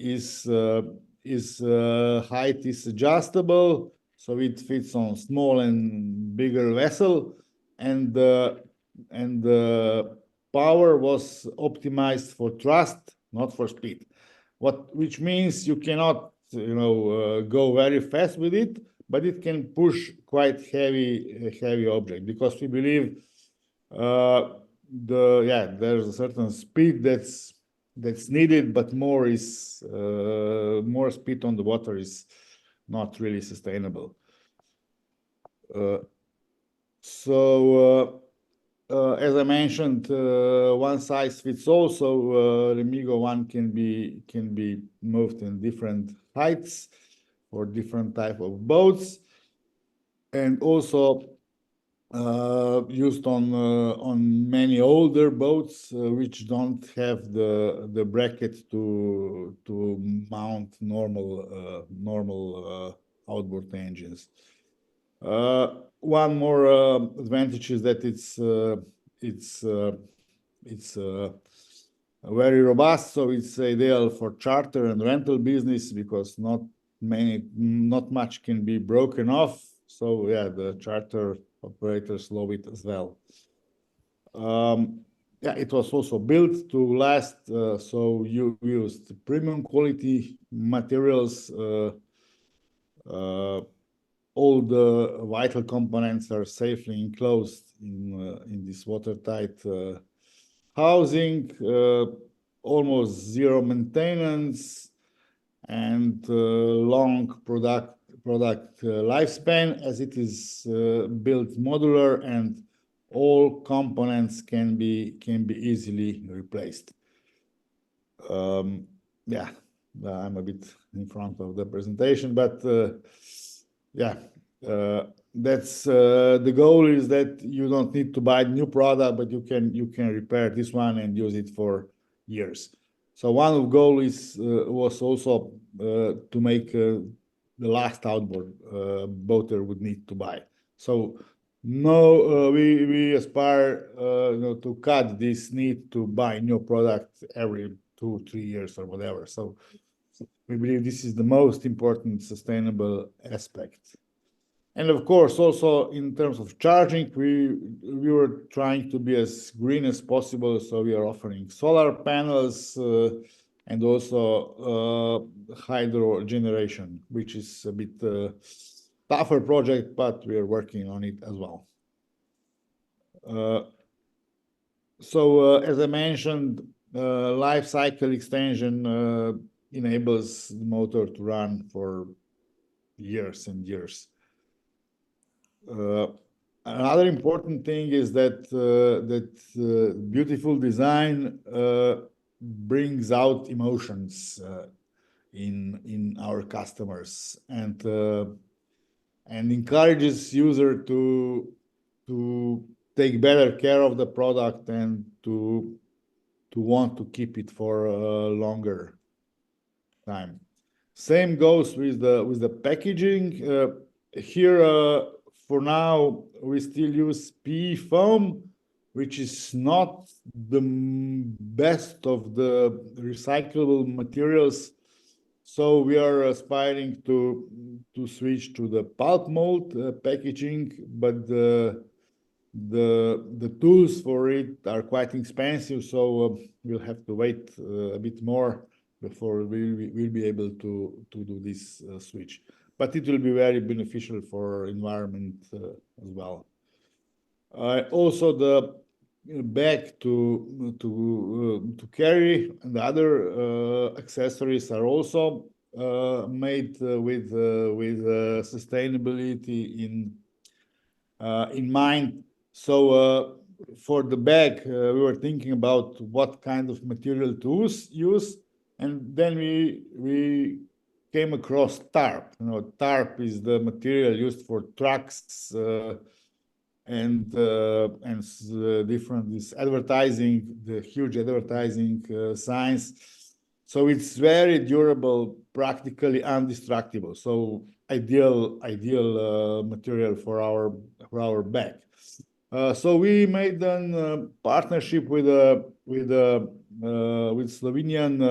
Its height is adjustable, so it fits on small and bigger vessel, and the power was optimized for thrust, not for speed. Which means you cannot go very fast with it, but it can push quite heavy object, because we believe there's a certain speed that's needed, but more speed on the water is not really sustainable. As I mentioned, one size fits all. So Remigo One can be moved in different heights for different type of boats, and also used on many older boats which don't have the bracket to mount normal outboard engines. One more advantage is that it's very robust, so it's ideal for charter and rental business, because not much can be broken off. So yeah, the charter operators love it as well. Yeah, it was also built to last, so you used premium quality materials. All the vital components are safely enclosed in this watertight housing. Almost zero maintenance and long product lifespan, as it is built modular, and all components can be easily replaced. Yeah, I'm a bit in front of the presentation, but yeah, that's the goal is that you don't need to buy new product, but you can repair this one and use it for years. So one of the goals was also to make the last outboard boater would need to buy. So No, we aspire to cut this need to buy new product every 2-3 years or whatever. So we believe this is the most important sustainable aspect. And of course, also in terms of charging, we were trying to be as green as possible. So we are offering solar panels and also hydro generation, which is a bit tougher project, but we are working on it as well. As I mentioned, life cycle extension enables the motor to run for years and years. Another important thing is that beautiful design brings out emotions in our customers and encourages user to take better care of the product and to want to keep it for a longer time. Same goes with the packaging. Here, for now, we still use PE foam, which is not the best of the recyclable materials. So we are aspiring to switch to the pulp mold packaging, but the tools for it are quite expensive, so we'll have to wait a bit more before we'll be able to do this switch. But it will be very beneficial for environment as well. Also, the bag to carry and the other accessories are also made with sustainability in mind. So for the bag, we were thinking about what kind of material to use, and then we came across tarp. Tarp is the material used for trucks and different this advertising, the huge advertising signs. So it's very durable, practically indestructible. So ideal material for our bag. So we made a partnership with Slovenian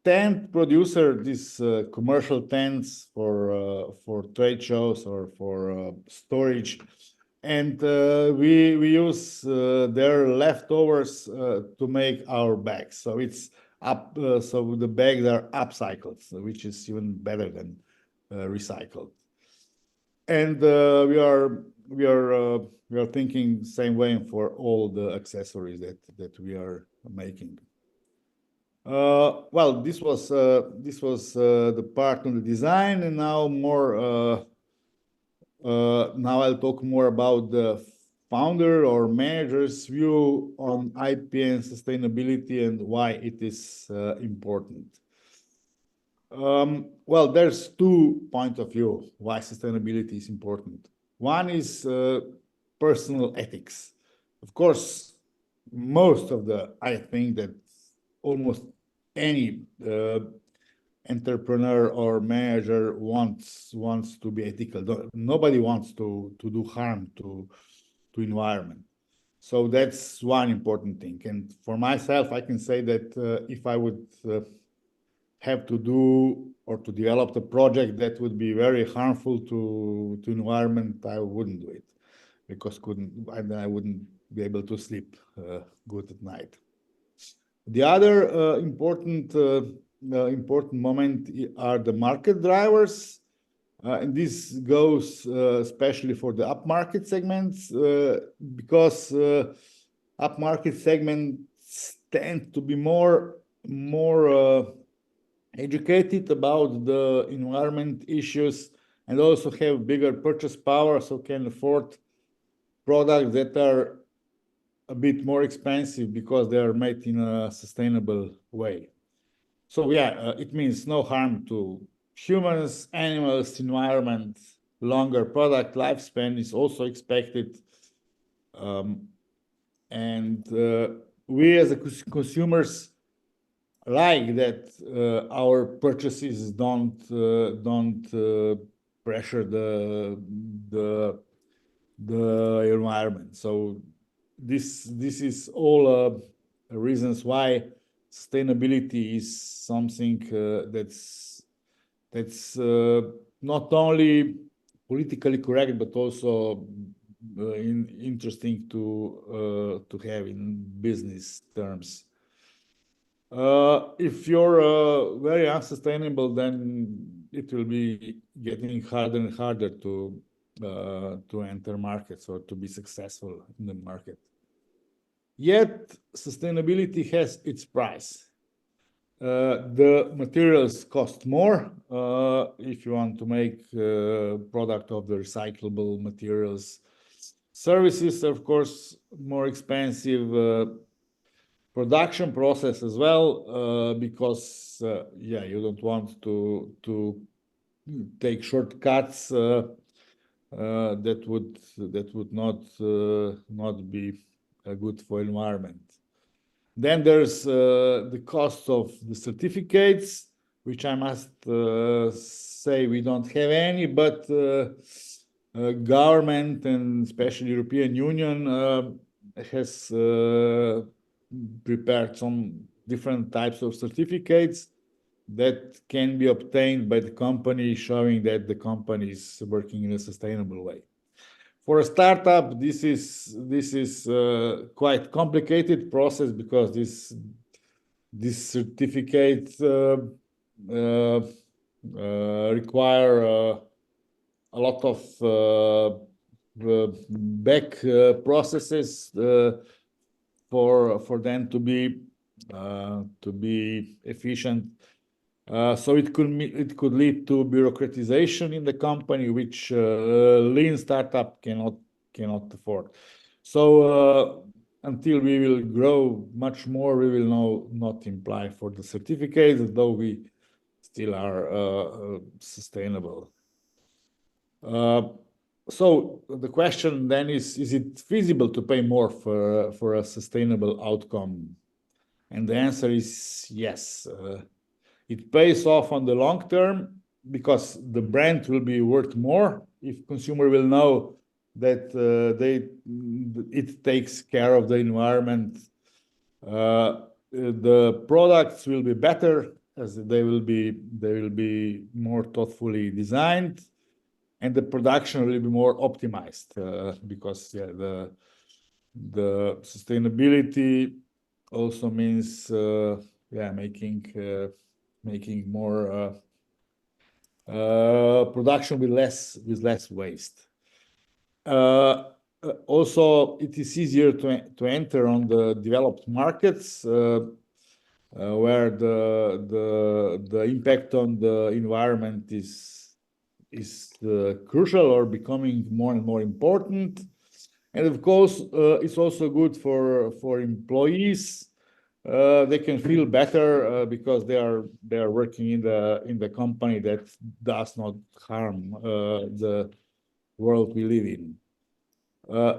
tent producer, this commercial tents for trade shows or for storage, and we use their leftovers to make our bags. So it's so the bags are upcycled, which is even better than recycled. And we are thinking same way for all the accessories that we are making. Well, this was the part on the design, and now now I'll talk more about the founder or manager's view on IP and sustainability and why it is important. Well, there's 2 points of view why sustainability is important. One is personal ethics. Of course, I think that almost any entrepreneur or manager wants to be ethical. Nobody wants to do harm to environment. So that's one important thing. And for myself, I can say that if I would have to do or to develop a project that would be very harmful to environment, I wouldn't do it, because I wouldn't be able to sleep good at night. The other important moment are the market drivers, and this goes especially for the upmarket segments, because upmarket segments tend to be more educated about the environment issues and also have bigger purchase power, so can afford products that are a bit more expensive because they are made in a sustainable way. So yeah, it means no harm to humans, animals, environment. Longer product lifespan is also expected. And we as consumers like that our purchases don't pressure the the environment. So this is all reasons why sustainability is something that's not only politically correct but also interesting to have in business terms. If you're very unsustainable, then it will be getting harder and harder to enter markets or to be successful in the market. Yet sustainability has its price. The materials cost more if you want to make product of the recyclable materials. Services, of course, more expensive. Production process as well, because yeah, you don't want to take shortcuts that would not be good for environment. Then there's the cost of the certificates, which I must say we don't have any, but government and especially European Union has prepared some different types of certificates that can be obtained by the company, showing that the company is working in a sustainable way. For a startup, this is quite complicated process because this certificate require a lot of back processes for them to be efficient. So it could lead to bureaucratization in the company, which lean startup cannot afford. So until we will grow much more, we will not apply for the certificates, though we still are sustainable. So the question then is it feasible to pay more for a sustainable outcome? And the answer is yes. It pays off on the long term because the brand will be worth more if consumer will know that it takes care of the environment. The products will be better as they will be more thoughtfully designed, and the production will be more optimized because yeah, the sustainability also means yeah, making more production with less waste. Also, it is easier to enter on the developed markets where the impact on the environment is crucial or becoming more and more important. And of course, it's also good for employees. They can feel better because they are working in the company that does not harm the world we live in.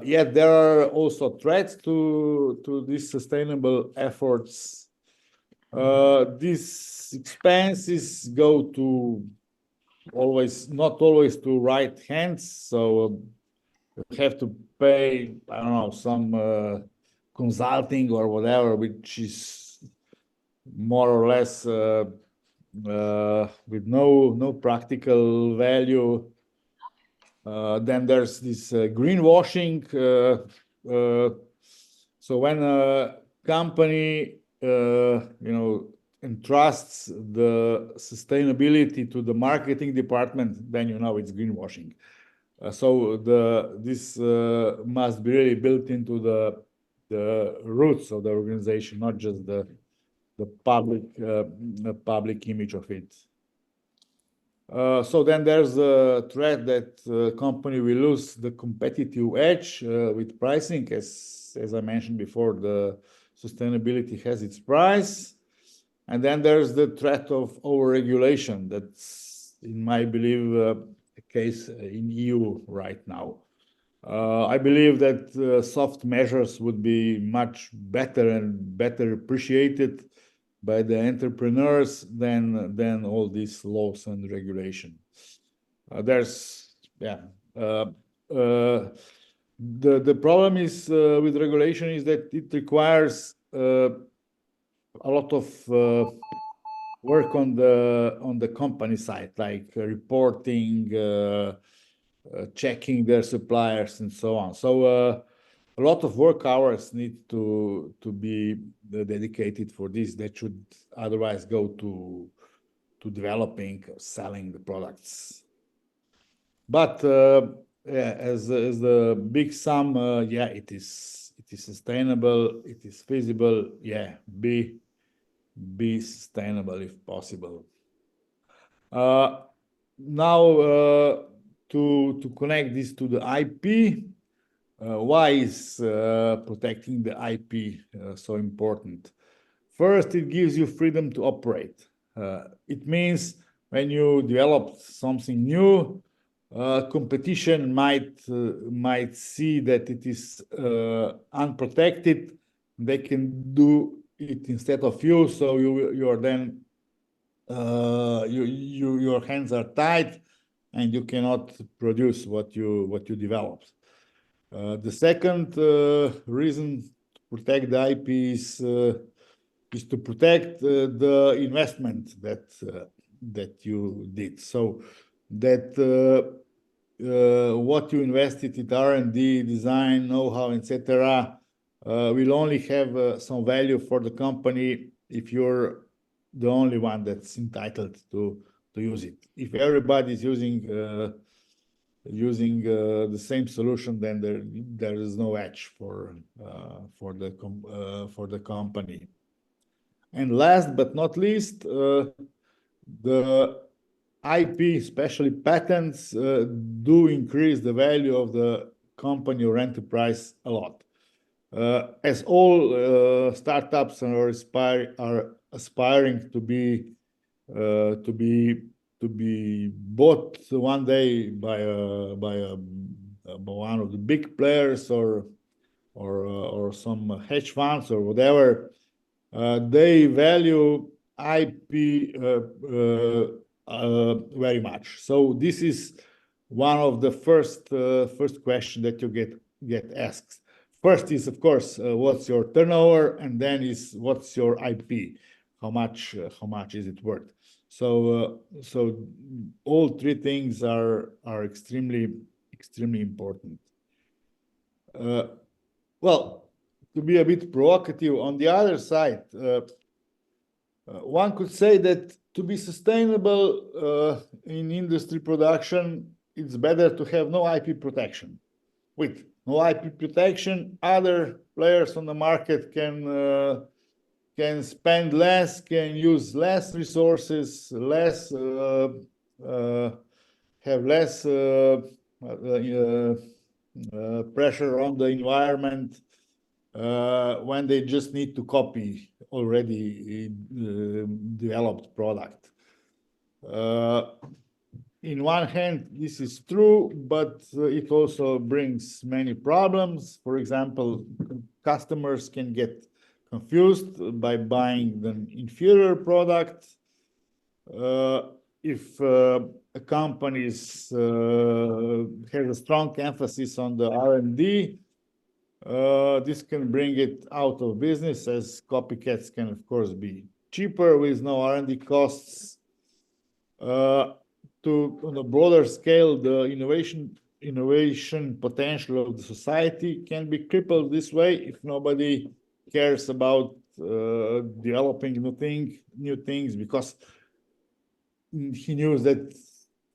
Yet there are also threats to these sustainable efforts. These expenses go to not always to right hands, so you have to pay, I don't know, some consulting or whatever, which is more or less with no practical value. Then there's this greenwashing. So when a company entrusts the sustainability to the marketing department, then it's greenwashing. So this must be really built into the roots of the organization, not just the public image of it. So then there's a threat that the company will lose the competitive edge with pricing. As I mentioned before, the sustainability has its price. And then there's the threat of over-regulation. That's, in my belief, a case in EU right now. I believe that soft measures would be much better and better appreciated by the entrepreneurs than all these laws and regulation. The problem is with regulation is that it requires a lot of work on the company side, like reporting, checking their suppliers, and so on. So a lot of work hours need to be dedicated for this. That should otherwise go to developing or selling the products. But yeah, as the big sum, yeah, it is sustainable, it is feasible. Yeah, be sustainable if possible. Now to connect this to the IP, why is protecting the IP so important? First, it gives you freedom to operate. It means when you develop something new, competition might see that it is unprotected. They can do it instead of you, so you are then your hands are tied, and you cannot produce what you developed. The second reason to protect the IP is to protect the investment that you did, so that what you invested in R&D, design, know-how, etc., will only have some value for the company if you're the only one that's entitled to use it. If everybody is using the same solution, then there is no edge for the company. And last but not least, the IP, especially patents, do increase the value of the company or enterprise a lot. As all startups are aspiring to be bought one day by one of the big players or some hedge funds or whatever, they value IP very much. So this is one of the first question that you get asked. First is, of course, what's your turnover, and then is what's your IP? How much is it worth? So all three things are extremely important. Well, to be a bit provocative, on the other side, one could say that to be sustainable in industry production, it's better to have no IP protection. With no IP protection, other players on the market can spend less, can use less resources, have less pressure on the environment when they just need to copy already developed product. In one hand, this is true, but it also brings many problems. For example, customers can get confused by buying an inferior product. If a company has a strong emphasis on the R&D, this can bring it out of business, as copycats can, of course, be cheaper with no R&D costs. On a broader scale, the innovation potential of the society can be crippled this way if nobody cares about developing new things, because he knew that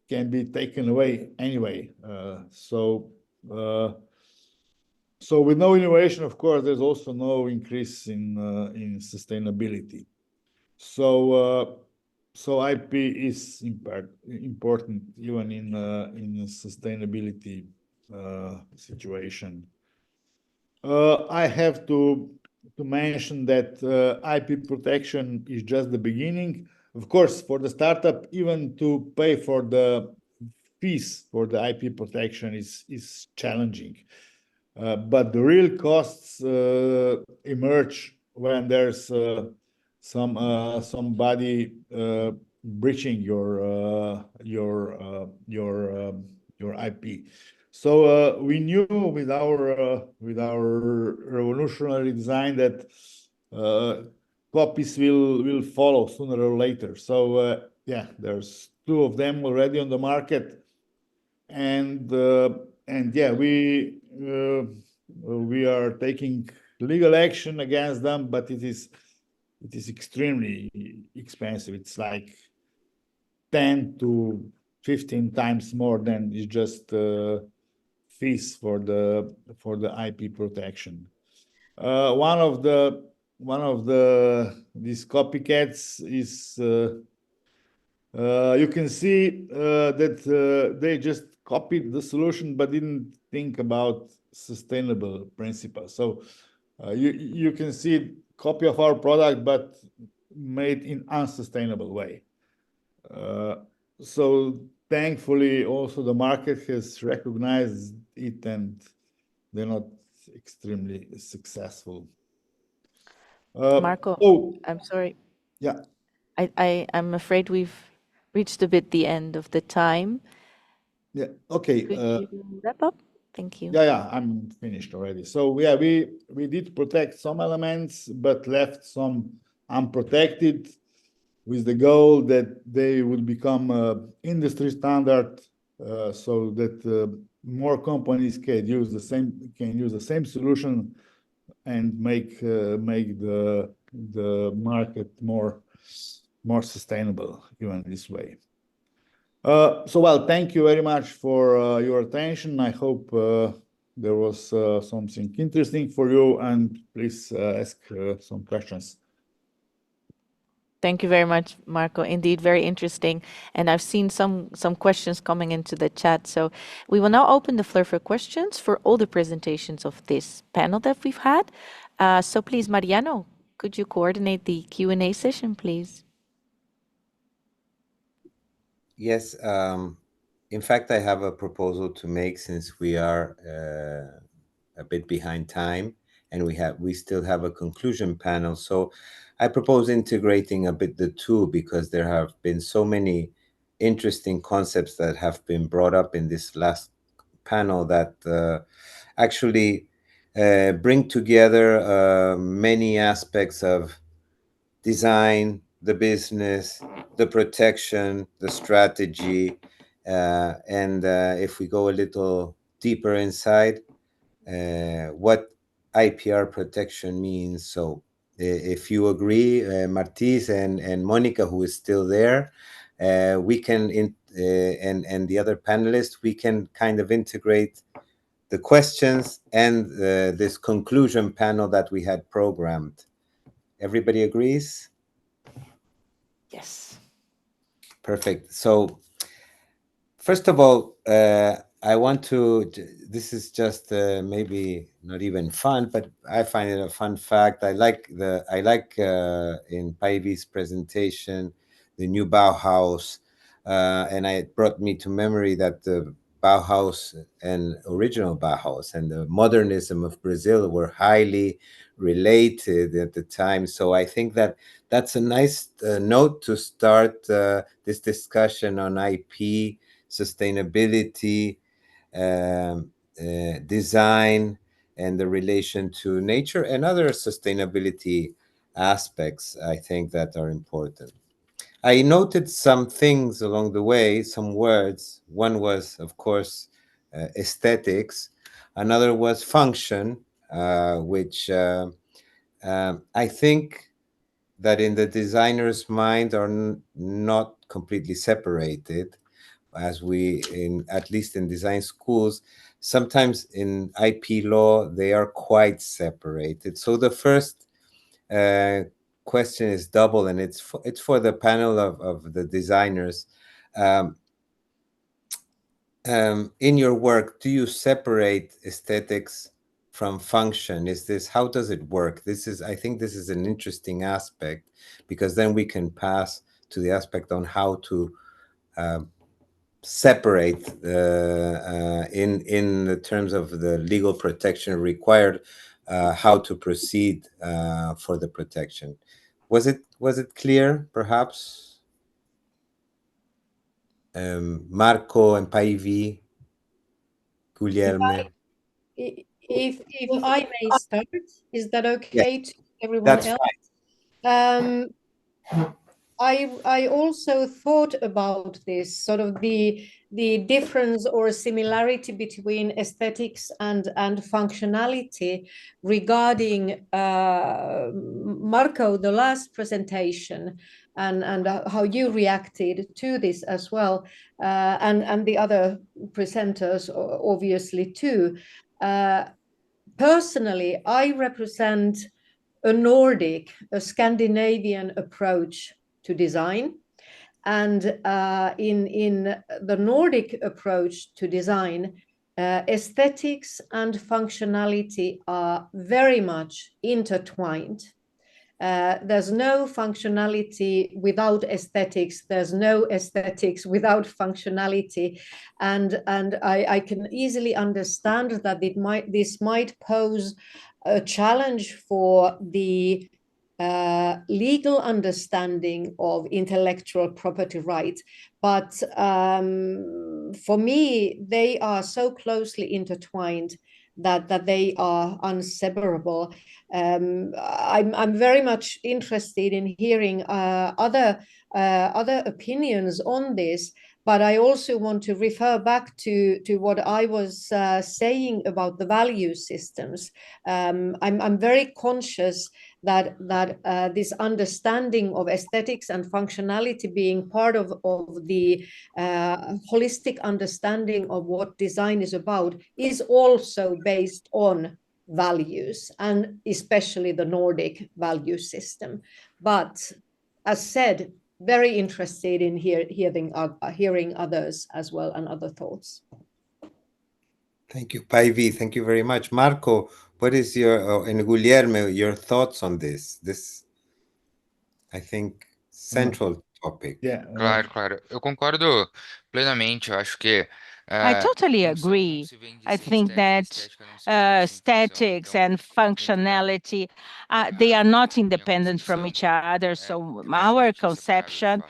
can be taken away anyway. So with no innovation, of course, there's also no increase in sustainability. So IP is important even in a sustainability situation. I have to mention that IP protection is just the beginning. Of course, for the startup, even to pay for the fees for the IP protection is challenging. But the real costs emerge when there's somebody breaching your IP. So we knew with our revolutionary design that copies will follow sooner or later. So yeah, there's 2 of them already on the market, and yeah, we are taking legal action against them, but it is extremely expensive. It's like 10 to 15 times more than is just fees for the IP protection. One of these copycats is you can see that they just copied the solution but didn't think about sustainable principles. So you can see copy of our product but made in unsustainable way. So thankfully, also the market has recognized it, and they're not extremely successful. Marco, Oh, I'm sorry. yeah. I'm afraid we've reached a bit the end of the time. Yeah. Okay. Could you wrap up? Thank you. Yeah, I'm finished already. So yeah, we did protect some elements, but left some unprotected, with the goal that they would become industry standard, so that more companies can use the same solution and make the market more sustainable even this way. So well, thank you very much for your attention. I hope there was something interesting for you, and please ask some questions. Thank you very much, Marco. Indeed, very interesting. And I've seen some questions coming into the chat. So we will now open the floor for questions for all the presentations of this panel that we've had. So please, Mariano, could you coordinate the Q&A session, please? Yes. In fact, I have a proposal to make, since we are a bit behind time, and we still have a conclusion panel. So I propose integrating a bit the two, because there have been so many interesting concepts that have been brought up in this last panel that actually bring together many aspects of design, the business, the protection, the strategy, and if we go a little deeper inside, what IPR protection means. So if you agree, Martís and Monica, who is still there, we can, and the other panelists, we can kind of integrate the questions and this conclusion panel that we had programmed. Everybody agrees? Yes. Perfect. So first of all, I want to, this is just maybe not even fun, but I find it a fun fact. I like in Päivi's presentation, the new Bauhaus, and it brought me to memory that the Bauhaus and original Bauhaus and the modernism of Brazil were highly related at the time. So I think that that's a nice note to start this discussion on IP, sustainability, design, and the relation to nature and other sustainability aspects, I think, that are important. I noted some things along the way, some words. One was, of course, aesthetics. Another was function, which I think that in the designer's mind are not completely separated, as we, at least in design schools, sometimes in IP law, they are quite separated. So the first question is double, and it's for the panel of the designers. In your work, do you separate aesthetics from function? How does it work? I think this is an interesting aspect, because then we can pass to the aspect on how to separate in the terms of the legal protection required, how to proceed for the protection. Was it clear, perhaps? Marco and Päivi? Guilherme. If I may start, is that okay to everyone That's else? fine. I also thought about this sort of the difference or similarity between aesthetics and functionality regarding Marco, the last presentation, and how you reacted to this as well, and the other presenters obviously too. Personally, I represent a Nordic, a Scandinavian approach to design. And in the Nordic approach to design, aesthetics and functionality are very much intertwined. There's no functionality without aesthetics. There's no aesthetics without functionality, and I can easily understand that this might pose a challenge for the legal understanding of intellectual property rights. But for me, they are so closely intertwined that they are inseparable. I'm very much interested in hearing other opinions on this, but I also want to refer back to what I was saying about the value systems. I'm very conscious that this understanding of aesthetics and functionality being part of the holistic understanding of what design is about is also based on values, and especially the Nordic value system. But as said, very interested in hearing others as well and other thoughts. Thank you, Päivi. Thank you very much. Marco, what is your, and Guilherme, your thoughts on this? This, I think, central topic. Yeah. Claro, claro. Eu concordo plenamente. Eu acho que I totally agree. I think that aesthetics and functionality, they are not independent from each other. So our conception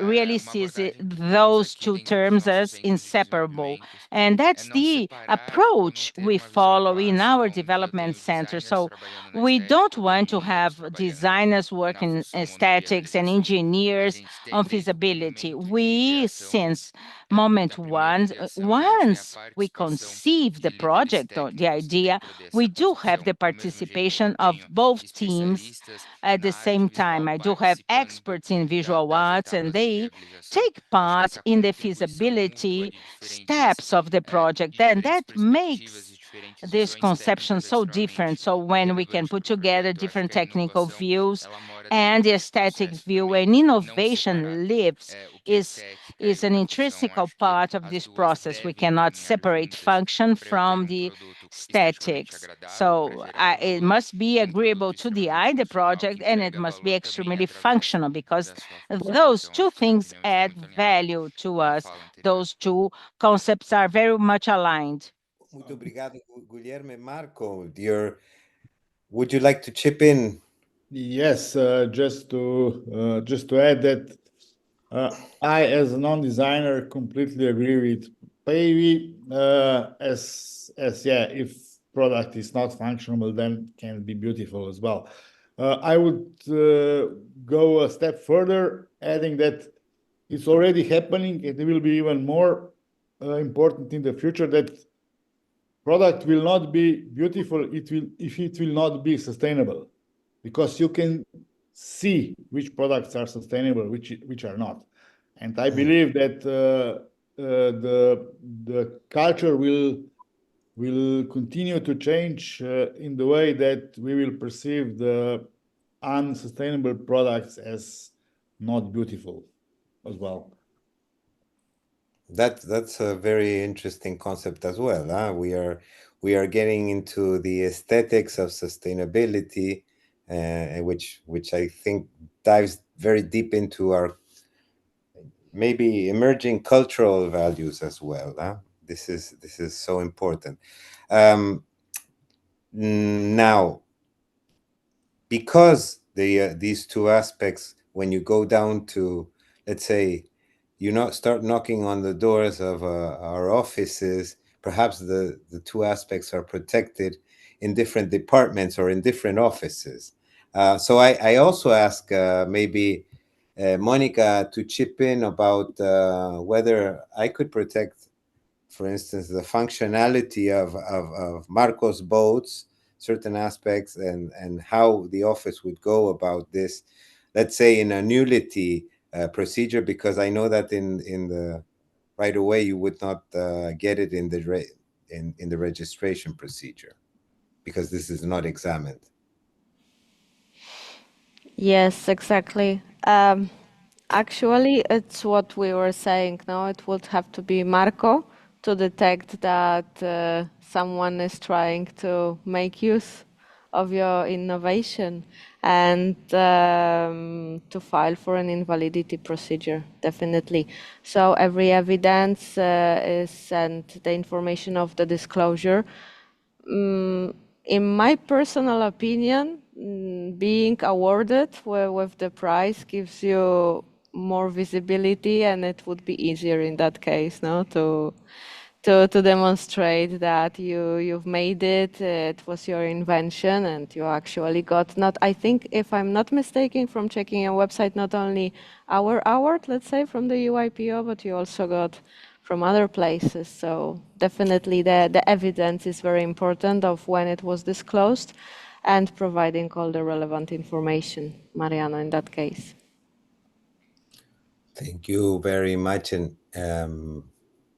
really sees those two terms as inseparable. And that's the approach we follow in our development center. So we don't want to have designers work in aesthetics and engineers on feasibility. We, since moment one, once we conceive the project or the idea, we do have the participation of both teams at the same time. I do have experts in visual arts, and they take part in the feasibility steps of the project. And that makes this conception so different. So when we can put together different technical views and the aesthetic view, and innovation lives, is an intrinsic part of this process. We cannot separate function from the aesthetics. So it must be agreeable to the eye, the project, and it must be extremely functional, because those two things add value to us. Those two concepts are very much aligned. Muito obrigado, Guilherme. Marco, would you like to chip in? Yes, just to add that I, as a non-designer, completely agree with Päivi. If product is not functional, then it can be beautiful as well. I would go a step further, adding that it's already happening. It will be even more important in the future that product will not be beautiful if it will not be sustainable, because you can see which products are sustainable, which are not. And I believe that the culture will continue to change in the way that we will perceive the unsustainable products as not beautiful as well. That's a very interesting concept as well. Huh? We are getting into the aesthetics of sustainability, which I think dives very deep into our maybe emerging cultural values as well. Huh? This is so important. Now, because these two aspects, when you go down to, let's say, start knocking on the doors of our offices, perhaps the two aspects are protected in different departments or in different offices. So I also ask maybe Monica to chip in about whether I could protect, for instance, the functionality of Marco's boats, certain aspects, and how the office would go about this, let's say in a nullity procedure, because I know that in the right away you would not get it in the registration procedure because this is not examined. Yes, exactly. Actually, it's what we were saying. Now it would have to be Marco to detect that someone is trying to make use of your innovation and to file for an invalidity procedure, definitely. So every evidence is and the information of the disclosure. In my personal opinion, being awarded with the prize gives you more visibility, and it would be easier in that case, no, to demonstrate that you've made it. It was your invention, and you actually got not. I think, if I'm not mistaken, from checking your website, not only our award, let's say, from the EUIPO, but you also got from other places. So definitely the evidence is very important of when it was disclosed and providing all the relevant information, Mariano, in that case. Thank you very much. And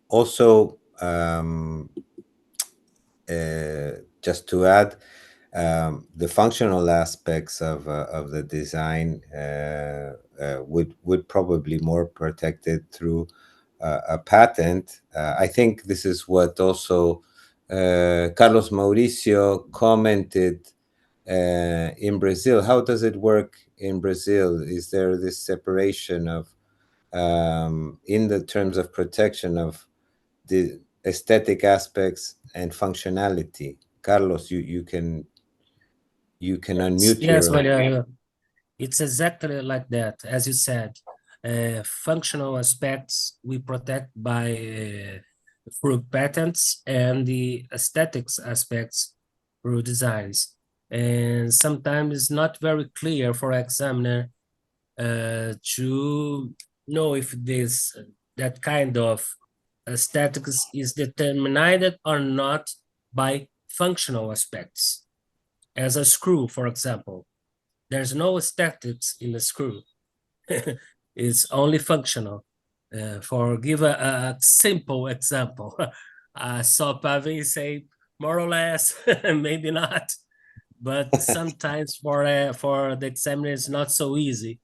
also, just to add, the functional aspects of the design would probably more protected through a patent. I think this is what also Carlos Mauricio commented in Brazil. How does it work in Brazil? Is there this separation of in the terms of protection of the aesthetic aspects and functionality? Carlos, you can unmute Yes, your... Mariano. It's exactly like that. As you said, functional aspects we protect by through patents, and the aesthetics aspects through designs. And sometimes it's not very clear for examiner to know if that kind of aesthetics is determined or not by functional aspects. As a screw, for example, there's no aesthetics in the screw. It's only functional. For give a simple example, I saw Pavin say more or less, maybe not, but sometimes for the examiner it's not so easy.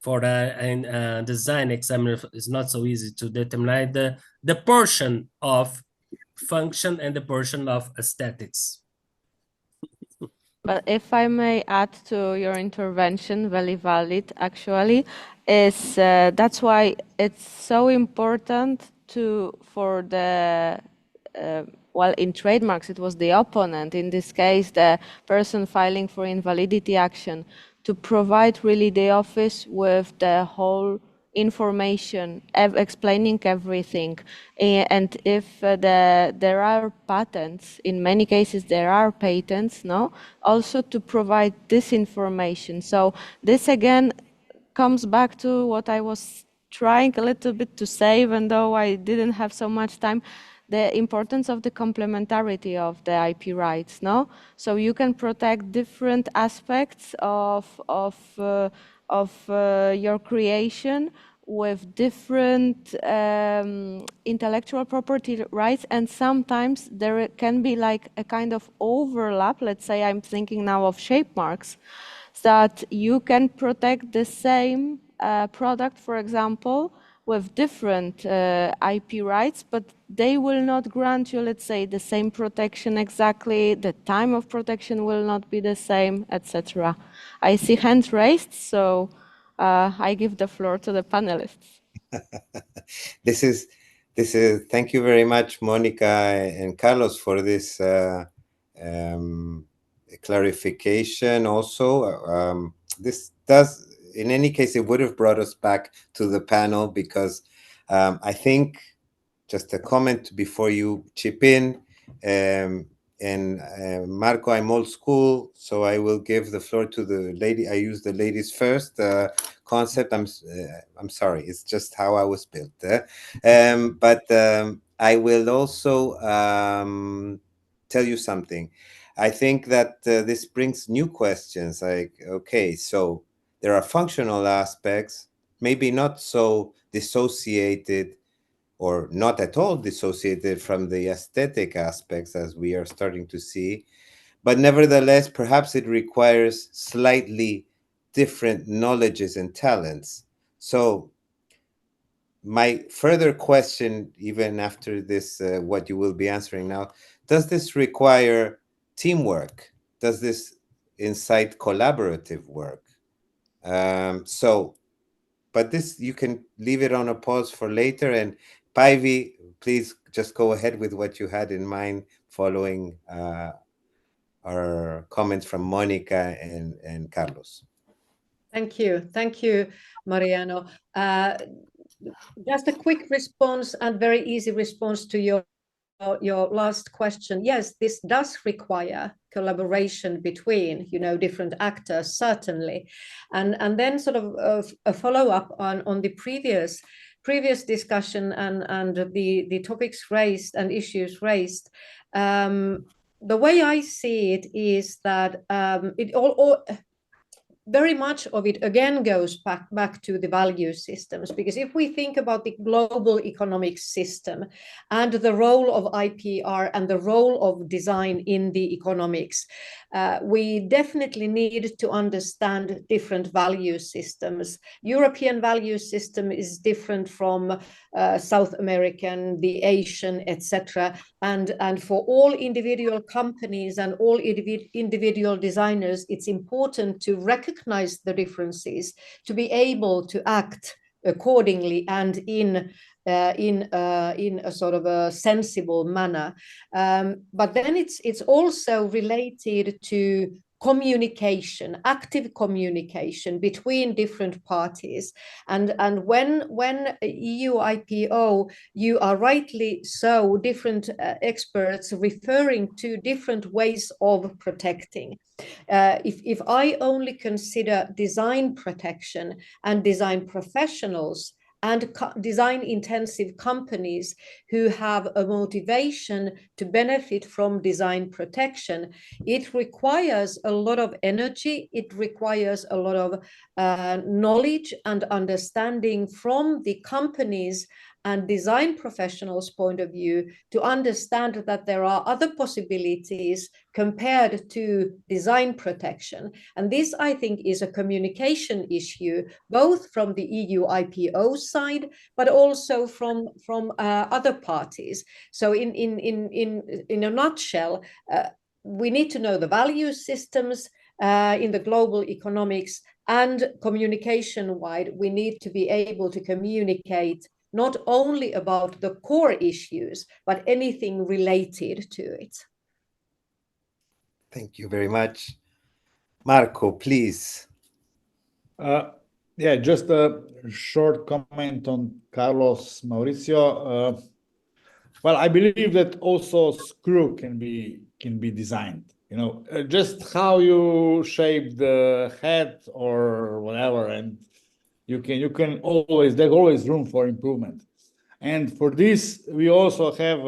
For the design examiner, it's not so easy to determine the portion of function and the portion of aesthetics. But if I may add to your intervention, very valid actually, is that's why it's so important for the well, in trademarks it was the opponent, in this case the person filing for invalidity action, to provide really the office with the whole information, explaining everything. And if there are patents, in many cases there are patents, no, also to provide this information. So this again comes back to what I was trying a little bit to say, even though I didn't have so much time, the importance of the complementarity of the IP rights, no? So you can protect different aspects of your creation with different intellectual property rights, and sometimes there can be like a kind of overlap. Let's say I'm thinking now of shape marks, that you can protect the same product, for example, with different IP rights, but they will not grant you, let's say, the same protection exactly, the time of protection will not be the same, etc. I see hands raised, so I give the floor to the panelists. This is thank you very much, Monica and Carlos, for this clarification also. This does, in any case, it would have brought us back to the panel, because I think just a comment before you chip in. Marco, I'm old school, so I will give the floor to the lady. I use the ladies first concept. I'm sorry, it's just how I was built. I will also tell you something. I think that this brings new questions. Like, okay, so there are functional aspects, maybe not so dissociated or not at all dissociated from the aesthetic aspects as we are starting to see. But nevertheless, perhaps it requires slightly different knowledges and talents. So my further question, even after this, what you will be answering now, does this require teamwork? Does this incite collaborative work? But this, you can leave it on a pause for later. And Päivi, please just go ahead with what you had in mind following our comments from Monica and Carlos. Thank you, Mariano. Just a quick response and very easy response to your last question. Yes, this does require collaboration between, different actors, certainly. And then sort of a follow-up on the previous discussion and the topics raised and issues raised. The way I see it is that it all very much of it again goes back to the value systems, because if we think about the global economic system and the role of IPR and the role of design in the economics, we definitely need to understand different value systems. European value system is different from South American, the Asian, etc. And for all individual companies and all individual designers, it's important to recognize the differences, to be able to act accordingly and in a sort of a sensible manner. But then it's also related to communication, active communication between different parties. And when EU IPO, you are rightly so, different experts referring to different ways of protecting. If I only consider design protection and design professionals and design-intensive companies who have a motivation to benefit from design protection, it requires a lot of energy, it requires a lot of knowledge and understanding from the companies and design professionals' point of view to understand that there are other possibilities compared to design protection. And this, I think, is a communication issue, both from the EU IPO side, but also from other parties. So in a nutshell, we need to know the value systems in the global economics, and communication-wide, we need to be able to communicate not only about the core issues, but anything related to it. Thank you very much. Marco, please. Yeah, just a short comment on Carlos Mauricio. Well, I believe that also screw can be designed. Just how you shape the head or whatever, and there's always room for improvement. And for this, we also have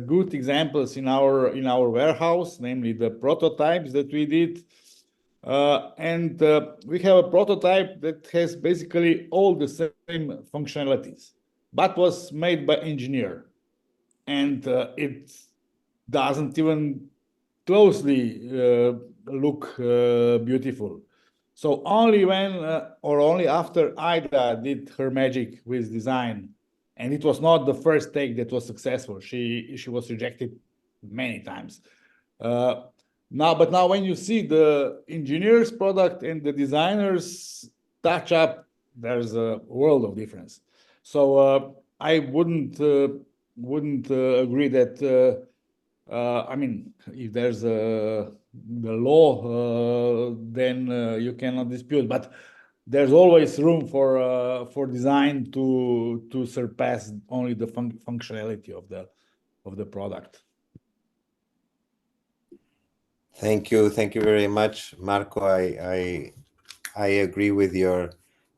good examples in our warehouse, namely the prototypes that we did. We have a prototype that has basically all the same functionalities, but was made by engineer. And it doesn't even closely look beautiful. So only when or only after Ida did her magic with design, and it was not the first take that was successful. She was rejected many times. Now when you see the engineer's product and the designer's touch up, there's a world of difference. So I wouldn't agree that I mean, if there's the law, then you cannot dispute. But there's always room for design to surpass only the functionality of the product. Thank you very much, Marco. I agree with your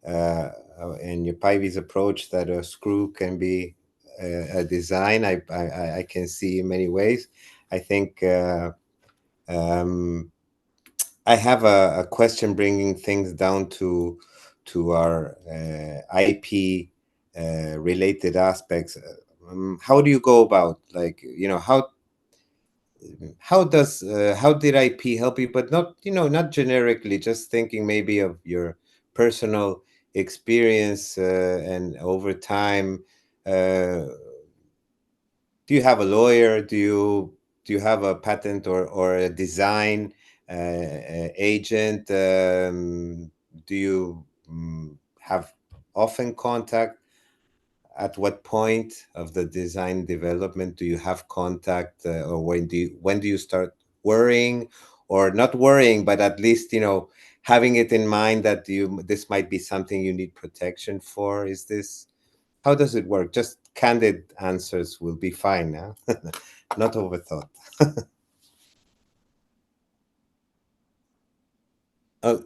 and your Paivi's approach that a screw can be a design. I can see in many ways. I think I have a question bringing things down to our IP related aspects. How do you go about, like, you know, how did IP help you, but not, you know, not generically, just thinking maybe of your personal experience and over time. Do you have a lawyer? Do you have a patent or a design agent? Do you have often contact? At what point of the design development do you have contact, or when do you start worrying, or not worrying, but at least, you know, having it in mind that this might be something you need protection for? How does it work? Just candid answers will be fine now. Not overthought. Oh,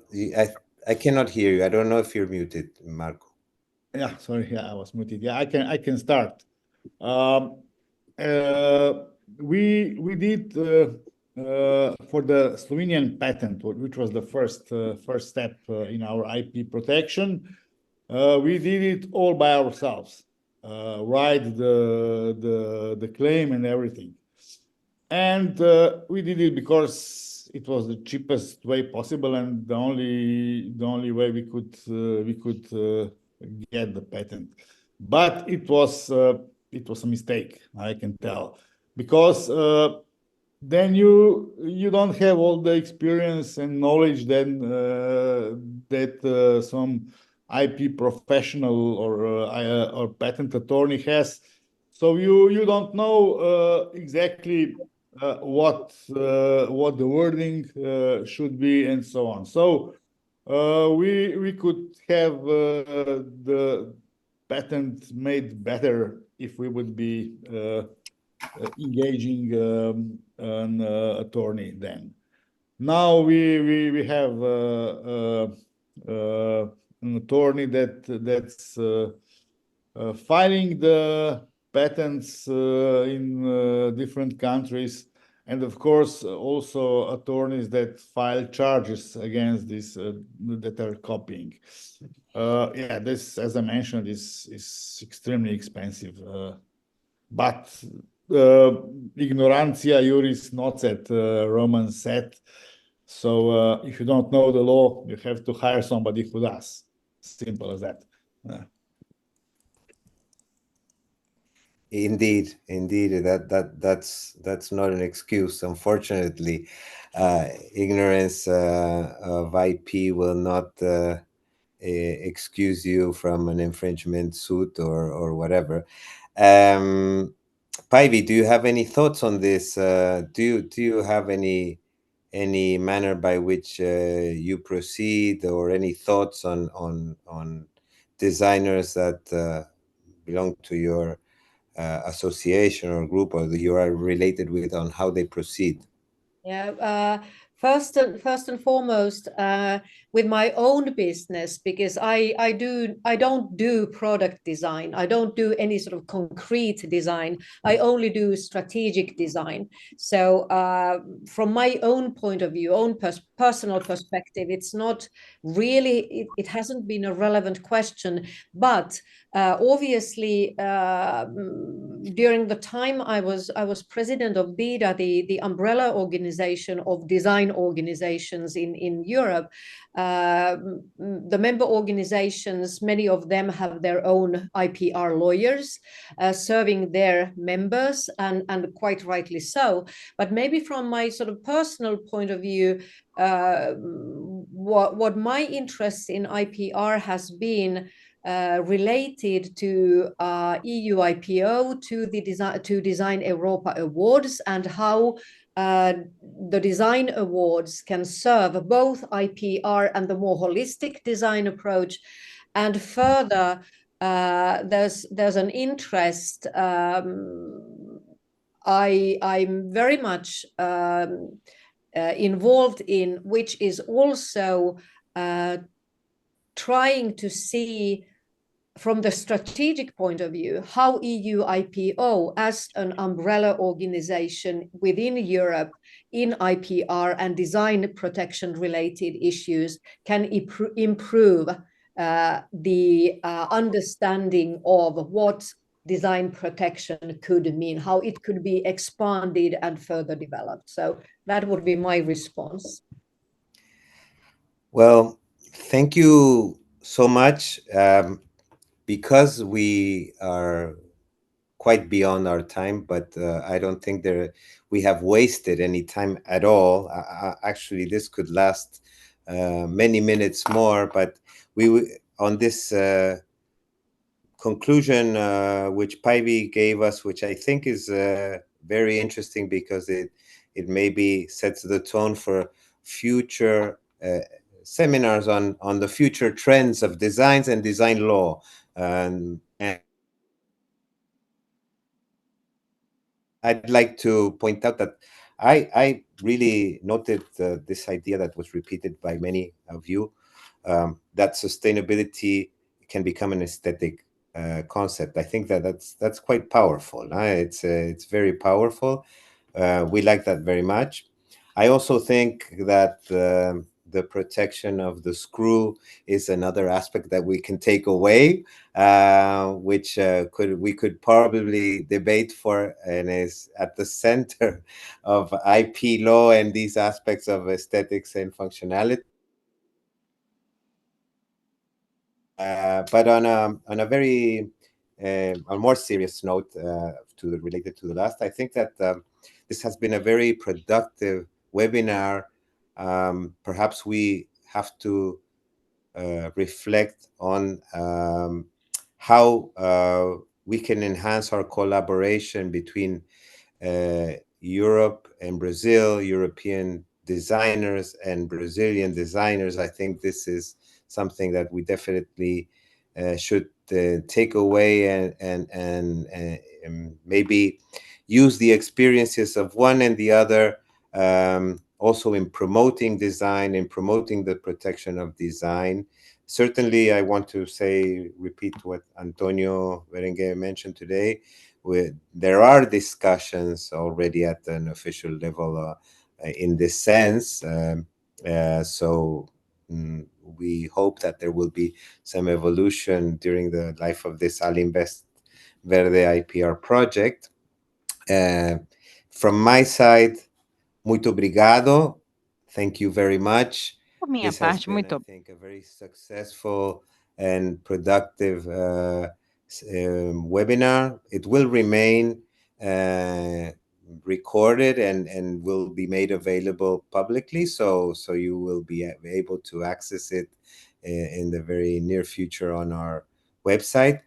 I cannot hear you. I don't know if you're muted, Marco. Yeah, sorry. Yeah, I was muted. Yeah, I can start. We did for the Slovenian patent, which was the first step in our IP protection. We did it all by ourselves, write the claim and everything, and we did it because it was the cheapest way possible and the only way we could get the patent. But it was a mistake, I can tell, because then you don't have all the experience and knowledge then that some IP professional or patent attorney has. So you don't know exactly what the wording should be and so on. So we could have the patent made better if we would be engaging an attorney then. Now we have an attorney that's filing the patents in different countries, and of course also attorneys that file charges against this that are copying. Yeah, this, as I mentioned, is extremely expensive. But ignorantia juris nocet, Roman said. So if you don't know the law, you have to hire somebody who does. Simple as that. Indeed, that's not an excuse. Unfortunately, ignorance of IP will not excuse you from an infringement suit or whatever. Paivi, do you have any thoughts on this? Do you have any manner by which you proceed, or any thoughts on designers that belong to your association or group, or that you are related with, on how they proceed? Yeah, first and foremost, with my own business, because I don't do product design. I don't do any sort of concrete design. I only do strategic design. So from my own point of view, personal perspective, it's not really, it hasn't been a relevant question, but obviously, during the time I was president of BIDA, the umbrella organization of design organizations in Europe. The member organizations, many of them have their own IPR lawyers serving their members, and quite rightly so. But maybe from my sort of personal point of view, what my interest in IPR has been related to EU IPO, to the Design Europa Awards, and how the design awards can serve both IPR and the more holistic design approach. And further, there's an interest I'm very much involved in, which is also trying to see from the strategic point of view how EU IPO as an umbrella organization within Europe in IPR and design protection related issues can improve the understanding of what design protection could mean, how it could be expanded and further developed. So that would be my response. Well, thank you so much. Because we are quite beyond our time, but I don't think we have wasted any time at all. Actually, this could last many minutes more, but on this conclusion which Päivi gave us, which I think is very interesting because it maybe sets the tone for future seminars on the future trends of designs and design law. And I'd like to point out that I really noted this idea that was repeated by many of you, that sustainability can become an aesthetic concept. I think that's quite powerful. It's very powerful. We like that very much. I also think that the protection of the screw is another aspect that we can take away, which we could probably debate for, and is at the center of IP law and these aspects of aesthetics and functionality. But on a very on a more serious note, related to the last, I think that this has been a very productive webinar. Perhaps we have to reflect on how we can enhance our collaboration between Europe and Brazil, European designers and Brazilian designers. I think this is something that we definitely should take away and maybe use the experiences of one and the other, also in promoting design and promoting the protection of design. Certainly, I want to repeat what Antonio Berenguer mentioned today. There are discussions already at an official level in this sense. So we hope that there will be some evolution during the life of this Alinvest Verde IPR project. From my side, muito obrigado. Thank you very much. Por minha This has parte, been, muito I think, a very successful and productive webinar. It will remain recorded and will be made available publicly, so you will be able to access it in the very near future on our website.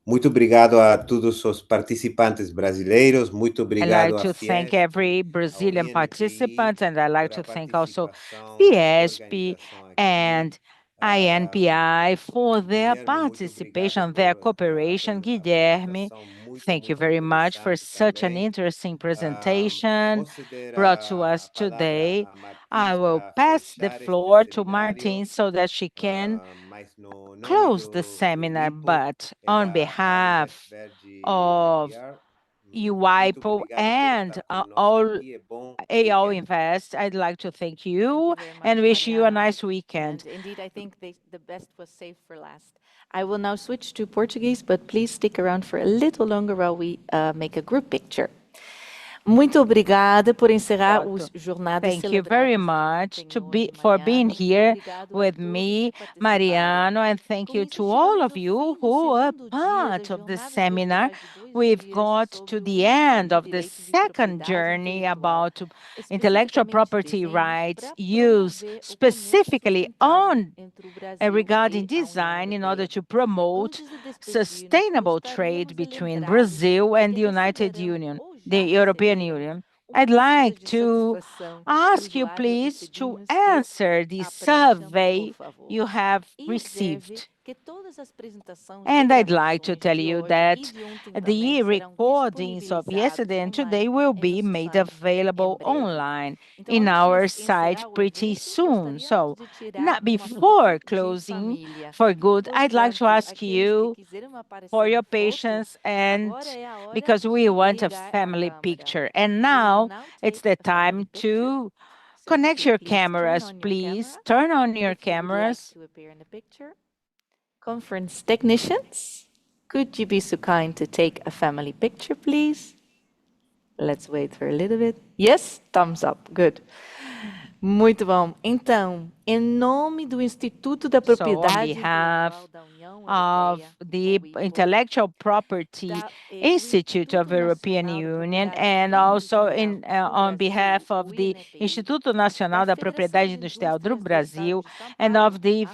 Muito obrigado a todos os participantes brasileiros. Muito I'd obrigado like to a thank Fiesp, every ao Brazilian INPI participant, and I'd like por a to thank also participação Fiesp e organização aqui. and INPI for their Guilherme, muito participation, obrigado their por cooperation. Guilherme, apresentação muito, thank you muito very much for interessante such an também. interesting Vou presentation ceder brought to a us palavra today. a Martins I will para pass the fechar este floor to seminário, Martine so that she can mas no nome close the do seminar, MIPO but e on da behalf Verde of IPR, UIPO obrigado por and estar conosco all aqui. Bom AO weekend. Invest, I'd like to thank Thank you you very and much, wish you a Mariana. nice weekend. And indeed, I think the best was saved for last. I will now switch to Portuguese, but please stick around for a little longer while we make a group picture. Muito obrigada por encerrar os jornadas Thank you very much for being here with me, Mariano, and thank you to all of you who were part of the seminar. We've got to the end of the second journey about intellectual property rights use specifically on regarding design in order to promote sustainable trade between Brazil and the European Union. I'd like to ask you, please, to answer the survey you have received. And I'd like to tell you that the recordings of yesterday and today will be made available online in our site pretty soon. So, not before closing for good, I'd like to ask you for your patience and because we want a family picture. And now it's the time to connect your cameras, please. Turn on your cameras. Conference technicians, could you be so kind to take a family picture, please? Let's wait for a little bit. Yes, thumbs up. Good. Muito bom. Então, em nome do Instituto da Propriedade On behalf of the Intellectual Property Institute of European Union and also on behalf of the Instituto Nacional da Propriedade Industrial do Brasil and of the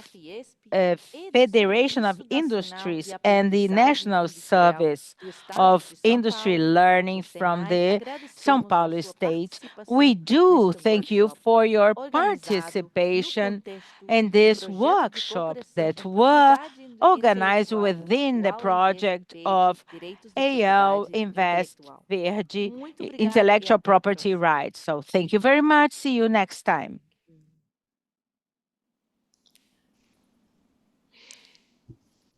Federation of Industries and the National Service of Industry Learning from the São Paulo State, we do thank you for your participation in this workshop that were organized within the project of AL Invest Verde Intellectual Property Rights. So thank you very much. See you next time.